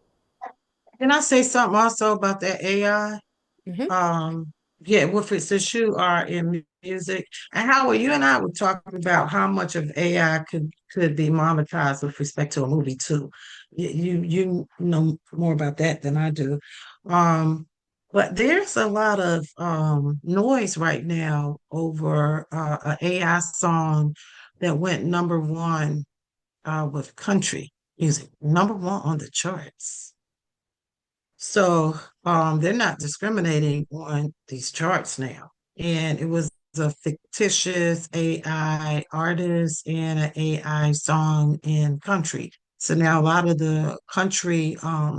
S3: Can I say something also about that AI?
S1: Hmm.
S3: Yeah, Wilfred, since you are in music, and Howard, you and I were talking about how much of AI could be monetized with respect to a movie too. You know more about that than I do. But there's a lot of noise right now over an AI song that went number one with country music, number one on the charts. So they're not discriminating on these charts now. And it was a fictitious AI artist and an AI song in country. So now a lot of the country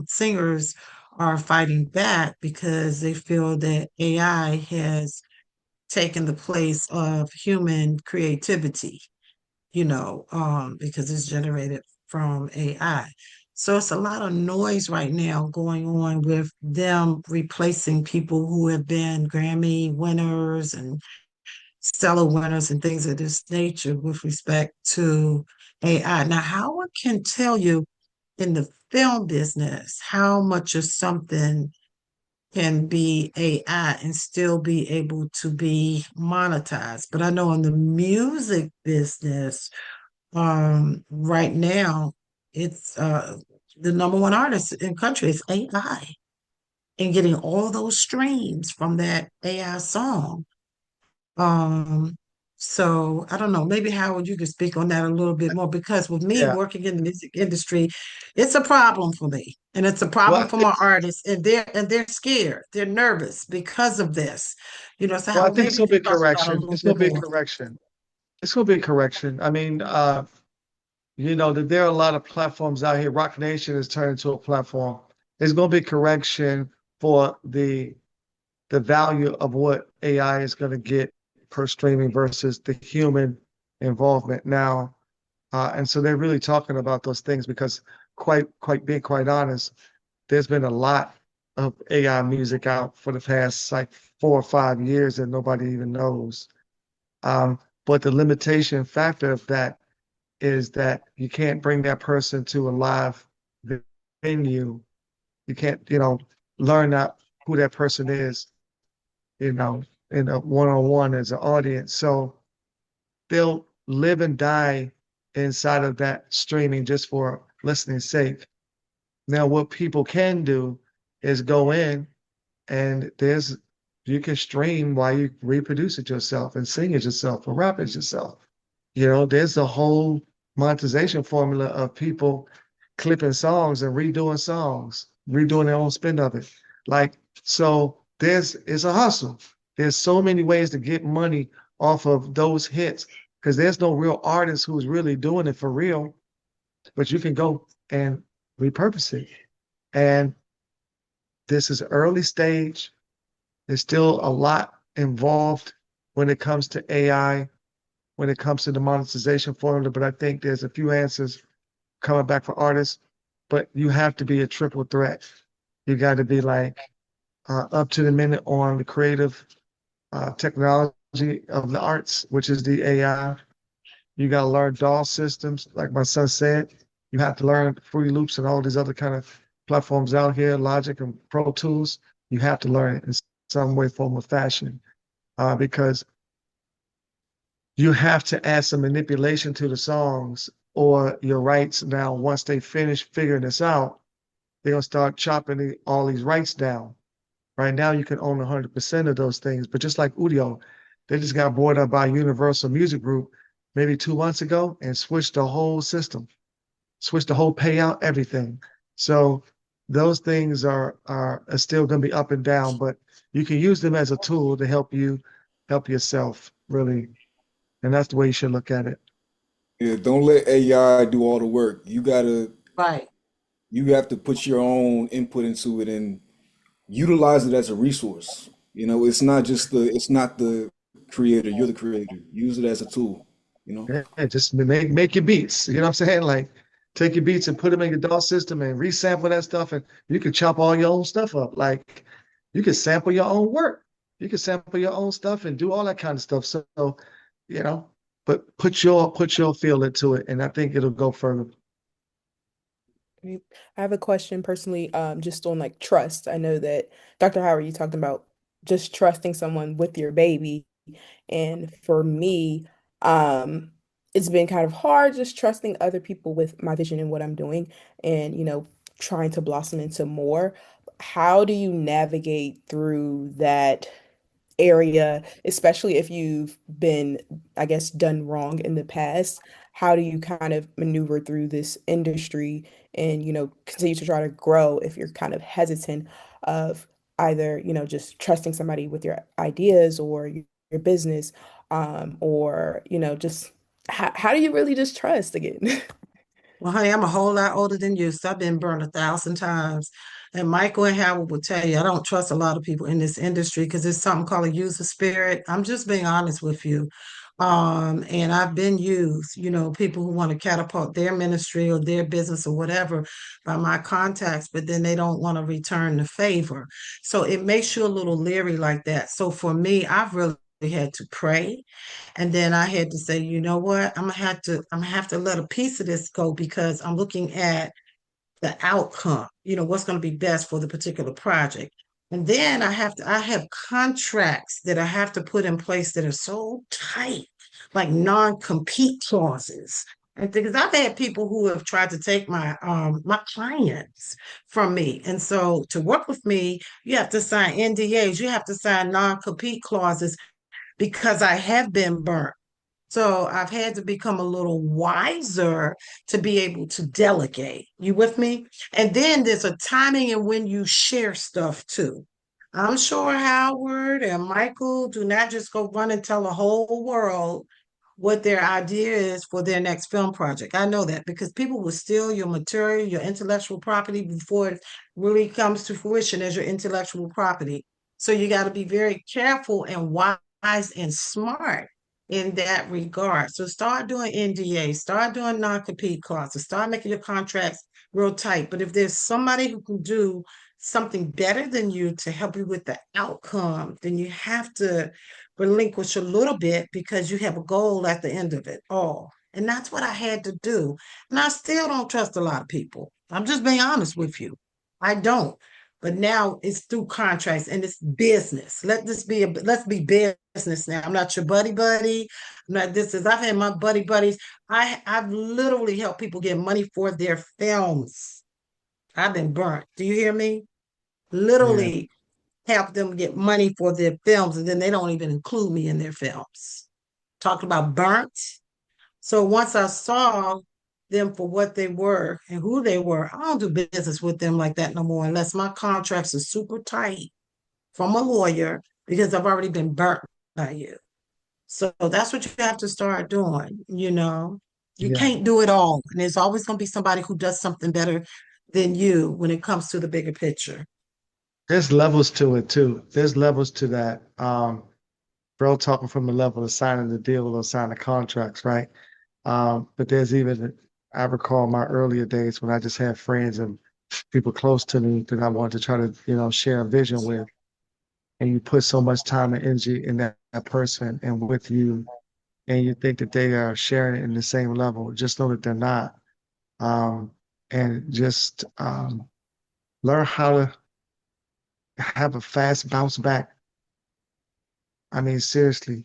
S3: singers are fighting back because they feel that AI has taken the place of human creativity, because it's generated from AI. So it's a lot of noise right now going on with them replacing people who have been Grammy winners and stellar winners and things of this nature with respect to AI. Now, Howard can tell you in the film business how much of something can be AI and still be able to be monetized. But I know in the music business, right now, it's the number one artist in country is AI and getting all those streams from that AI song. Um, so I don't know, maybe Howard, you could speak on that a little bit more because with me
S7: yeah.
S3: working in the music industry, it's a problem for me. And it's a
S7: Well,
S3: problem
S7: I
S3: for
S7: think,
S3: my artists, and they're scared, they're nervous because of this. So
S7: well, I
S3: Howard,
S7: think it's
S3: maybe you
S7: gonna be
S3: could talk about it a
S7: correction.
S3: little
S7: It's gonna
S3: bit
S7: be
S3: more.
S7: correction. It's gonna be correction. I mean, that there are a lot of platforms out here. Rock Nation is turned into a platform. There's gonna be correction for the value of what AI is gonna get per streaming versus the human involvement now. And so they're really talking about those things because being quite honest, there's been a lot of AI music out for the past like 4 or 5 years that nobody even knows. But the limitation factor of that is that you can't bring that person to a live venue. You can't, learn that who that person is, you know, in a one-on-one as an audience. So they'll live and die inside of that streaming just for listening's sake. Now, what people can do is go in and you can stream while you reproduce it yourself and sing it yourself or rap it yourself. There's a whole monetization formula of people clipping songs and redoing songs, redoing their own spin of it. Like, so it's a hustle. There's so many ways to get money off of those hits because there's no real artist who's really doing it for real, but you can go and repurpose it. And this is early stage. There's still a lot involved when it comes to AI, when it comes to the monetization formula, but I think there's a few answers coming back for artists, but you have to be a triple threat. You got to be like up to the minute on the creative technology of the arts, which is the AI. You got to learn DAW systems, like my son said. You have to learn Fruity Loops and all these other kind of platforms out here, Logic and Pro Tools. You have to learn it in some way, form, or fashion, because you have to add some manipulation to the songs, or your rights now, once they finish figuring this out, they're gonna start chopping all these rights down. Right now, you can own 100% of those things, but just like Udio, they just got bought up by Universal Music Group maybe 2 months ago and switched the whole system, switched the whole payout, everything. So those things are still going to be up and down, but you can use them as a tool to help you help yourself, really. And that's the way you should look at it.
S4: Yeah, don't let AI do all the work.
S3: Right.
S4: You have to put your own input into it and utilize it as a resource. It's not the creator, you're the creator. Use it as a tool, you know?
S7: Yeah, just make your beats. You know what I'm saying? Like take your beats and put them in your DAW system and resample that stuff, and you can chop all your own stuff up. Like you can sample your own work. You can sample your own stuff and do all that kind of stuff. So, you know, but put your feel into it, and I think it'll go further.
S1: I have a question personally, just on like trust. I know that Dr. Howard, you talked about just trusting someone with your baby. And for me, um, it's been kind of hard just trusting other people with my vision and what I'm doing and, trying to blossom into more. How do you navigate through that area, especially if you've been, I guess, done wrong in the past? How do you kind of maneuver through this industry and, continue to try to grow if you're kind of hesitant of either, just trusting somebody with your ideas or your business, or, just how do you really just trust again?
S3: Well, honey, I'm a whole lot older than you, so I've been burned 1,000 times. And Michael and Howard will tell you, I don't trust a lot of people in this industry because there's something called a user spirit. I'm just being honest with you. And I've been used, people who want to catapult their ministry or their business or whatever by my contacts, but then they don't want to return the favor. So it makes you a little leery like that. So for me, I've really had to pray, and then I had to say, you know what, I'm gonna have to let a piece of this go because I'm looking at the outcome, what's going to be best for the particular project. And then I have contracts that I have to put in place that are so tight, like non-compete clauses. And because I've had people who have tried to take my clients from me. And so to work with me, you have to sign NDAs, you have to sign non-compete clauses because I have been burnt. So I've had to become a little wiser to be able to delegate. You with me? And then there's a timing in when you share stuff too. I'm sure Howard and Michael do not just go run and tell the whole world what their idea is for their next film project. I know that because people will steal your material, your intellectual property before it really comes to fruition as your intellectual property. So you got to be very careful and wise and smart in that regard. So start doing NDA, start doing non-compete clauses, start making your contracts real tight. But if there's somebody who can do something better than you to help you with the outcome, then you have to relinquish a little bit because you have a goal at the end of it all. And that's what I had to do. And I still don't trust a lot of people. I'm just being honest with you. I don't. But now it's through contracts and it's business. Let's be business now. I'm not your buddy. I'm not this is I've had my buddies. I've literally helped people get money for their films. I've been burnt. Do you hear me?
S7: Yeah.
S3: Literally help them get money for their films, and then they don't even include me in their films. Talking about burnt. So once I saw them for what they were and who they were, I don't do business with them like that no more unless my contracts are super tight from a lawyer because I've already been burnt by you. So that's what you have to start doing, You
S7: Yeah.
S3: can't do it all. And there's always going to be somebody who does something better than you when it comes to the bigger picture.
S7: There's levels to it too. There's levels to that. Bro talking from the level of signing the deal or signing the contracts, right? But there's even, I recall my earlier days when I just had friends and people close to me that I wanted to try to, share a vision with. and you put so much time and energy in that person and with you, and you think that they are sharing it in the same level, just know that they're not. Um, and just learn how to have a fast bounce back. I mean, seriously,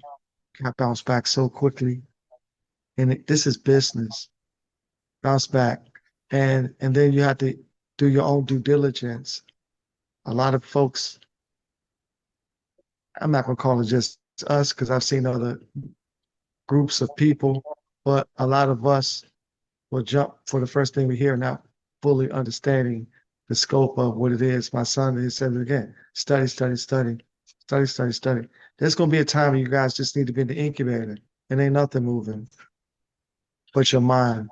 S7: I bounce back so quickly. And this is business. Bounce back. And then you have to do your own due diligence. A lot of folks, I'm not gonna call it just us because I've seen other groups of people, but a lot of us will jump for the first thing we hear, not fully understanding the scope of what it is. My son, he said it again, study, study, study, study, study, study. There's gonna be a time when you guys just need to be in the incubator and ain't nothing moving but your mind.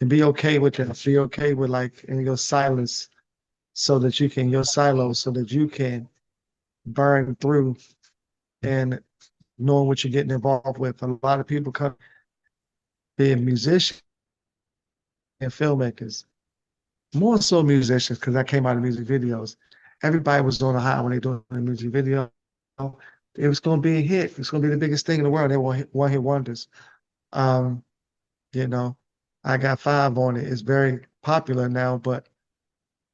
S7: And be okay with that. Be okay with like in your silence so that you can, your silo, so that you can burn through and knowing what you're getting involved with. A lot of people come being musicians and filmmakers, more so musicians, because I came out of music videos. Everybody was on a high when they doing a music video. It was going to be a hit. It's going to be the biggest thing in the world. They were one hit wonders. Um, you know, I got 5 on it. It's very popular now, but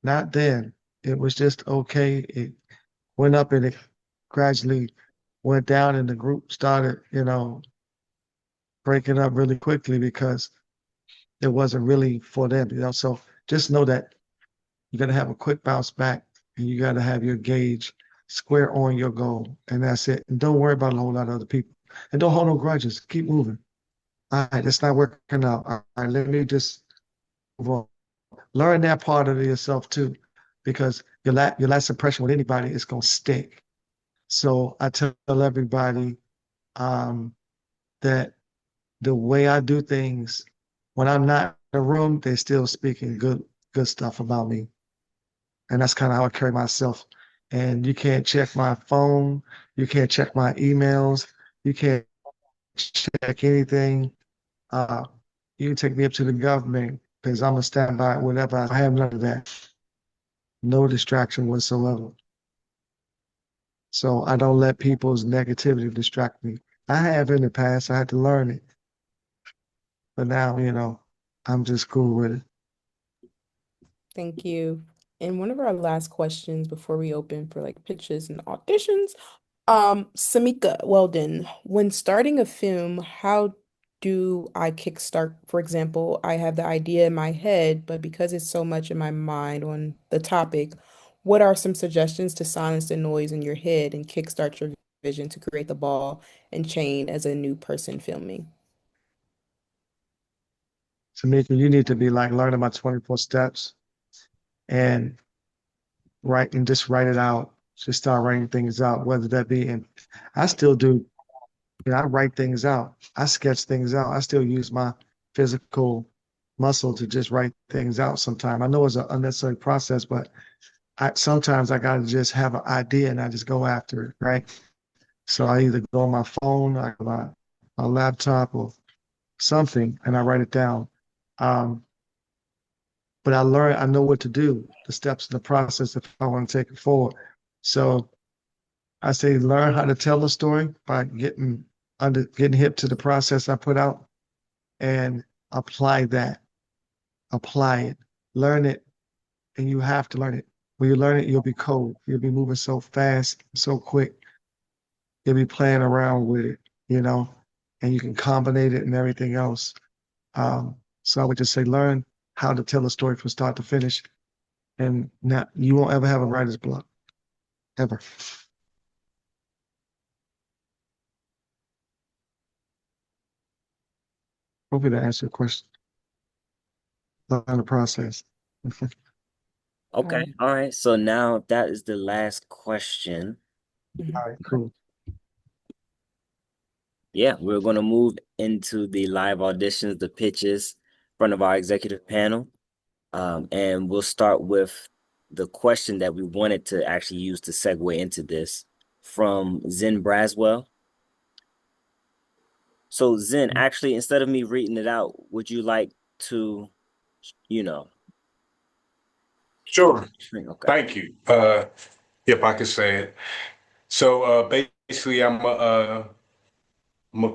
S7: not then. It was just okay. It went up and it gradually went down, and the group started, breaking up really quickly because it wasn't really for them. So just know that you got to have a quick bounce back, and you got to have your gauge square on your goal, and that's it. And don't worry about a whole lot of other people, and don't hold no grudges. Keep moving. All right, it's not working out. All right, let me just move on. Learn that part of yourself too, because your last impression with anybody is gonna stick. So I tell everybody um, that the way I do things, when I'm not in the room, they're still speaking good stuff about me. And that's kind of how I carry myself. And you can't check my phone, you can't check my emails, you can't check anything. Uh, you can take me up to the government because I'm gonna stand by whatever. I have none of that. No distraction whatsoever. So I don't let people's negativity distract me. I have in the past, I had to learn it. But now, I'm just cool with it.
S1: Thank you. And one of our last questions before we open for like pitches and auditions, Samika Weldon, when starting a film, how do I kickstart? For example, I have the idea in my head, but because it's so much in my mind on the topic, what are some suggestions to silence the noise in your head and kickstart your vision to create the ball and chain as a new person filming?
S7: Tamika, you need to be like learning my 24 steps and just write it out. Just start writing things out, whether that be in, I still do, I write things out. I sketch things out. I still use my physical muscle to just write things out sometime. I know it's an unnecessary process, but sometimes I gotta just have an idea and I just go after it, right? So I either go on my phone, or my laptop, or something, and I write it down. Um, but I know what to do, the steps in the process if I want to take it forward. So I say learn how to tell a story by getting hip to the process I put out and apply that. Apply it. Learn it, and you have to learn it. When you learn it, you'll be cold. You'll be moving so fast, so quick. You'll be playing around with it, and you can combine it and everything else. So I would just say learn how to tell a story from start to finish, and not you won't ever have a writer's block, ever. Hopefully that answers your question. Learn the process.
S2: Okay. All right. So now that is the last question.
S1: Mhm.
S7: All right, cool.
S2: Yeah, we're going to move into the live auditions, the pitches in front of our executive panel. And we'll start with the question that we wanted to actually use to segue into this from Zen Braswell. So Zen, actually, instead of me reading it out, would you like to, you know,
S11: Sure.
S2: okay.
S11: Thank you. if I could say it. So basically, I'm a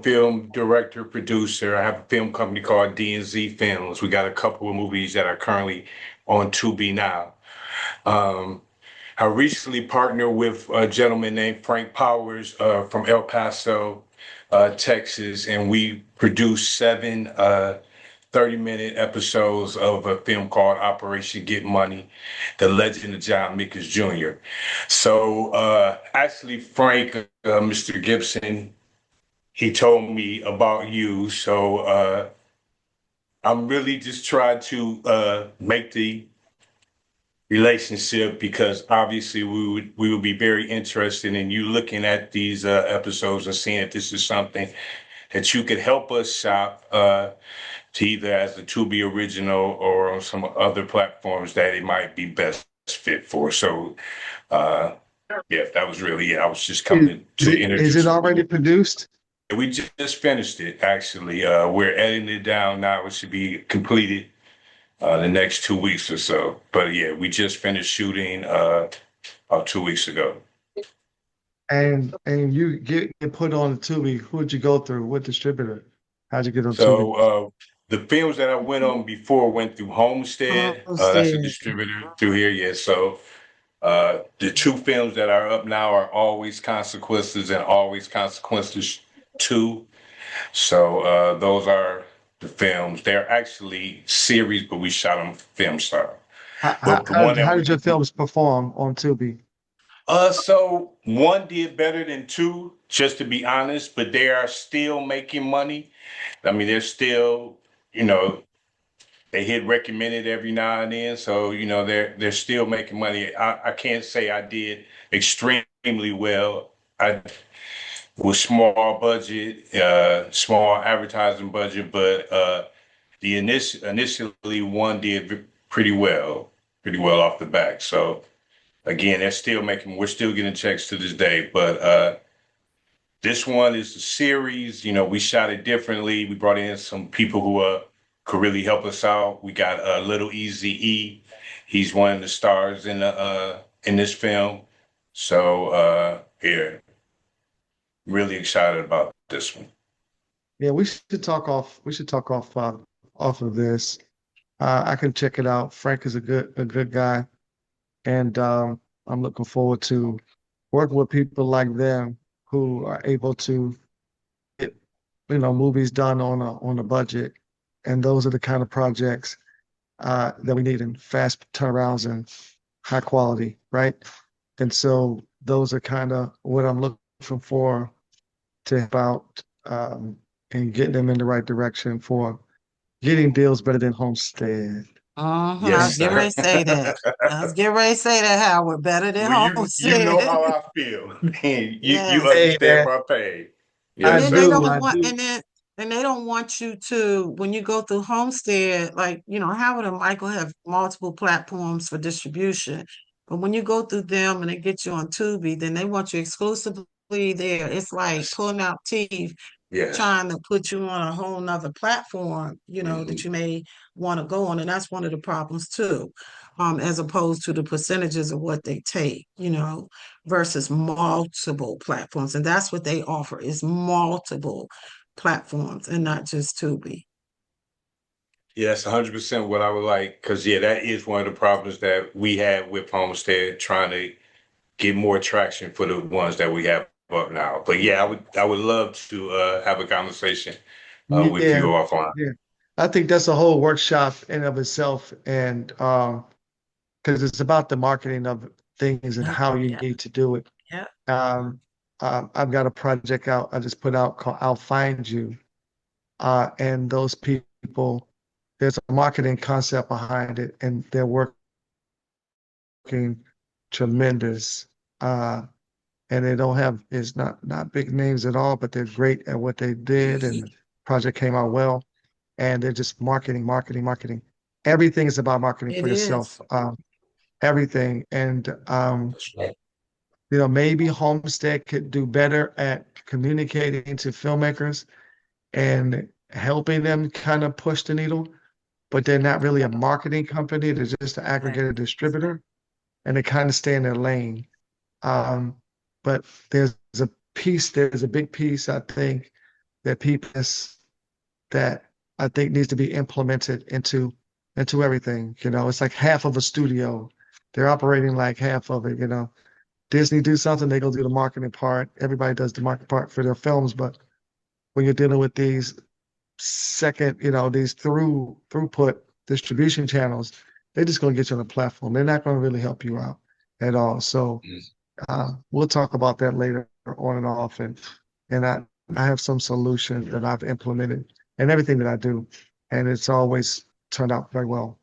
S11: film director, producer. I have a film company called D&Z Films. We got a couple of movies that are currently on Tubi now. Um, I recently partnered with a gentleman named Frank Powers from El Paso, Texas, and we produced seven 30-minute episodes of a film called Operation Get Money, The Legend of John Mickens Jr. So actually, Frank, Mr. Gibson, he told me about you. So I'm really just trying to make the relationship because obviously we would be very interested in you looking at these episodes and seeing if this is something that you could help us shop to either as a Tubi original or on some other platforms that it might be best fit for. So uh, yeah, that was really it. I was just
S7: Is
S11: coming to
S7: is it
S11: introduce.
S7: already produced?
S11: We just finished it actually. We're editing it down now. It should be completed the next 2 weeks or so. But yeah, we just finished shooting about 2 weeks ago.
S7: And you get put on Tubi. Who'd you go through? What distributor? How'd you get on Tubi?
S11: So the films that I went on before went through Homestead. That's a
S3: Homestead.
S11: distributor through here. Yeah. So the two films that are up now are Always Consequences and Always Consequences 2. So those are the films. They're actually series, but we shot them film style.
S7: How, how,
S11: But the
S7: how
S11: one
S7: did
S11: that
S7: how
S11: we
S7: did your films perform on Tubi?
S11: so one did better than two, just to be honest, but they are still making money. I mean, they're still, you know, they hit recommended every now and then, so they're still making money. I can't say I did extremely well. I was small budget, small advertising budget, but the initially one did pretty well off the back. So again, they're still making. We're still getting checks to this day, but this one is a series. We shot it differently. We brought in some people who could really help us out. We got Little Easy E. He's one of the stars in this film. So yeah, really excited about this one.
S7: Yeah, we should talk off. We should talk off of this. I can check it out. Frank is a good guy, and I'm looking forward to working with people like them who are able to get movies done on a budget, and those are the kind of projects that we need in fast turnarounds and high quality, right? And so those are kind of what I'm looking for to help out and getting them in the right direction for getting deals better than Homestead.
S3: I
S11: Yes,
S3: was getting
S11: sir.
S3: ready to say that. I was getting ready to say that, Howard. Better than
S11: Well, you know
S3: Homestead.
S11: how I feel. You
S3: Yes.
S7: Hey
S11: understand
S7: man,
S11: my pain.
S3: And
S7: I
S11: Yes,
S3: then they
S11: sir.
S7: do,
S3: don't
S7: I
S3: want,
S7: do.
S3: and they don't want you to, when you go through Homestead, like, Howard and Michael have multiple platforms for distribution. But when you go through them and they get you on Tubi, then they want you exclusively there. It's like pulling out teeth,
S11: Yes.
S3: trying to put you on a whole nother platform, that
S11: Hmm.
S3: you may want to go on. And that's one of the problems too, as opposed to the percentages of what they take, versus multiple platforms. And that's what they offer is multiple platforms and not just Tubi.
S11: Yes, 100% what I would like, because yeah, that is one of the problems that we have with Homestead, trying to get more traction for the ones that we have up now. But yeah, I would love to have a conversation with you
S7: Yeah,
S11: offline.
S7: yeah. I think that's a whole workshop in of itself, and because it's about the marketing of things and
S3: Yeah,
S7: how you
S3: yeah,
S7: need to do it.
S3: yeah.
S7: Um, I've got a project out I just put out called "I'll Find You," and those people, there's a marketing concept behind it, and they're working tremendous. Uh, and they don't have it's not big names at all, but they're great at what they did, and the project came out well. And they're just marketing, marketing, marketing. Everything is about marketing
S3: It
S7: for
S3: is.
S7: yourself. Everything, and
S11: That's right.
S7: maybe Homestead could do better at communicating to filmmakers and helping them kind of push the needle, but they're not really a marketing company. They're just an
S3: Right.
S7: aggregated distributor, and they kind of stay in their lane. Um, but there's a big piece I think that people that I think needs to be implemented into everything. You know, it's like half of a studio. They're operating like half of it, you know. Disney do something, they go do the marketing part. Everybody does the marketing part for their films, but when you're dealing with these second, you know, these throughput distribution channels, they're just going to get you on a platform. They're not going to really help you out at all. So we'll talk about that later on and off. And I have some solutions that I've implemented and everything that I do, and it's always turned out very well.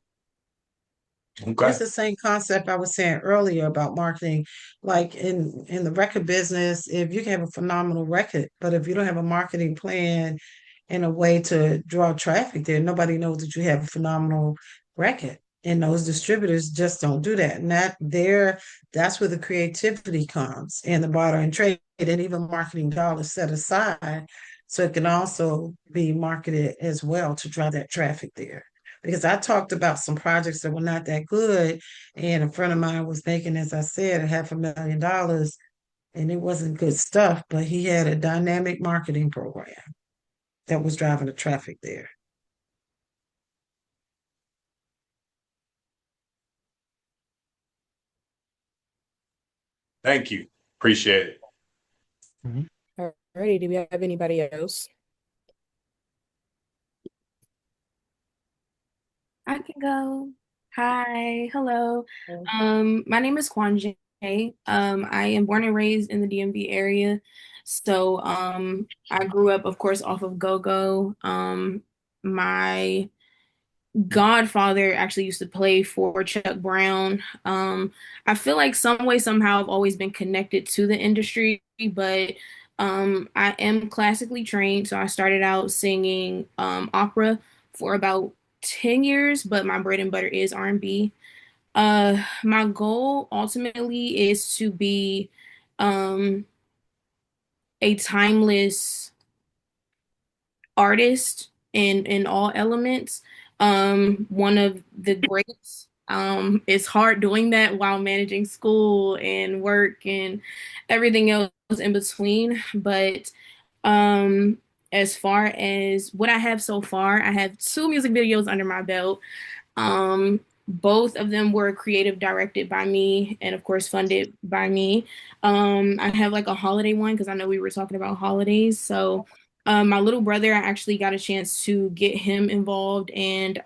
S11: Okay.
S3: It's the same concept I was saying earlier about marketing. Like in the record business, if you can have a phenomenal record, but if you don't have a marketing plan and a way to draw traffic there, nobody knows that you have a phenomenal record. And those distributors just don't do that. And that's where the creativity comes and the barter and trade and even marketing dollars set aside. So it can also be marketed as well to drive that traffic there, because I talked about some projects that were not that good. And a friend of mine was making, as I said, $500,000, and it wasn't good stuff, but he had a dynamic marketing program that was driving the traffic there.
S11: Thank you. Appreciate it.
S1: All righty. Do we have anybody else?
S10: I can go. Hi, hello. My name is Kwanje. I am born and raised in the DMV area. So, I grew up, of course, off of go-go. My godfather actually used to play for Chuck Brown. I feel like some way, somehow, I've always been connected to the industry, but I am classically trained. So I started out singing opera for about 10 years, but my bread and butter is R&B. My goal ultimately is to be um, a timeless artist in all elements. One of the greats. It's hard doing that while managing school and work and everything else in between. But um, as far as what I have so far, I have two music videos under my belt. Both of them were creative directed by me and of course funded by me. I have like a holiday one because I know we were talking about holidays. So my little brother, I actually got a chance to get him involved. And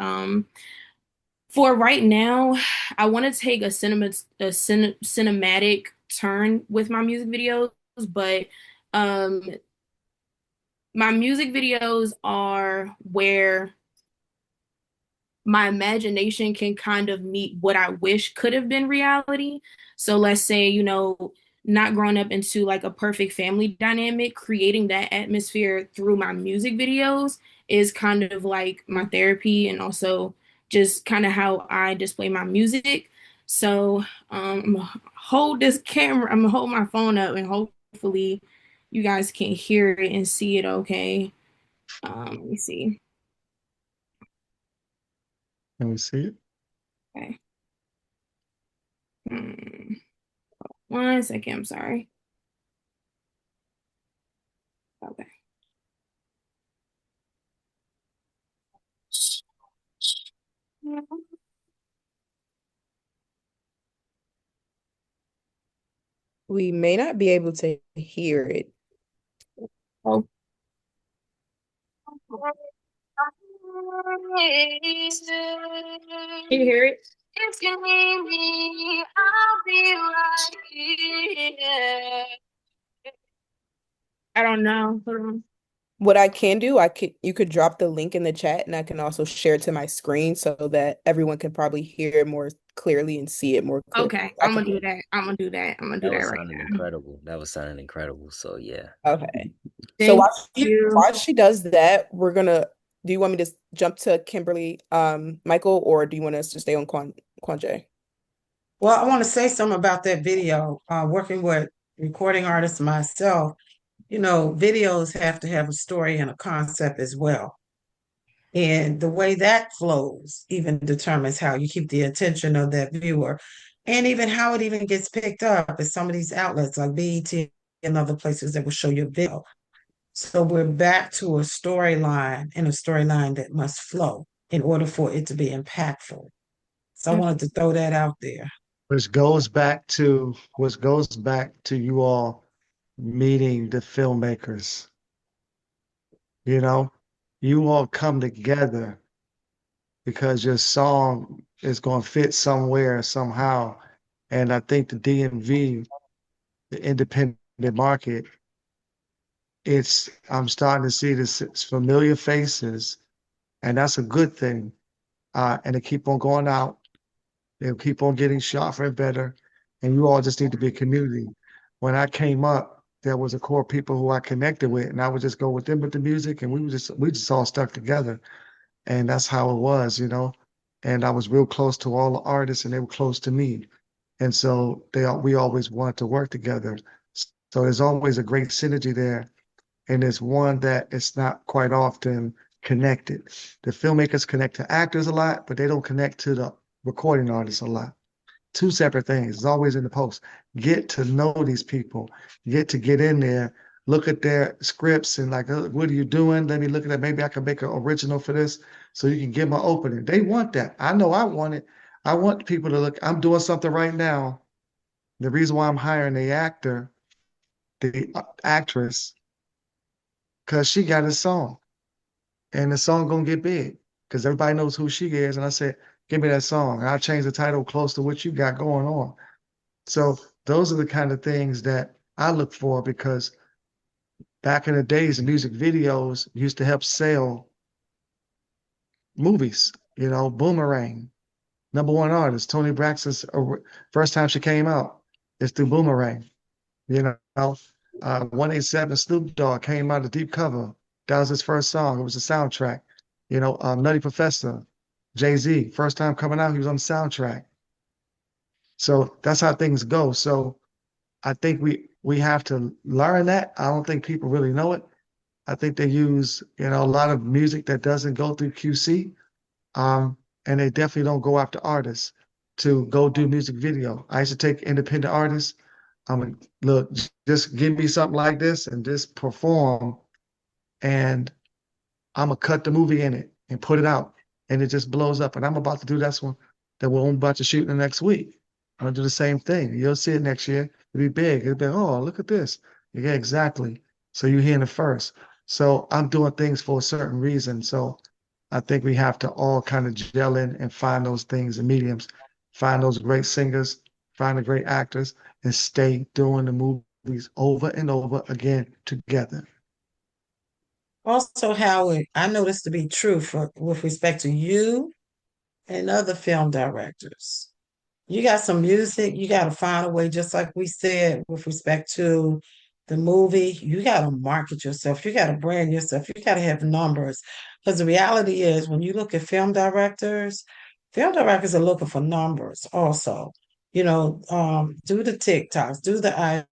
S10: for right now, I want to take cinematic turn with my music videos, but um, my music videos are where my imagination can kind of meet what I wish could have been reality. So let's say, not growing up into like a perfect family dynamic, creating that atmosphere through my music videos is kind of like my therapy and also just kind of how I display my music. So I'm gonna hold this camera, I'm gonna hold my phone up and hopefully you guys can hear it and see it okay. Let me see.
S7: Can we see it?
S10: Okay. 1 second, I'm sorry. Okay.
S1: We may not be able to hear it.
S10: Oh. Can you hear it? If you need me, I'll be right here. I don't know. Hold on.
S1: What I can do, you could drop the link in the chat and I can also share it to my screen so that everyone can probably hear it more clearly and see it more clearly.
S10: Okay, I'm gonna do that. I'm gonna do that. I'm gonna do
S2: That
S10: that
S2: was
S10: right
S2: sounding
S10: now.
S2: incredible. That was sounding incredible. So yeah.
S1: Okay. So
S10: Thank you.
S1: while she does that, do you want me to jump to Kimberly, Michael, or do you want us to stay on Kwanje?
S3: Well, I want to say something about that video. Working with recording artists myself, videos have to have a story and a concept as well. And the way that flows even determines how you keep the attention of that viewer. And even how it even gets picked up at some of these outlets like BET and other places that will show you a video. So we're back to a storyline and a storyline that must flow in order for it to be impactful. So I wanted to throw that out there.
S7: Which goes back to you all meeting the filmmakers. You know, you all come together because your song is going to fit somewhere, somehow. And I think the DMV, the independent market, I'm starting to see this familiar faces, and that's a good thing. And they keep on going out, they'll keep on getting sharper and better. And you all just need to be a community. When I came up, there was a core of people who I connected with, and I would just go with them with the music, and we just all stuck together. And that's how it was. And I was real close to all the artists, and they were close to me. And so we always wanted to work together. So there's always a great synergy there. And it's one that it's not quite often connected. The filmmakers connect to actors a lot, but they don't connect to the recording artists a lot. Two separate things. It's always in the post. Get to know these people. Get in there, look at their scripts and like, what are you doing? Let me look at that. Maybe I can make an original for this so you can give them an opening. They want that. I know I want it. I want people to look. I'm doing something right now. The reason why I'm hiring the actor, the actress, because she got a song. And the song gonna get big because everybody knows who she is. And I said, give me that song. And I'll change the title close to what you got going on. So those are the kind of things that I look for because back in the days, the music videos used to help sell movies. Boomerang, number one artist, Tony Braxton's first time she came out is through Boomerang. You know, 187 Snoop Dogg came out of Deep Cover. That was his first song. It was a soundtrack. Nutty Professor, Jay-Z, first time coming out, he was on the soundtrack. So that's how things go. So I think we have to learn that. I don't think people really know it. I think they use, a lot of music that doesn't go through QC. And they definitely don't go after artists to go do music video. I used to take independent artists. I'm like, look, just give me something like this and just perform, and I'm gonna cut the movie in it and put it out, and it just blows up. And I'm about to do this one that we're about to shoot in the next week. I'm gonna do the same thing. You'll see it next year. It'll be big. It'll be, oh, look at this. Yeah, exactly. So you're hearing it first. So I'm doing things for a certain reason. So I think we have to all kind of gel in and find those things and mediums, find those great singers, find the great actors, and stay doing the movies over and over again together.
S3: Also, Howard, I know this to be true with respect to you and other film directors. You got some music, you got to find a way, just like we said, with respect to the movie, you got to market yourself, you got to brand yourself, you got to have numbers. Because the reality is, when you look at film directors are looking for numbers also. Do the TikToks, do the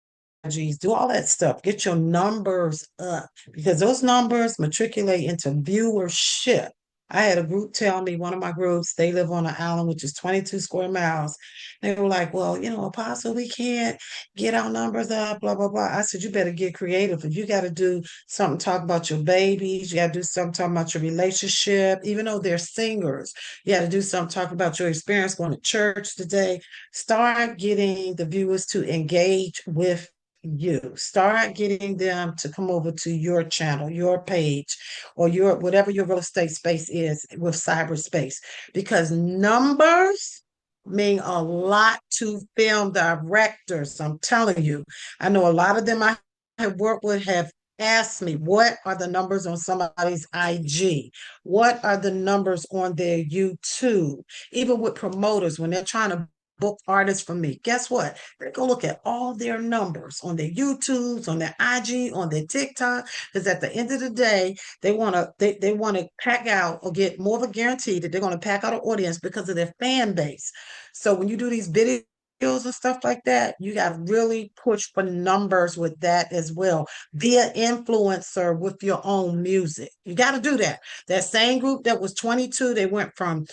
S3: IGs, do all that stuff. Get your numbers up because those numbers matriculate into viewership. I had a group tell me, one of my groups, they live on an island which is 22 square miles. They were like, well, Apostle, we can't get our numbers up, blah, blah, blah. I said, you better get creative. If you got to do something, talk about your babies, you got to do something, talk about your relationship, even though they're singers, you got to do something, talk about your experience going to church today. Start getting the viewers to engage with you. Start getting them to come over to your channel, your page, or your whatever your real estate space is with cyberspace, because numbers mean a lot to film directors. I'm telling you, I know a lot of them I have worked with have asked me, what are the numbers on somebody's IG? What are the numbers on their YouTube? Even with promoters, when they're trying to book artists from me, guess what? They go look at all their numbers on their YouTubes, on their IG, on their TikTok, because at the end of the day, they want to they want to pack out or get more of a guarantee that they're going to pack out an audience because of their fan base. So when you do these videos and stuff like that, you got to really push for numbers with that as well. Be an influencer with your own music. You got to do that. That same group that was 22, they went from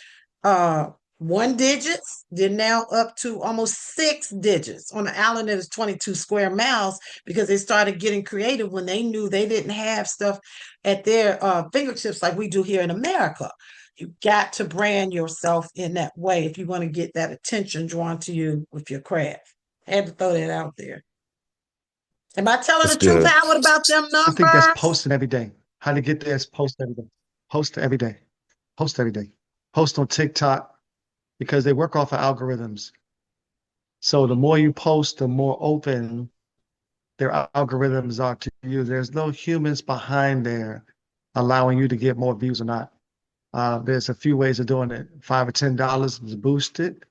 S3: one digits, then now up to almost 6 digits. On the island, it is 22 square miles because they started getting creative when they knew they didn't have stuff at their fingertips like we do here in America. You got to brand yourself in that way if you want to get that attention drawn to you with your craft. I had to throw that out there. Am I telling
S2: That's
S3: the truth,
S2: good.
S3: Howard, about them
S7: I think that's
S3: numbers?
S7: posting every day. How to get there is post every day. Post every day. Post every day. Post on TikTok because they work off of algorithms. So the more you post, the more open their algorithms are to you. There's no humans behind there allowing you to get more views or not. There's a few ways of doing it. $5 or $10 to boost it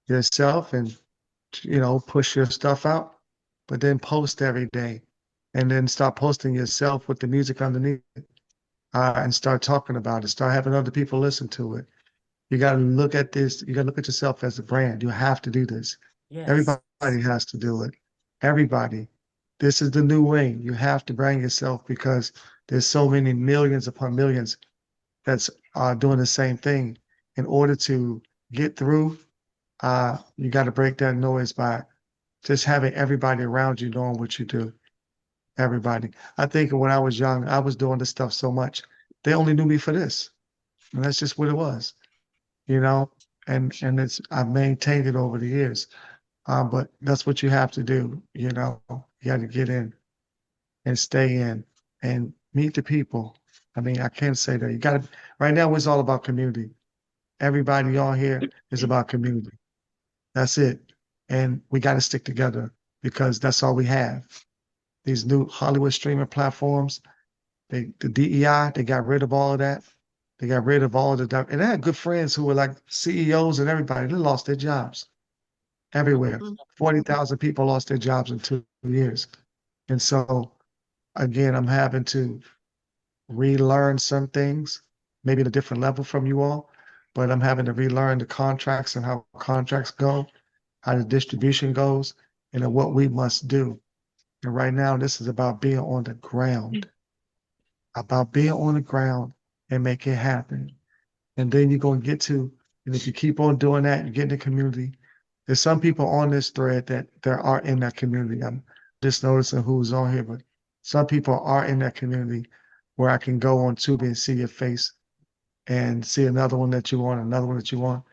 S7: yourself and push your stuff out, but then post every day and then start posting yourself with the music underneath it, and start talking about it. Start having other people listen to it. You got to look at this. You got to look at yourself as a brand. You have to do this.
S3: Yes.
S7: Everybody has to do it. Everybody. This is the new way. You have to brand yourself because there's so many millions upon millions that's doing the same thing. In order to get through, you got to break that noise by just having everybody around you knowing what you do. Everybody. I think when I was young, I was doing this stuff so much. They only knew me for this. And that's just what it was, you know? And it's I've maintained it over the years. But that's what you have to do, you know. You got to get in and stay in and meet the people. I mean, I can't say that. You got to, right now, it's all about community. Everybody on here is about community. That's it. And we got to stick together because that's all we have. These new Hollywood streaming platforms, the DEI, they got rid of all of that. They got rid of all of the, and I had good friends who were like CEOs and everybody. They lost their jobs everywhere. 40,000 people lost their jobs in 2 years. And so, again, I'm having to relearn some things, maybe at a different level from you all, but I'm having to relearn the contracts and how contracts go, how the distribution goes, and then what we must do. And right now, this is about being on the ground, and make it happen. And then you're going to get to, and if you keep on doing that, you get in the community. There's some people on this thread that there are in that community. I'm just noticing who's on here, but some people are in that community where I can go on Tubi and see your face and see another one that you want, another one that you want.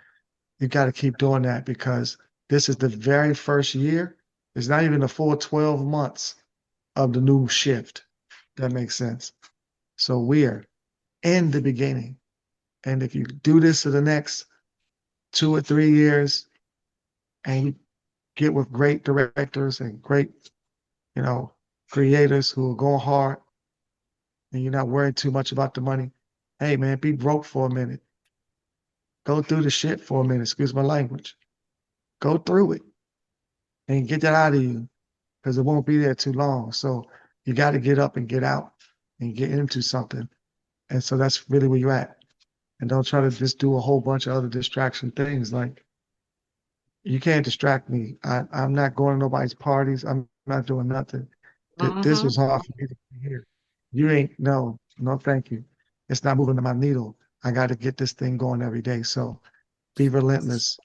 S7: You got to keep doing that because this is the very first year. It's not even the full 12 months of the new shift. That makes sense. So we're in the beginning. And if you do this for the next 2 or 3 years and you get with great directors and great, creators who are going hard and you're not worried too much about the money, hey man, be broke for a minute. Go through the shit for a minute, excuse my language. Go through it and get that out of you because it won't be there too long. So you got to get up and get out and get into something. And so that's really where you're at. And don't try to just do a whole bunch of other distraction things. Like, you can't distract me. I'm not going to nobody's parties. I'm not doing nothing. This was hard for me to hear. You ain't, no, thank you. It's not moving to my needle. I got to get this thing going every day. So be relentless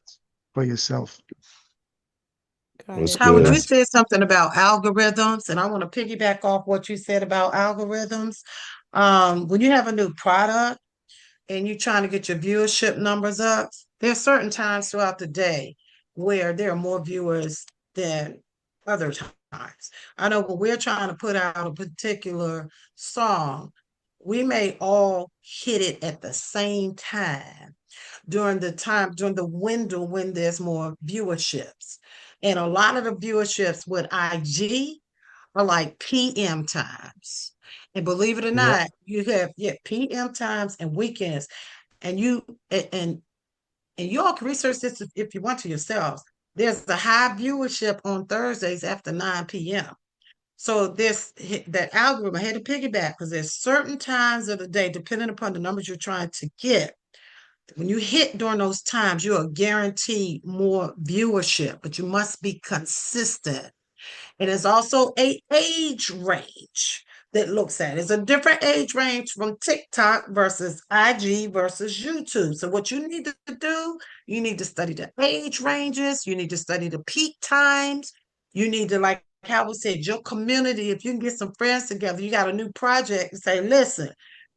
S7: for yourself.
S2: That's
S3: Howard, you
S2: good.
S3: said something about algorithms, and I want to piggyback off what you said about algorithms. When you have a new product and you're trying to get your viewership numbers up, there are certain times throughout the day where there are more viewers than other times. I know when we're trying to put out a particular song, we may all hit it at the same time during the window when there's more viewerships. And a lot of the viewerships with IG are like PM times. And believe it or
S7: Yep.
S3: not, you have PM times and weekends. And you all can research this if you want to yourselves. There's a high viewership on Thursdays after 9 p.m. So this that algorithm, I had to piggyback because there's certain times of the day, depending upon the numbers you're trying to get, when you hit during those times, you are guaranteed more viewership, but you must be consistent. And there's also a age range that looks at it. It's a different age range from TikTok versus IG versus YouTube. So what you need to do, you need to study the age ranges, you need to study the peak times, you need to, like Howard said, your community, if you can get some friends together, you got a new project and say, listen,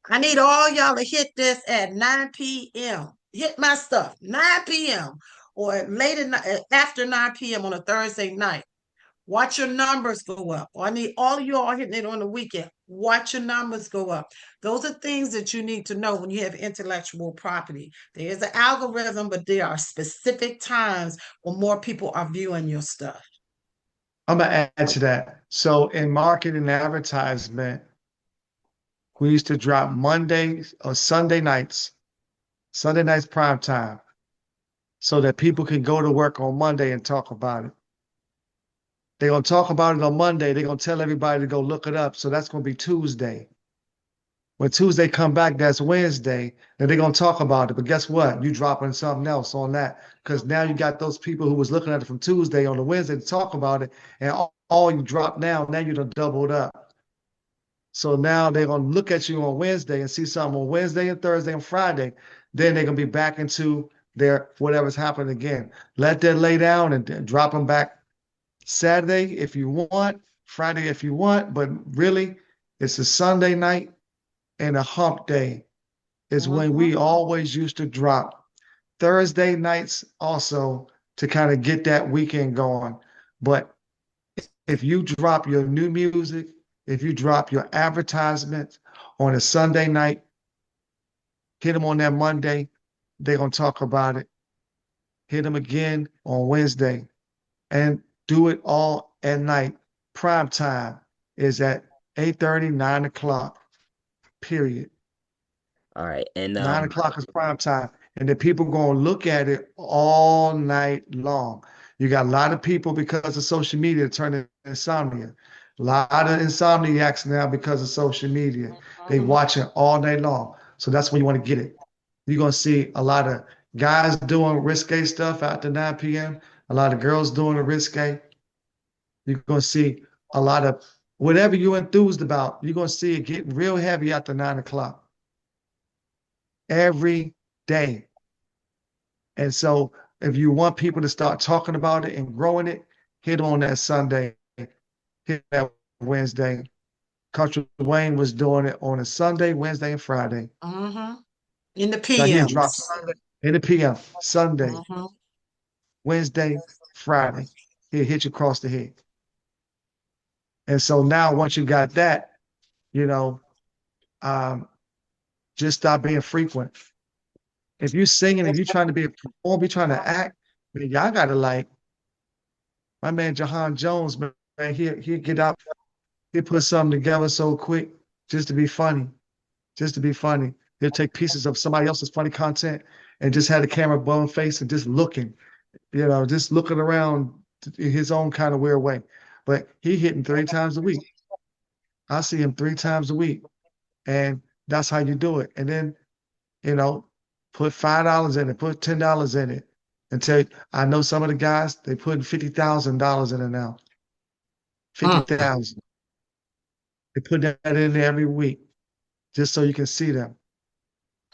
S3: I need all y'all to hit this at 9 p.m. Hit my stuff, 9 p.m. or late at night, after 9 p.m. on a Thursday night. Watch your numbers go up. I need all of you all hitting it on the weekend. Watch your numbers go up. Those are things that you need to know when you have intellectual property. There is an algorithm, but there are specific times when more people are viewing your stuff.
S7: I'm gonna add to that. So in marketing and advertisement, we used to drop Mondays or Sunday nights prime time, so that people can go to work on Monday and talk about it. They're gonna talk about it on Monday. They're gonna tell everybody to go look it up. So that's gonna be Tuesday. When Tuesday come back, that's Wednesday. Then they're gonna talk about it. But guess what? You dropping something else on that because now you got those people who was looking at it from Tuesday on the Wednesday to talk about it, and all you drop now you done doubled up. So now they're gonna look at you on Wednesday and see something on Wednesday and Thursday and Friday. Then they're gonna be back into their whatever's happened again. Let that lay down and drop them back Saturday if you want, Friday if you want, but really it's a Sunday night and a hump day is when we always used to drop. Thursday nights also to kind of get that weekend going. But if you drop your new music, if you drop your advertisements on a Sunday night, hit them on that Monday, they're going to talk about it. Hit them again on Wednesday and do it all at night. Prime time is at 8:30, 9 o'clock, period.
S2: All right. And
S7: 9 o'clock is prime time. And the people going to look at it all night long. You got a lot of people because of social media turning insomnia. A lot of insomniacs now because of social media. They watching all night long. So that's when you want to get it. You're going to see a lot of guys doing risque stuff after 9 p.m. A lot of girls doing the risque. You're going to see a lot of whatever you're enthused about. You're going to see it getting real heavy after 9 o'clock. Every day. And so if you want people to start talking about it and growing it, hit on that Sunday, hit that Wednesday. Country Wayne was doing it on a Sunday, Wednesday, and Friday.
S3: In the
S7: Now he'll
S3: PM.
S7: drop Sunday in the PM, Sunday, Wednesday, Friday. He'll hit you across the head. And so now once you got that, you know, just stop being frequent. If you're singing, if you're trying to be a performer, you're trying to act, man, y'all gotta like my man Jahan Jones, man, he'll get out, he'll put something together so quick just to be funny. Just to be funny. He'll take pieces of somebody else's funny content and just have the camera bone face and just looking, just looking around in his own kind of weird way. But he hitting 3 times a week. I see him 3 times a week. And that's how you do it. And then, put $5 in it, put $10 in it. And I know some of the guys, they put $50,000 in it now. 50,000. They put that in there every week just so you can see them.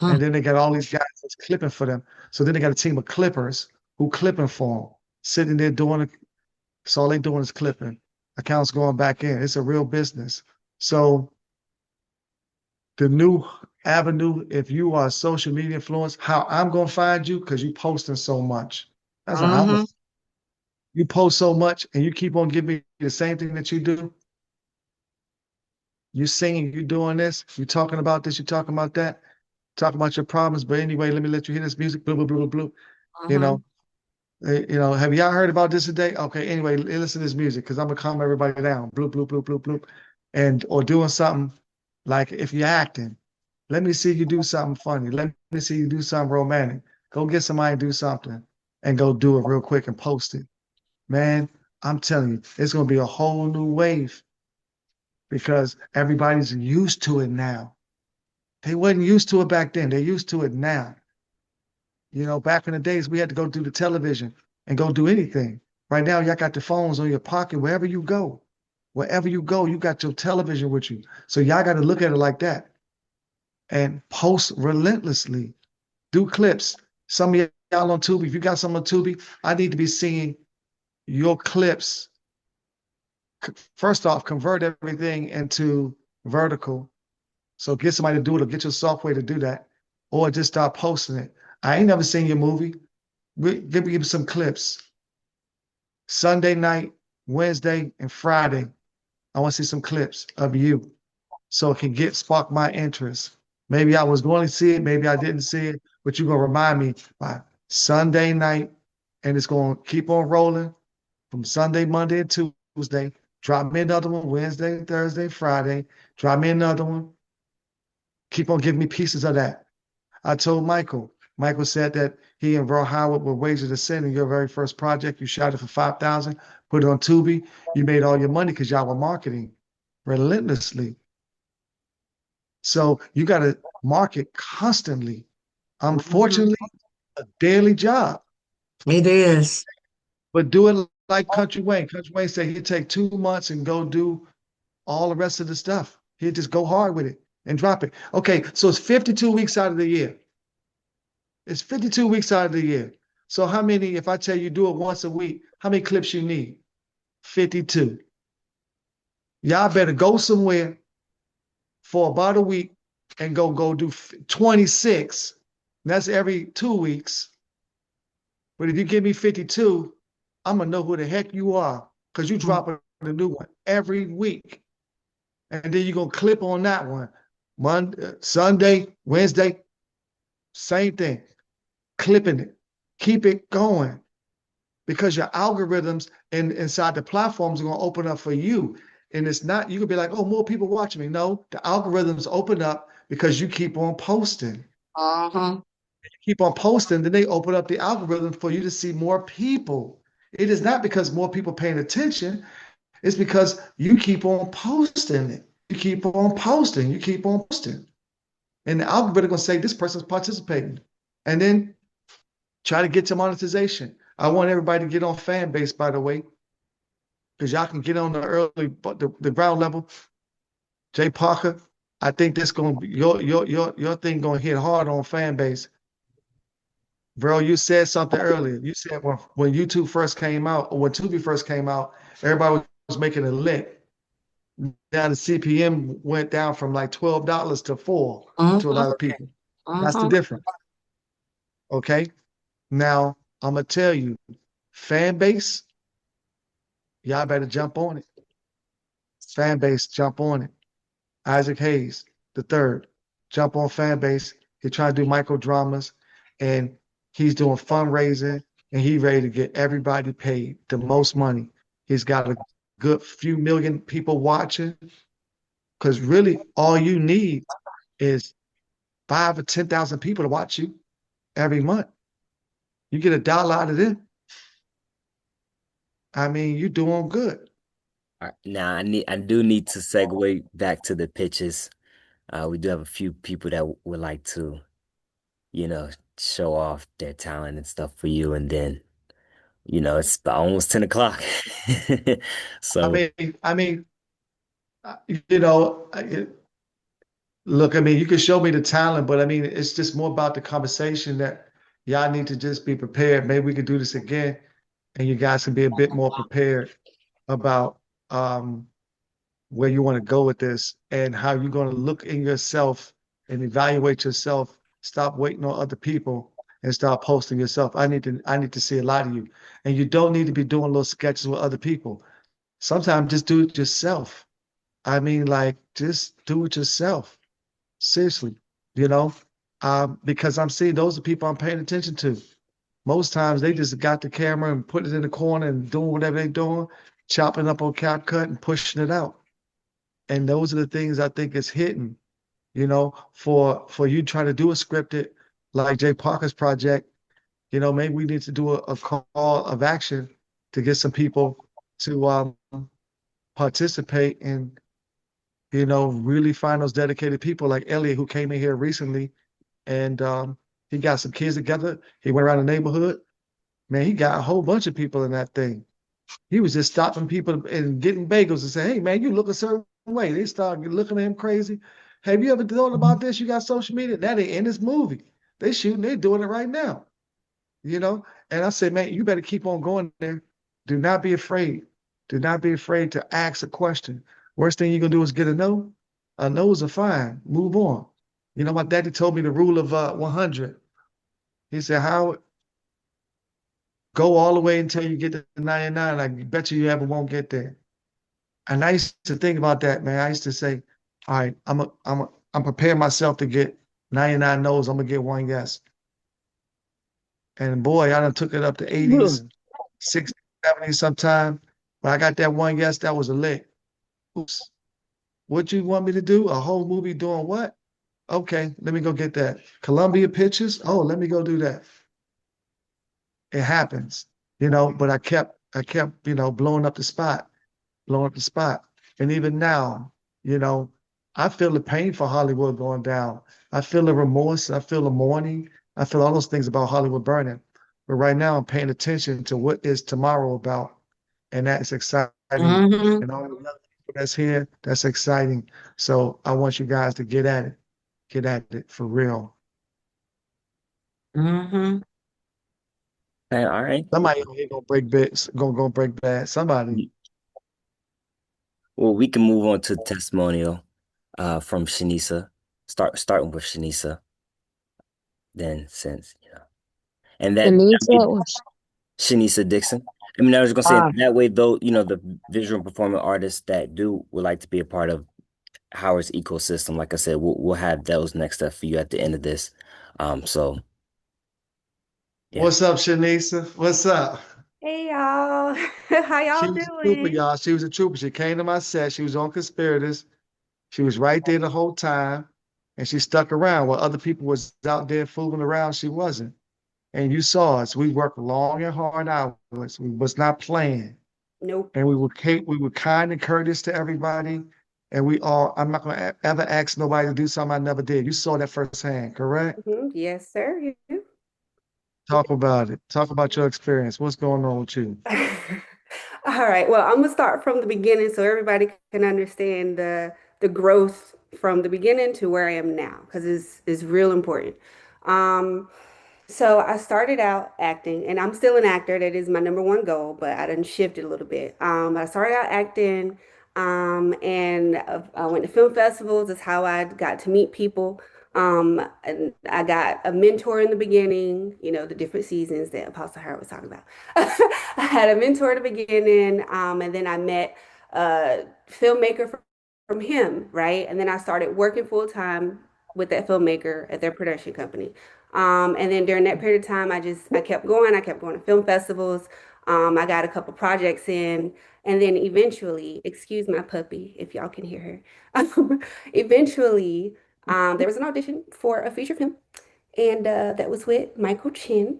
S7: And then they got all these guys that's clipping for them. So then they got a team of clippers who clipping for them, sitting there doing it. So all they doing is clipping. Accounts going back in. It's a real business. So the new avenue, if you are a social media influence, how I'm gonna find you, because you posting so much. That's how you post so much and you keep on giving me the same thing that you do. You singing, you doing this, you talking about this, you talking about that, talking about your problems. But anyway, let me let you hear this music. Blue, blue, blue, blue. Have y'all heard about this today? Okay, anyway, listen to this music because I'm gonna calm everybody down. Blue, blue, blue, blue, blue. Or doing something like if you're acting, let me see you do something funny. Let me see you do something romantic. Go get somebody and do something and go do it real quick and post it. Man, I'm telling you, it's gonna be a whole new wave because everybody's used to it now. They wasn't used to it back then. They're used to it now. Back in the days, we had to go do the television and go do anything. Right now, y'all got the phones on your pocket wherever you go. Wherever you go, you got your television with you. So y'all got to look at it like that and post relentlessly. Do clips. Some of y'all on Tubi, if you got some on Tubi, I need to be seeing your clips. First off, convert everything into vertical. So get somebody to do it or get your software to do that. Or just start posting it. I ain't never seen your movie. Give me some clips. Sunday night, Wednesday, and Friday. I want to see some clips of you so it can spark my interest. Maybe I was going to see it, maybe I didn't see it, but you're going to remind me by Sunday night, and it's going to keep on rolling from Sunday, Monday, and Tuesday. Drop me another one Wednesday, Thursday, Friday. Drop me another one. Keep on giving me pieces of that. I told Michael. Michael said that he and Veryl Howard were Wages to Sin in your very first project. You shot it for $5,000, put it on Tubi. You made all your money because y'all were marketing relentlessly. So you got to market constantly. Unfortunately, a daily job.
S3: It is.
S7: But do it like Country Wayne. Country Wayne said he'd take 2 months and go do all the rest of the stuff. He'd just go hard with it and drop it. Okay, so it's 52 weeks out of the year. It's 52 weeks out of the year. So how many, if I tell you do it once a week, how many clips you need? 52. Y'all better go somewhere for about a week and go do 26. That's every 2 weeks. But if you give me 52, I'm going to know who the heck you are because you dropping a new one every week. And then you're going to clip on that one. Monday, Sunday, Wednesday, same thing. Clipping it. Keep it going because your algorithms inside the platforms are going to open up for you. And it's not, you could be like, oh, more people watching me. No, the algorithms open up because you keep on posting. Keep on posting, then they open up the algorithm for you to see more people. It is not because more people paying attention. It's because you keep on posting it. You keep on posting. You keep on posting. And the algorithm going to say this person's participating. And then try to get to monetization. I want everybody to get on fan base, by the way, because y'all can get on the early, but the ground level. Jay Parker, I think this going to be your thing going to hit hard on fan base. Bro, you said something earlier. You said when YouTube first came out, or when Tubi first came out, everybody was making a lick. Now the CPM went down from like $12 to $4 to a lot of people. That's the difference. Okay? Now, I'm going to tell you, fan base, y'all better jump on it. Fan base, jump on it. Isaac Hayes, the third, jump on fan base. He's trying to do micro dramas, and he's doing fundraising, and he's ready to get everybody paid the most money. He's got a good few million people watching, because really all you need is 5,000 or 10,000 people to watch you every month. You get $1 out of them. I mean, you're doing good.
S2: All right. Now I do need to segue back to the pitches. We do have a few people that would like to, you know, show off their talent and stuff for you, and then, you know, it's almost 10 o'clock. So
S7: I mean, you know, look, I mean, you can show me the talent, but I mean, it's just more about the conversation that y'all need to just be prepared. Maybe we could do this again, and you guys can be a bit more prepared about where you want to go with this and how you're going to look in yourself and evaluate yourself. Stop waiting on other people and start posting yourself. I need to see a lot of you. And you don't need to be doing little sketches with other people. Sometimes just do it yourself. I mean, like, just do it yourself. Seriously, you know, because I'm seeing those are people I'm paying attention to. Most times they just got the camera and put it in the corner and doing whatever they're doing, chopping up on CapCut and pushing it out. And those are the things I think is hidden, you know, for you trying to do a scripted like Jay Parker's project. You know, maybe we need to do a call of action to get some people to participate and, you know, really find those dedicated people like Elliot, who came in here recently, and he got some kids together. He went around the neighborhood. Man, he got a whole bunch of people in that thing. He was just stopping people and getting bagels and say, "Hey man, you look a certain way." They start looking at him crazy. Have you ever thought about this? You got social media. Now they in this movie. They shooting. They doing it right now. You know. And I said, man, you better keep on going there. Do not be afraid. Do not be afraid to ask a question. Worst thing you're gonna do is get a no. A no is a fine. Move on. You know, my daddy told me the rule of 100. He said, Howard, go all the way until you get to 99. I bet you ever won't get there. And I used to think about that, man. I used to say, all right, I'm preparing myself to get 99 no's. I'm gonna get one yes. And boy, I done took it up to 80s, 60s, 70s sometime. But I got that one yes, that was a lick. Oops. What you want me to do? A whole movie doing what? Okay, let me go get that. Columbia Pictures? Oh, let me go do that. It happens, but I kept, blowing up the spot. And even now, you know, I feel the pain for Hollywood going down. I feel the remorse. I feel the mourning. I feel all those things about Hollywood burning. But right now, I'm paying attention to what is tomorrow about. And that's exciting.
S3: Hmm.
S7: And all the young people that's here, that's exciting. So I want you guys to get at it. Get at it for real.
S3: Hmm.
S2: Okay, all right.
S7: Somebody on here gonna break bits, gonna break bad. Somebody.
S2: Well, we can move on to testimonial from Shanisa. Starting with Shanisa, then since and that
S6: Denise,
S2: way,
S6: what was
S2: Shanisa Dixon. I mean, I was gonna say
S6: ah
S2: that way though, the visual performing artists that would like to be a part of Howard's ecosystem. Like I said, we'll have those next up for you at the end of this. So yeah.
S7: What's up, Shanisa? What's up?
S12: Hey y'all, how
S7: She
S12: y'all
S7: was a trooper,
S12: doing?
S7: y'all. She was a trooper. She came to my set. She was on Conspirators. She was right there the whole time, and she stuck around while other people was out there fooling around. She wasn't. And you saw us. We worked long and hard hours. We was not playing,
S12: Nope.
S7: and we were kind and courteous to everybody. And we all. I'm not gonna ever ask nobody to do something I never did. You saw that firsthand, correct?
S12: Yes, sir. You.
S7: Talk about it. Talk about your experience. What's going on with you?
S12: All right. Well, I'm gonna start from the beginning so everybody can understand the growth from the beginning to where I am now, because it's real important. Um, So I started out acting, and I'm still an actor. That is my number one goal, but I done shifted a little bit. But I started out acting, and I went to film festivals. That's how I got to meet people. And I got a mentor in the beginning, the different seasons that Apostle Howard was talking about. I had a mentor in the beginning, and then I met a filmmaker from him, right? And then I started working full time with that filmmaker at their production company. And then during that period of time, I kept going. I kept going to film festivals. I got a couple projects in, and then eventually, excuse my puppy if y'all can hear her. Eventually, there was an audition for a feature film, and that was with Michael Chin.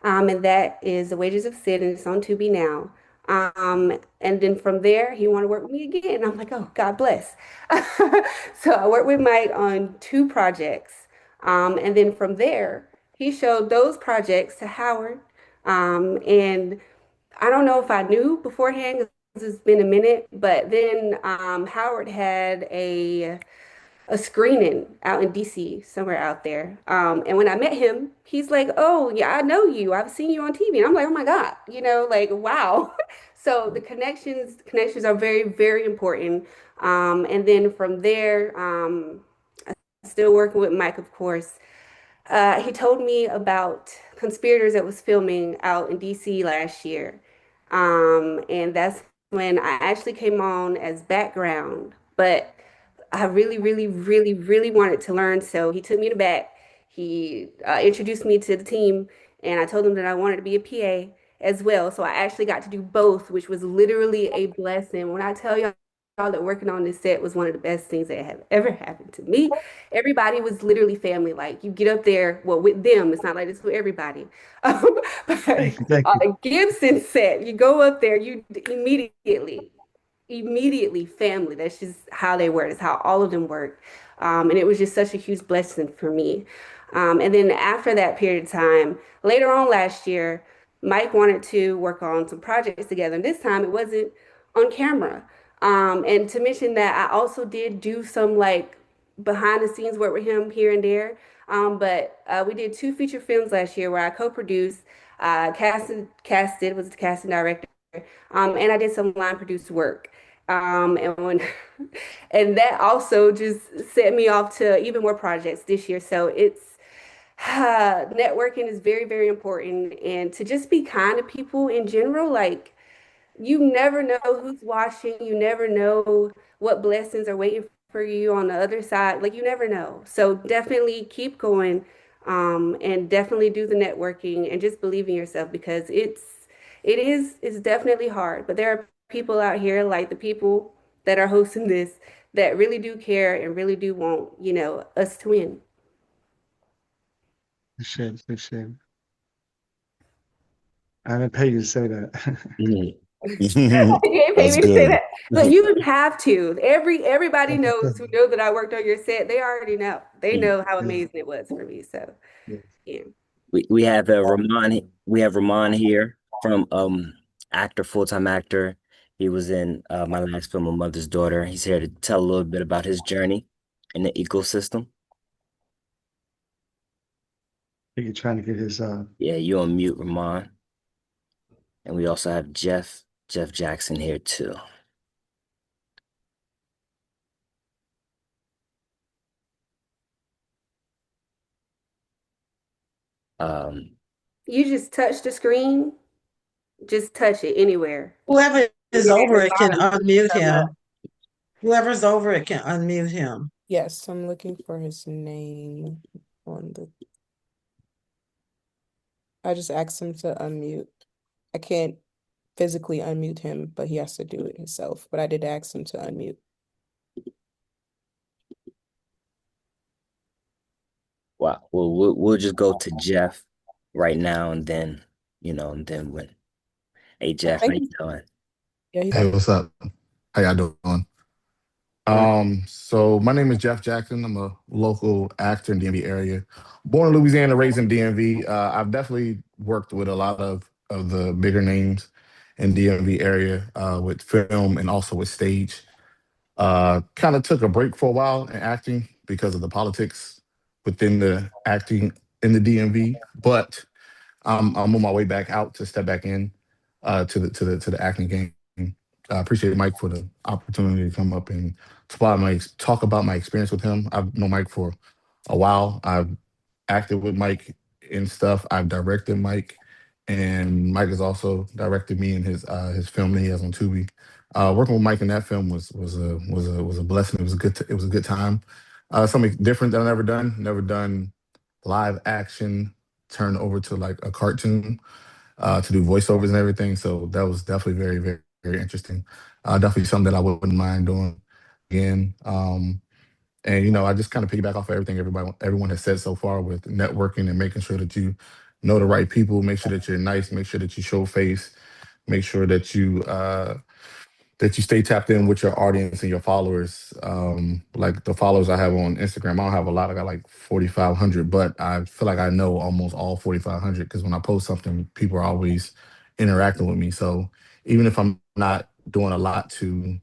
S12: And that is The Wages of Sin, and it's on Tubi now. And then from there, he wanted to work with me again. I'm like, oh, God bless. So I worked with Mike on two projects. And then from there, he showed those projects to Howard. And I don't know if I knew beforehand because it's been a minute, but then Howard had a screening out in DC, somewhere out there. And when I met him, he's like, "Oh, yeah, I know you. I've seen you on TV." And I'm like, "Oh my God," like, wow. So the connections are very, very important. And then from there, still working with Mike, of course. He told me about Conspirators that was filming out in DC last year. And that's when I actually came on as background. But I really, really, really, really wanted to learn. So he took me to back. He introduced me to the team, and I told him that I wanted to be a PA as well. So I actually got to do both, which was literally a blessing. When I tell y'all that working on this set was one of the best things that have ever happened to me, everybody was literally family. Like you get up there, well, with them, it's not like it's with everybody. But
S7: Thank you. Thank
S12: on
S7: you.
S12: a Gibson set, you go up there, you immediately family. That's just how they work. It's how all of them work. And it was just such a huge blessing for me. And then after that period of time, later on last year, Mike wanted to work on some projects together, and this time it wasn't on camera. And to mention that I also did do some like behind the scenes work with him here and there. But we did two feature films last year where I co-produced, casted was the casting director, and I did some line produced work. And when and that also just set me off to even more projects this year. So it's networking is very, very important, and to just be kind to people in general. Like you never know who's watching. You never know what blessings are waiting for you on the other side. Like you never know. So definitely keep going, and definitely do the networking and just believe in yourself because it's definitely hard. But there are people out here like the people that are hosting this that really do care and really do want, us to win.
S7: For sure. I didn't pay you to say that.
S2: Mhm.
S12: You ain't pay
S2: That's
S12: me to say
S2: good.
S12: that. Look, you didn't have to. Everybody knows who know that I worked on your set. They already know. They know how
S7: Yeah,
S12: amazing it was for me. So
S7: yeah.
S12: yeah.
S2: We have Ramon. We have Ramon here from actor, full-time actor. He was in my last film, A Mother's Daughter. He's here to tell a little bit about his journey in the ecosystem.
S7: You're trying to get his
S2: Yeah, you on mute, Ramon. And we also have Jeff Jackson here too. Um,
S12: You just touch the screen. Just touch it anywhere.
S3: Whoever is
S12: And
S3: over
S12: at the
S3: it can
S12: bottom,
S3: unmute
S12: come up.
S3: him. Whoever's over it can unmute him.
S1: Yes, I'm looking for his name on the. I just asked him to unmute. I can't physically unmute him, but he has to do it himself. But I did ask him to unmute.
S2: wow. Well, we'll just go to Jeff right now, and then and then when. Hey
S1: I
S2: Jeff, how
S1: think
S2: you doing?
S1: yeah, he's
S13: Hey,
S1: on.
S13: what's up? How y'all doing?
S2: All right.
S13: So my name is Jeff Jackson. I'm a local actor in the DMV area. Born in Louisiana, raised in DMV. I've definitely worked with a lot of the bigger names in DMV area with film and also with stage. Kind of took a break for a while in acting because of the politics within the acting in the DMV, but I'm on my way back out to step back in to the acting game. I appreciate Mike for the opportunity to come up and talk about my experience with him. I've known Mike for a while. I've acted with Mike in stuff. I've directed Mike, and Mike has also directed me in his film that he has on Tubi. Working with Mike in that film was a blessing. It was a good time. Something different that I never done. Never done live action turned over to like a cartoon to do voiceovers and everything. So that was definitely very, very, very interesting. Definitely something that I wouldn't mind doing again. And I just kind of piggyback off of everything everyone has said so far with networking and making sure that you know the right people, make sure that you're nice, make sure that you show face, make sure that you stay tapped in with your audience and your followers. Like the followers I have on Instagram, I don't have a lot. I got like 4,500, but I feel like I know almost all 4,500 because when I post something, people are always interacting with me. So even if I'm not doing a lot to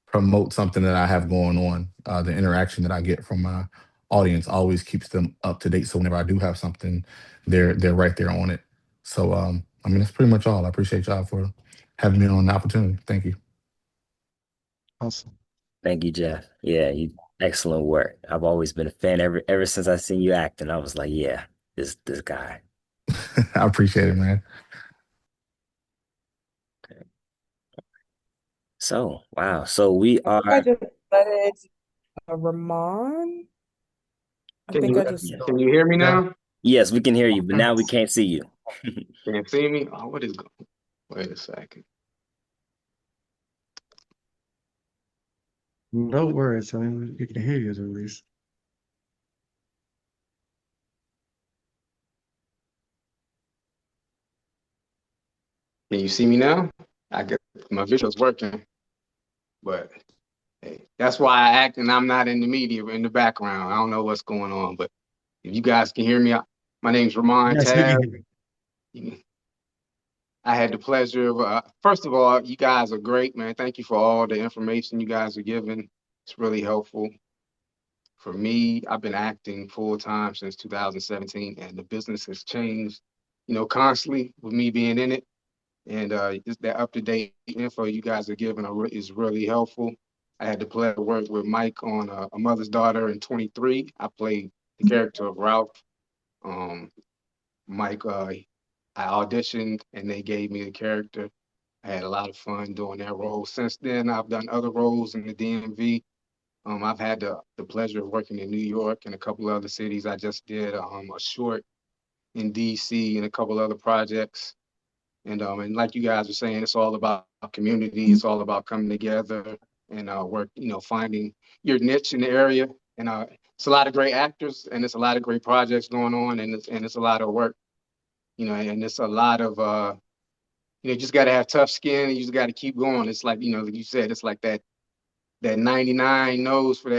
S13: promote something that I have going on, the interaction that I get from my audience always keeps them up to date. So whenever I do have something, they're right there on it. So I mean that's pretty much all. I appreciate y'all for having me on the opportunity. Thank you.
S7: awesome.
S2: Thank you, Jeff. Yeah, you excellent work. I've always been a fan ever since I seen you acting. I was like, yeah, this guy.
S13: I appreciate it, man.
S2: So wow. So we
S1: I think I
S2: are.
S1: just added Ramon. I
S5: Can
S1: think
S5: you
S1: I just.
S5: can you hear me
S7: Yeah.
S5: now?
S2: Yes, we can hear you, but now we can't see you.
S5: Can you see me? Oh, what is going? Wait a second.
S7: No worries. I mean, we can hear you at least.
S5: Can you see me now? I guess my visual's working, but hey, that's why I act and I'm not in the media, in the background. I don't know what's going on, but if you guys can hear me, my name's Ramon
S7: Yes, we
S5: Tab.
S7: can hear you.
S5: I had the pleasure of, first of all, you guys are great, man. Thank you for all the information you guys are giving. It's really helpful. For me, I've been acting full time since 2017, and the business has changed, constantly with me being in it. And just that up to date info you guys are giving is really helpful. I had the pleasure to work with Mike on A Mother's Daughter in 23. I played the character of Ralph. Um, Mike, I auditioned and they gave me the character. I had a lot of fun doing that role. Since then, I've done other roles in the DMV. I've had the pleasure of working in New York and a couple other cities. I just did a short in DC and a couple other projects. And like you guys were saying, it's all about community. It's all about coming together and work, finding your niche in the area. And it's a lot of great actors and it's a lot of great projects going on and it's a lot of work, and it's a lot of you just got to have tough skin and you just got to keep going. It's like, like you said, it's like that 99 no's for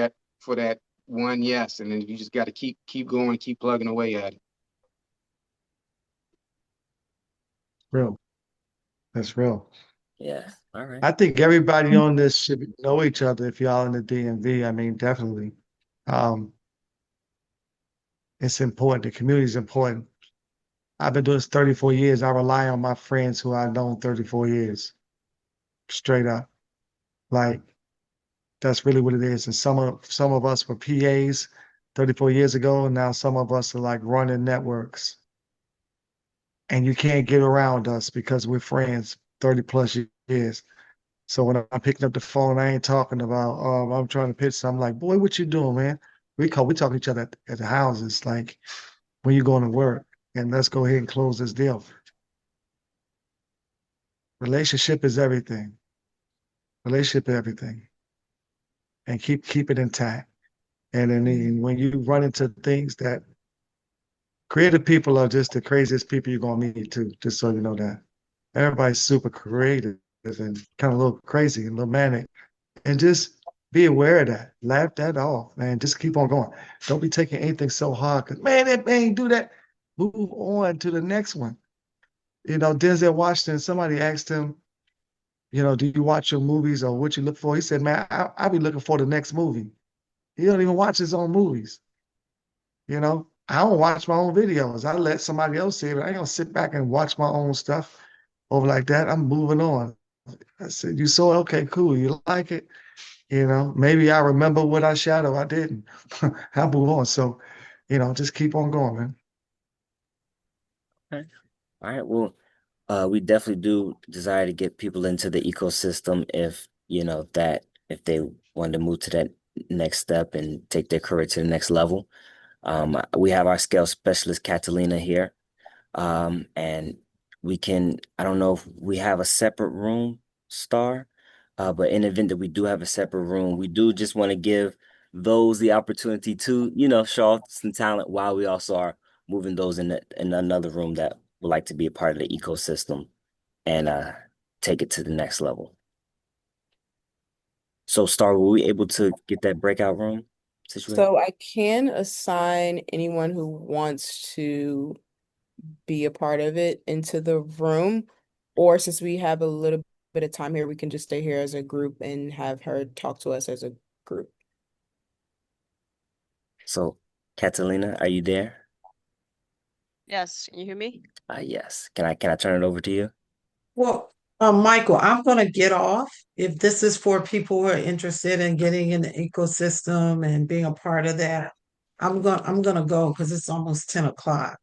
S5: that one yes, and then you just got to keep going, keep plugging away at it.
S7: Real. That's real.
S2: Yeah. All right.
S7: I think everybody on this should know each other if y'all in the DMV. I mean, definitely. Um, it's important. The community is important. I've been doing this 34 years. I rely on my friends who I've known 34 years. Straight up. Like, that's really what it is. And some of us were PAs 34 years ago, and now some of us are like running networks. And you can't get around us because we're friends 30 plus years. So when I'm picking up the phone, I ain't talking about, I'm trying to pitch something. I'm like, boy, what you doing, man? We talk to each other at the houses, like, when you going to work? And let's go ahead and close this deal. Relationship is everything. Relationship is everything. And keep it intact. And then when you run into things that creative people are just the craziest people you're gonna meet too, just so you know that. Everybody's super creative and kind of a little crazy and a little manic. And just be aware of that. Laugh that off, man. Just keep on going. Don't be taking anything so hard because man, that man do that. Move on to the next one. Denzel Washington, somebody asked him, do you watch your movies or what you look for? He said, man, I be looking for the next movie. He don't even watch his own movies. I don't watch my own videos. I let somebody else see it. I ain't gonna sit back and watch my own stuff over like that. I'm moving on. I said, you saw it? Okay, cool. You like it? Maybe I remember what I shot or I didn't. I move on. So, just keep on going, man.
S2: Okay. All right. Well, we definitely do desire to get people into the ecosystem if they want to move to that next step and take their career to the next level. We have our scale specialist, Catalina, here. And I don't know if we have a separate room, Starr, but in the event that we do have a separate room, we do just want to give those the opportunity to, show off some talent while we also are moving those in another room that would like to be a part of the ecosystem and take it to the next level. So, Starr, were we able to get that breakout room situation?
S1: So I can assign anyone who wants to be a part of it into the room, or since we have a little bit of time here, we can just stay here as a group and have her talk to us as a group.
S2: So, Catalina, are you there?
S14: Yes, can you hear me?
S2: Yes. Can I turn it over to you?
S3: Well, Michael, I'm going to get off. If this is for people who are interested in getting in the ecosystem and being a part of that, I'm gonna go because it's almost 10 o'clock.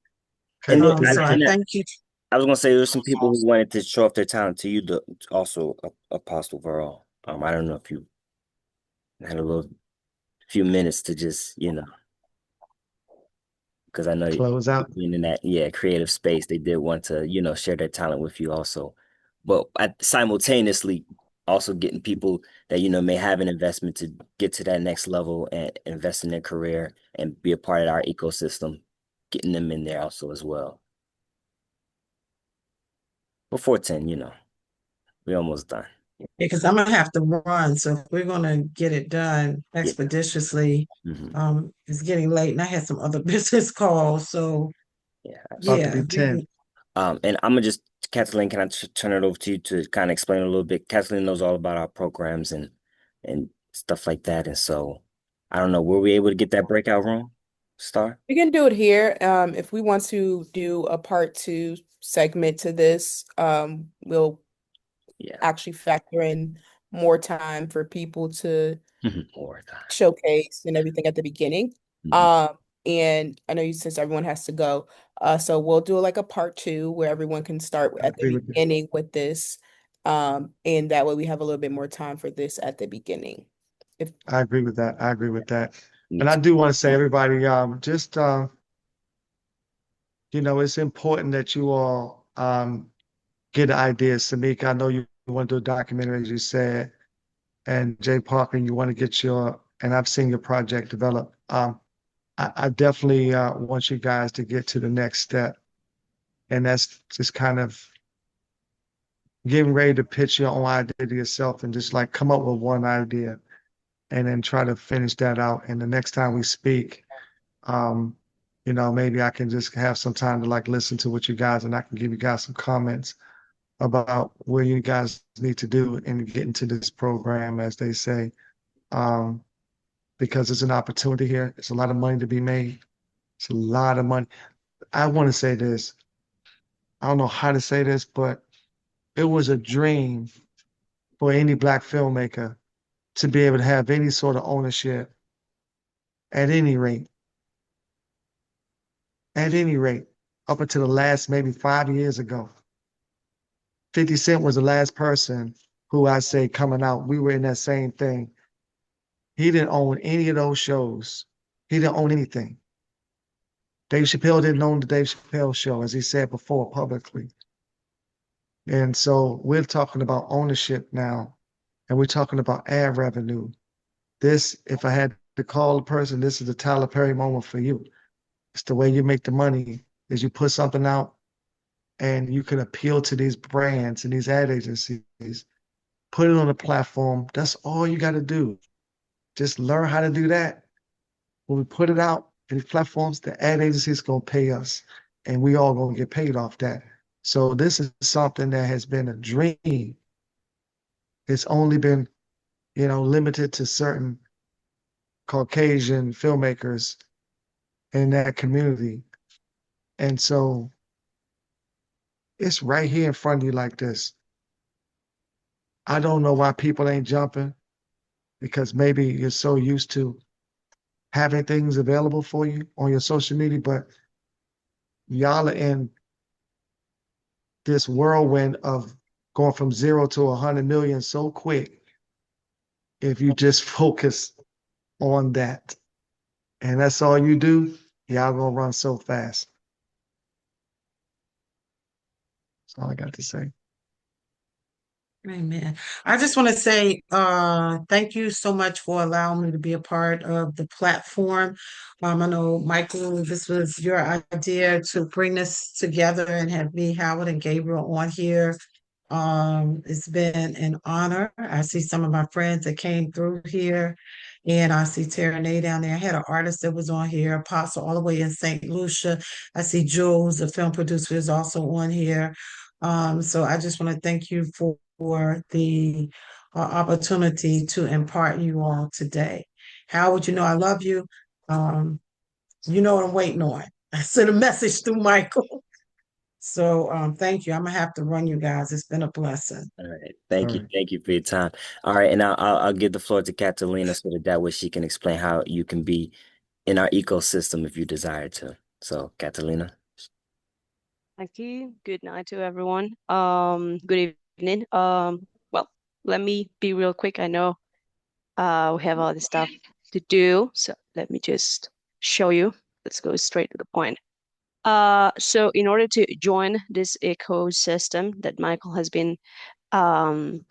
S2: And
S3: So I thank you.
S2: I was gonna say there's some people who wanted to show off their talent to you, also Apostle Veryl. I don't know if you had a few minutes to just, because I know
S7: Close out.
S2: being in that creative space, they did want to, share their talent with you also. But simultaneously also getting people that, may have an investment to get to that next level and invest in their career and be a part of our ecosystem, getting them in there also as well. Before 10, we're almost done.
S3: Because I'm gonna have to run. So if we're gonna get it done expeditiously, it's getting late and I had some other business calls. So
S2: yeah,
S7: About to be 10.
S2: And I'm gonna just Kathleen, can I turn it over to you to kind of explain a little bit? Kathleen knows all about our programs and stuff like that. And so I don't know, were we able to get that breakout room, Star?
S1: We can do it here. If we want to do a part two segment to this, we'll
S2: Yeah.
S1: actually factor in more time for people to
S2: More time.
S1: showcase and everything at the beginning.
S2: Mhm.
S1: And I know you since everyone has to go, so we'll do like a part two where everyone can start
S7: I
S1: at
S7: agree
S1: the
S7: with you.
S1: beginning with this. And that way we have a little bit more time for this at the beginning. If
S7: I agree with that. I agree with that.
S2: Me
S7: And I
S2: too.
S7: do want to say, everybody, just it's important that you all get ideas. Samika, I know you want to do a documentary, as you said, and Jay Parker, you want to get and I've seen your project develop. I definitely want you guys to get to the next step, and that's just kind of getting ready to pitch your own idea to yourself and just like come up with one idea and then try to finish that out. And the next time we speak, um, maybe I can just have some time to like listen to what you guys and I can give you guys some comments about where you guys need to do and get into this program, as they say, um, because it's an opportunity here. It's a lot of money to be made. It's a lot of money. I want to say this. I don't know how to say this, but it was a dream for any Black filmmaker to be able to have any sort of ownership at any rate, at any rate, up until the last maybe 5 years ago. 50 Cent was the last person who I say coming out. We were in that same thing. He didn't own any of those shows. He didn't own anything. Dave Chappelle didn't own the Dave Chappelle show, as he said before publicly. And so we're talking about ownership now, and we're talking about ad revenue. This, if I had to call a person, this is the Tyler Perry moment for you. It's the way you make the money is you put something out and you can appeal to these brands and these ad agencies, put it on a platform. That's all you got to do. Just learn how to do that. When we put it out in these platforms, the ad agencies going to pay us and we all going to get paid off that. So this is something that has been a dream. It's only been, limited to certain Caucasian filmmakers in that community. And so it's right here in front of you like this. I don't know why people ain't jumping because maybe you're so used to having things available for you on your social media, but y'all are in this whirlwind of going from 0 to 100 million so quick if you just focus on that. And that's all you do, y'all gonna run so fast. That's all I got to say.
S3: Amen. I just want to say thank you so much for allowing me to be a part of the platform. I know, Michael, this was your idea to bring this together and have me, Howard, and Gabriel on here. It's been an honor. I see some of my friends that came through here, and I see Tara Nay down there. I had an artist that was on here, Apostle, all the way in St. Lucia. I see Jules, the film producer, is also on here. So I just want to thank you for the opportunity to impart you all today. Howard, you know I love you. You know what I'm waiting on. I sent a message through Michael. So thank you. I'm gonna have to run, you guys. It's been a blessing.
S2: All right.
S7: All
S2: Thank you.
S7: right.
S2: Thank you for your time. All right. And I'll give the floor to Catalina so that way she can explain how you can be in our ecosystem if you desire to. So, Catalina.
S14: Thank you. Good night to everyone. Good evening. Well, let me be real quick. I know we have all the stuff to do, so let me just show you. Let's go straight to the point. So in order to join this ecosystem that Michael has been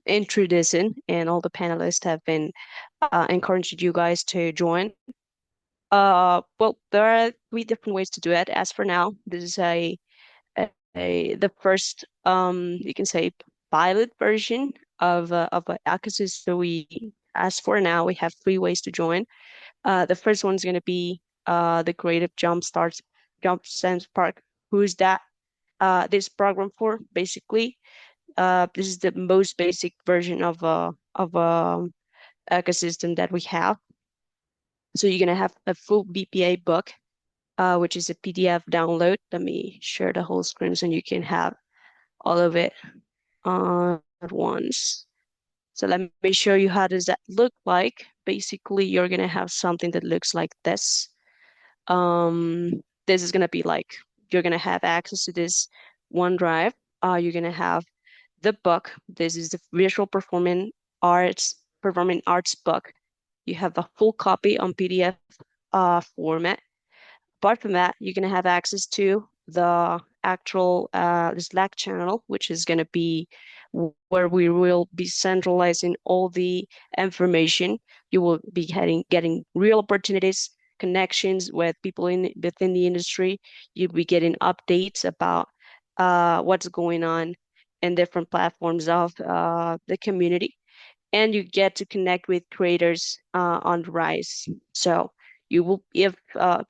S14: introducing, and all the panelists have been encouraging you guys to join. Well, there are three different ways to do it. As for now, this is the first you can say pilot version of an ecosystem we as for now we have three ways to join. The first one's going to be the Creative Jump Sense Park. Who's that? this program for. Basically, this is the most basic version of a ecosystem that we have. So you're gonna have a full BPA book, which is a PDF download. Let me share the whole screen so you can have all of it at once. So let me show you how does that look like. Basically, you're gonna have something that looks like this. This is gonna be like you're gonna have access to this OneDrive. You're gonna have the book. This is the visual performing arts book. You have a full copy on PDF format. Apart from that, you're going to have access to the actual the Slack channel, which is going to be where we will be centralizing all the information. You will be getting real opportunities, connections with people within the industry. You'll be getting updates about what's going on in different platforms of the community, and you get to connect with creators on the rise. So you will, if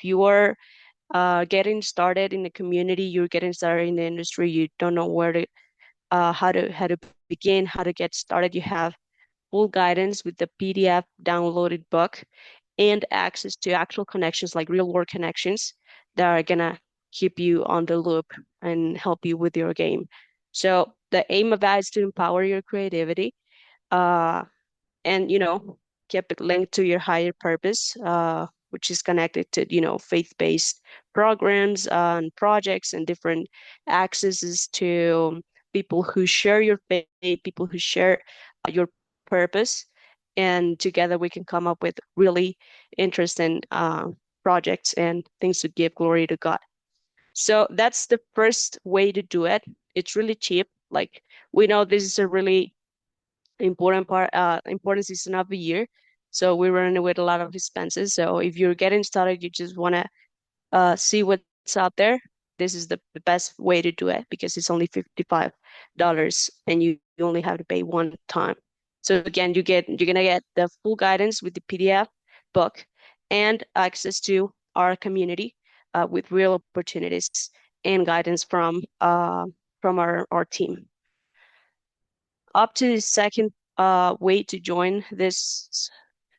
S14: you are getting started in the community, you're getting started in the industry, you don't know where to how to begin, how to get started, you have full guidance with the PDF downloaded book and access to actual connections, like real world connections that are gonna keep you on the loop and help you with your game. So the aim of that is to empower your creativity, uh, and keep it linked to your higher purpose, which is connected to faith-based programs and projects and different accesses to people who share your faith, people who share your purpose, and together we can come up with really interesting projects and things to give glory to God. So that's the first way to do it. It's really cheap. Like, we know this is a really important season of the year, so we're running with a lot of expenses. So if you're getting started, you just want to see what's out there, this is the best way to do it, because it's only $55 and you only have to pay one time. So again, you're gonna get the full guidance with the PDF book and access to our community with real opportunities and guidance from our team. Up to the second way to join this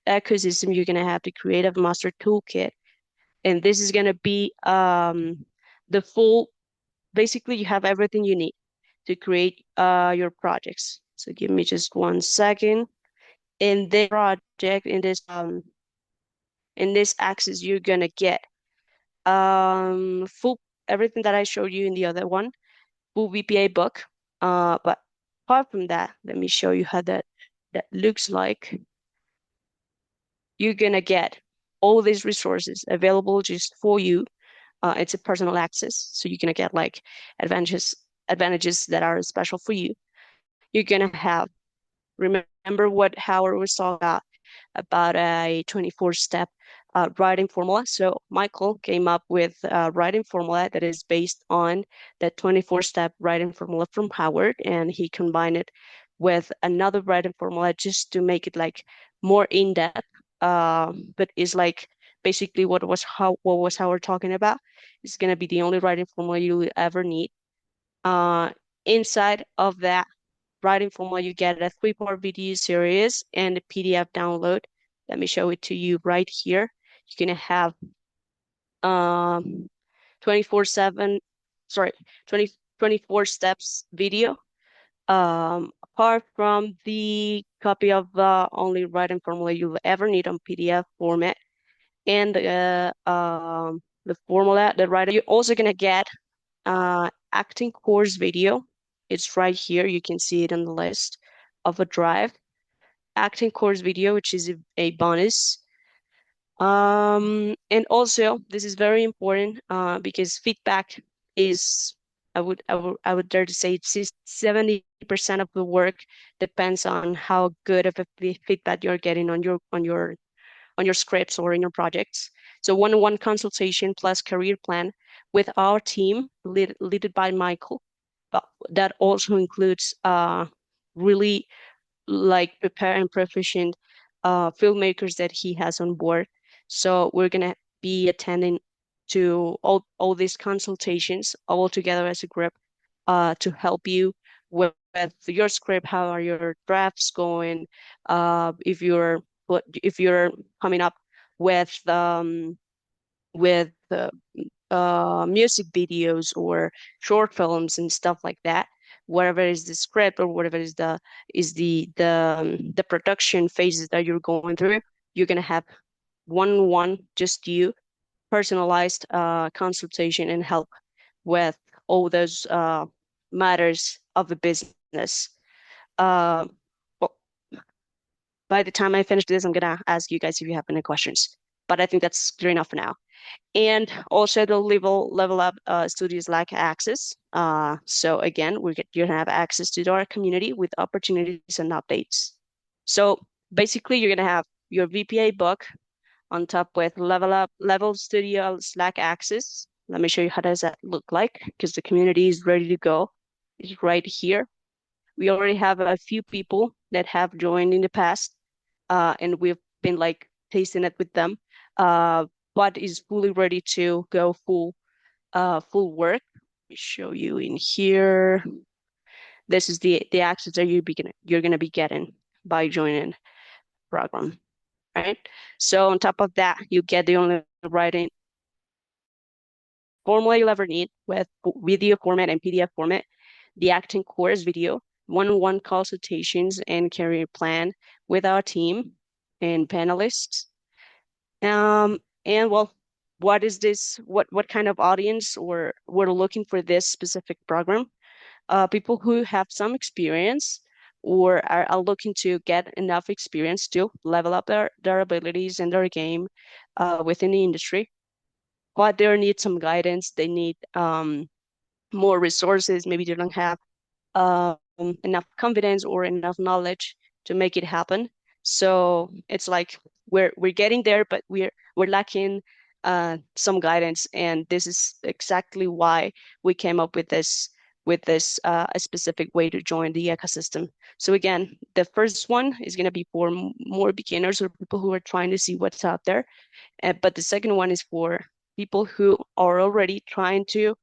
S14: ecosystem, you're going to have the Creative Master Toolkit. And this is going to be the full, basically, you have everything you need to create your projects. So give me just 1 second. In this project, in this axis, you're going to get full everything that I showed you in the other one, full VPA book. But apart from that, let me show you how that looks like. You're gonna get all these resources available just for you. It's a personal access, so you're gonna get like advantages that are special for you. You're gonna have, remember what Howard was talking about a 24-step writing formula. So Michael came up with a writing formula that is based on the 24-step writing formula from Howard, and he combined it with another writing formula just to make it like more in-depth. But it's like basically what was Howard talking about. It's gonna be the only writing formula you will ever need. Uh, Inside of that writing formula, you get a 3-part video series and a PDF download. Let me show it to you right here. You're gonna have 24/7, sorry, 24 steps video. Apart from the copy of the only writing formula you'll ever need on PDF format and the formula, the writer, you're also gonna get acting course video. It's right here. You can see it on the list of a drive. Acting course video, which is a bonus. And also this is very important because feedback is, I would dare to say, it's 70% of the work depends on how good of a feedback you're getting on your scripts or in your projects. So one-on-one consultation plus career plan with our team, led by Michael, but that also includes really like prepared and proficient filmmakers that he has on board. So we're gonna be attending to all these consultations all together as a group to help you with your script. How are your drafts going? If you're coming up with music videos or short films and stuff like that, whatever is the script or whatever is the production phases that you're going through, you're gonna have one just you personalized consultation and help with all those matters of the business. Uh, well, by the time I finish this, I'm gonna ask you guys if you have any questions, but I think that's clear enough for now. And also the level up studios like access. So again, you're gonna have access to our community with opportunities and updates. So basically, you're gonna have your VPA book on top with level studio Slack access. Let me show you how does that look like because the community is ready to go. It's right here. We already have a few people that have joined in the past, and we've been like tasting it with them. But is fully ready to go full work. Let me show you in here. This is the access that you're gonna be getting by joining program, right? So on top of that, you get the only writing formula you'll ever need with video format and PDF format, the acting course video, one-on-one consultations and career plan with our team and panelists. And well, what is this? What kind of audience or we're looking for this specific program? People who have some experience or are looking to get enough experience to level up their abilities and their game within the industry, but they need some guidance. They need more resources. Maybe they don't have um, enough confidence or enough knowledge to make it happen. So it's like we're getting there, but we're lacking some guidance, and this is exactly why we came up with this a specific way to join the ecosystem. So again, the first one is going to be for more beginners or people who are trying to see what's out there, but the second one is for people who are already trying to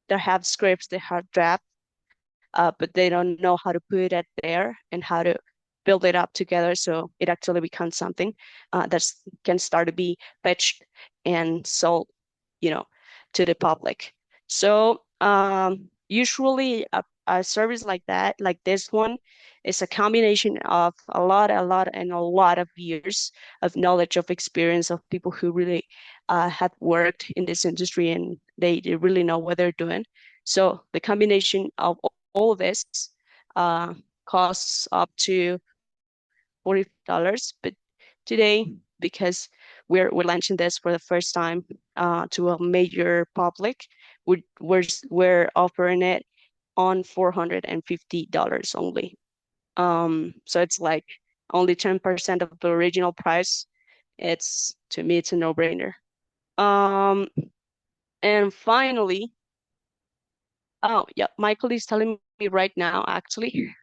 S14: they have scripts, they have drafts, but they don't know how to put it there and how to build it up together so it actually becomes something that can start to be pitched and sold, you know, to the public. So usually a service like that, like this one, is a combination of a lot of years of knowledge, of experience of people who really have worked in this industry and they really know what they're doing. So the combination of all of this uh, costs up to $40. But today, because we're launching this for the first time to a major public, we're offering it on $450 only. So it's like only 10% of the original price. It's to me, it's a no-brainer. Um, and finally, oh yeah, Michael is telling me right now actually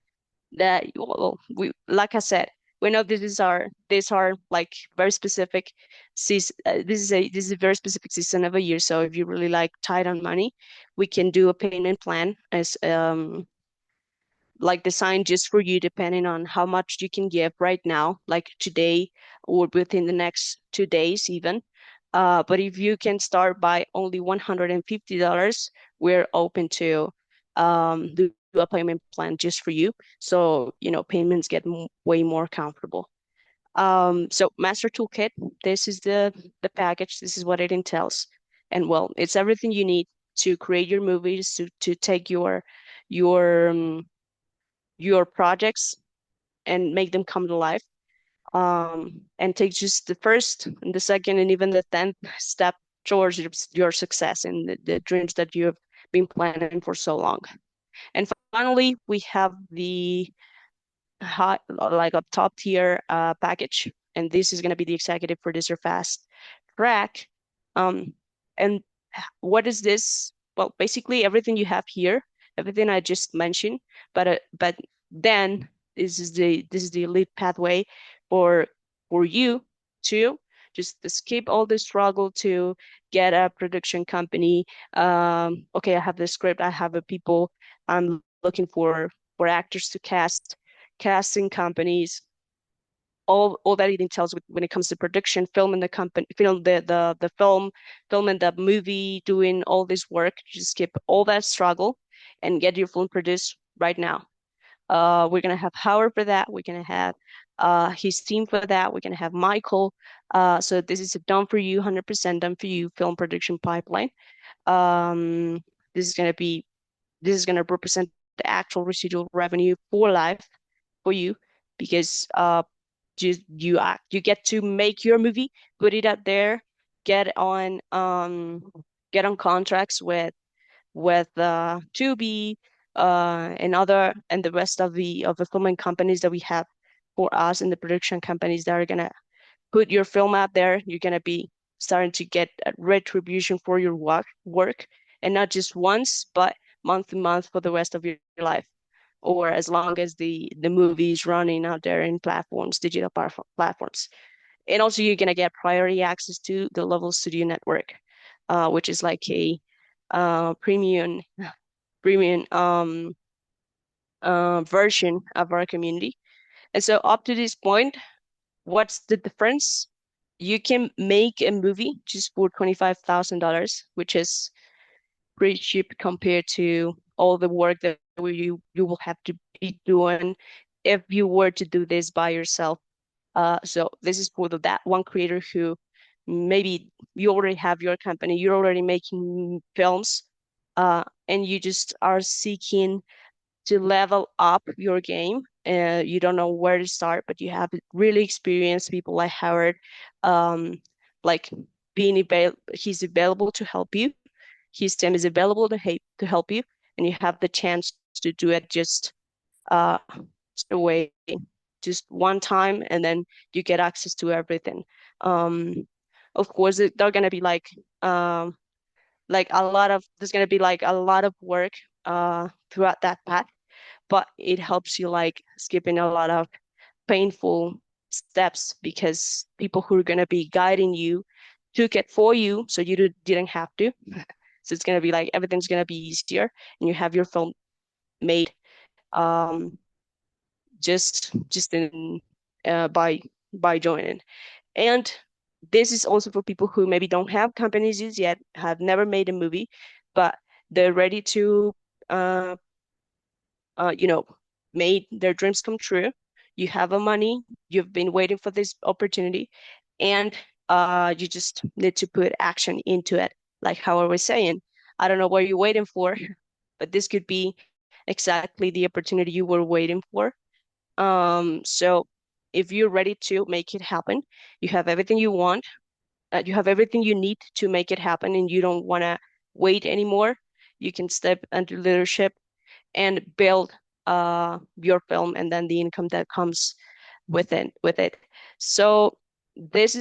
S14: that well, we like I said, we know these are like very specific season. This is a very specific season of a year. So if you really like tight on money, we can do a payment plan as like designed just for you, depending on how much you can give right now, like today or within the next 2 days even. But if you can start by only $150, we're open to do a payment plan just for you. So, you know, payments get way more comfortable. So Master Toolkit, this is the package. This is what it entails. And well, it's everything you need to create your movies, to take your your projects and make them come to life. And take just the first and the second and even the 10th step towards your success and the dreams that you have been planning for so long. And finally, we have the high, like a top tier package, and this is going to be the executive producer fast track. And what is this? Well, basically everything you have here, everything I just mentioned, but then this is the elite pathway for you to Just skip all the struggle to get a production company. Okay, I have the script, I have the people, I'm looking for actors to cast, casting companies, all that it entails when it comes to production, film and the company, film the film and the movie, doing all this work. Just skip all that struggle and get your film produced right now. We're gonna have Howard for that. We're gonna have his team for that. We're gonna have Michael. So this is a done for you, 100% done for you film production pipeline. Um, this is gonna be this is gonna represent the actual residual revenue for life for you because you get to make your movie, put it out there, get on get on contracts with Tubi and the rest of the filming companies that we have for us and the production companies that are gonna put your film out there. You're gonna be starting to get a retribution for your work, and not just once, but month to month for the rest of your life, or as long as the movie is running out there in platforms, digital platforms. And also you're gonna get priority access to the Level Studio Network, which is like a premium version of our community. And so up to this point, what's the difference? You can make a movie just for $25,000, which is pretty cheap compared to all the work that you will have to be doing if you were to do this by yourself. So this is for that one creator who maybe you already have your company, you're already making films, and you just are seeking to level up your game. You don't know where to start, but you have really experienced people like Howard, um, like he's available to help you. His team is available to help you, and you have the chance to do it uh, just away, just one time, and then you get access to everything. Um, of course, they're gonna be like a lot of there's gonna be like a lot of work throughout that path, but it helps you like skipping a lot of painful steps because people who are going to be guiding you took it for you so you didn't have to. So it's going to be like everything's going to be easier and you have your film made um, just in by joining. And this is also for people who maybe don't have companies yet, have never made a movie, but they're ready to uh, you know, made their dreams come true. You have a money, you've been waiting for this opportunity, and you just need to put action into it. Like how I was saying, I don't know what you're waiting for, but this could be exactly the opportunity you were waiting for. So if you're ready to make it happen, you have everything you want, you have everything you need to make it happen, and you don't want to wait anymore. You can step under leadership and build your film and then the income that comes with it. So this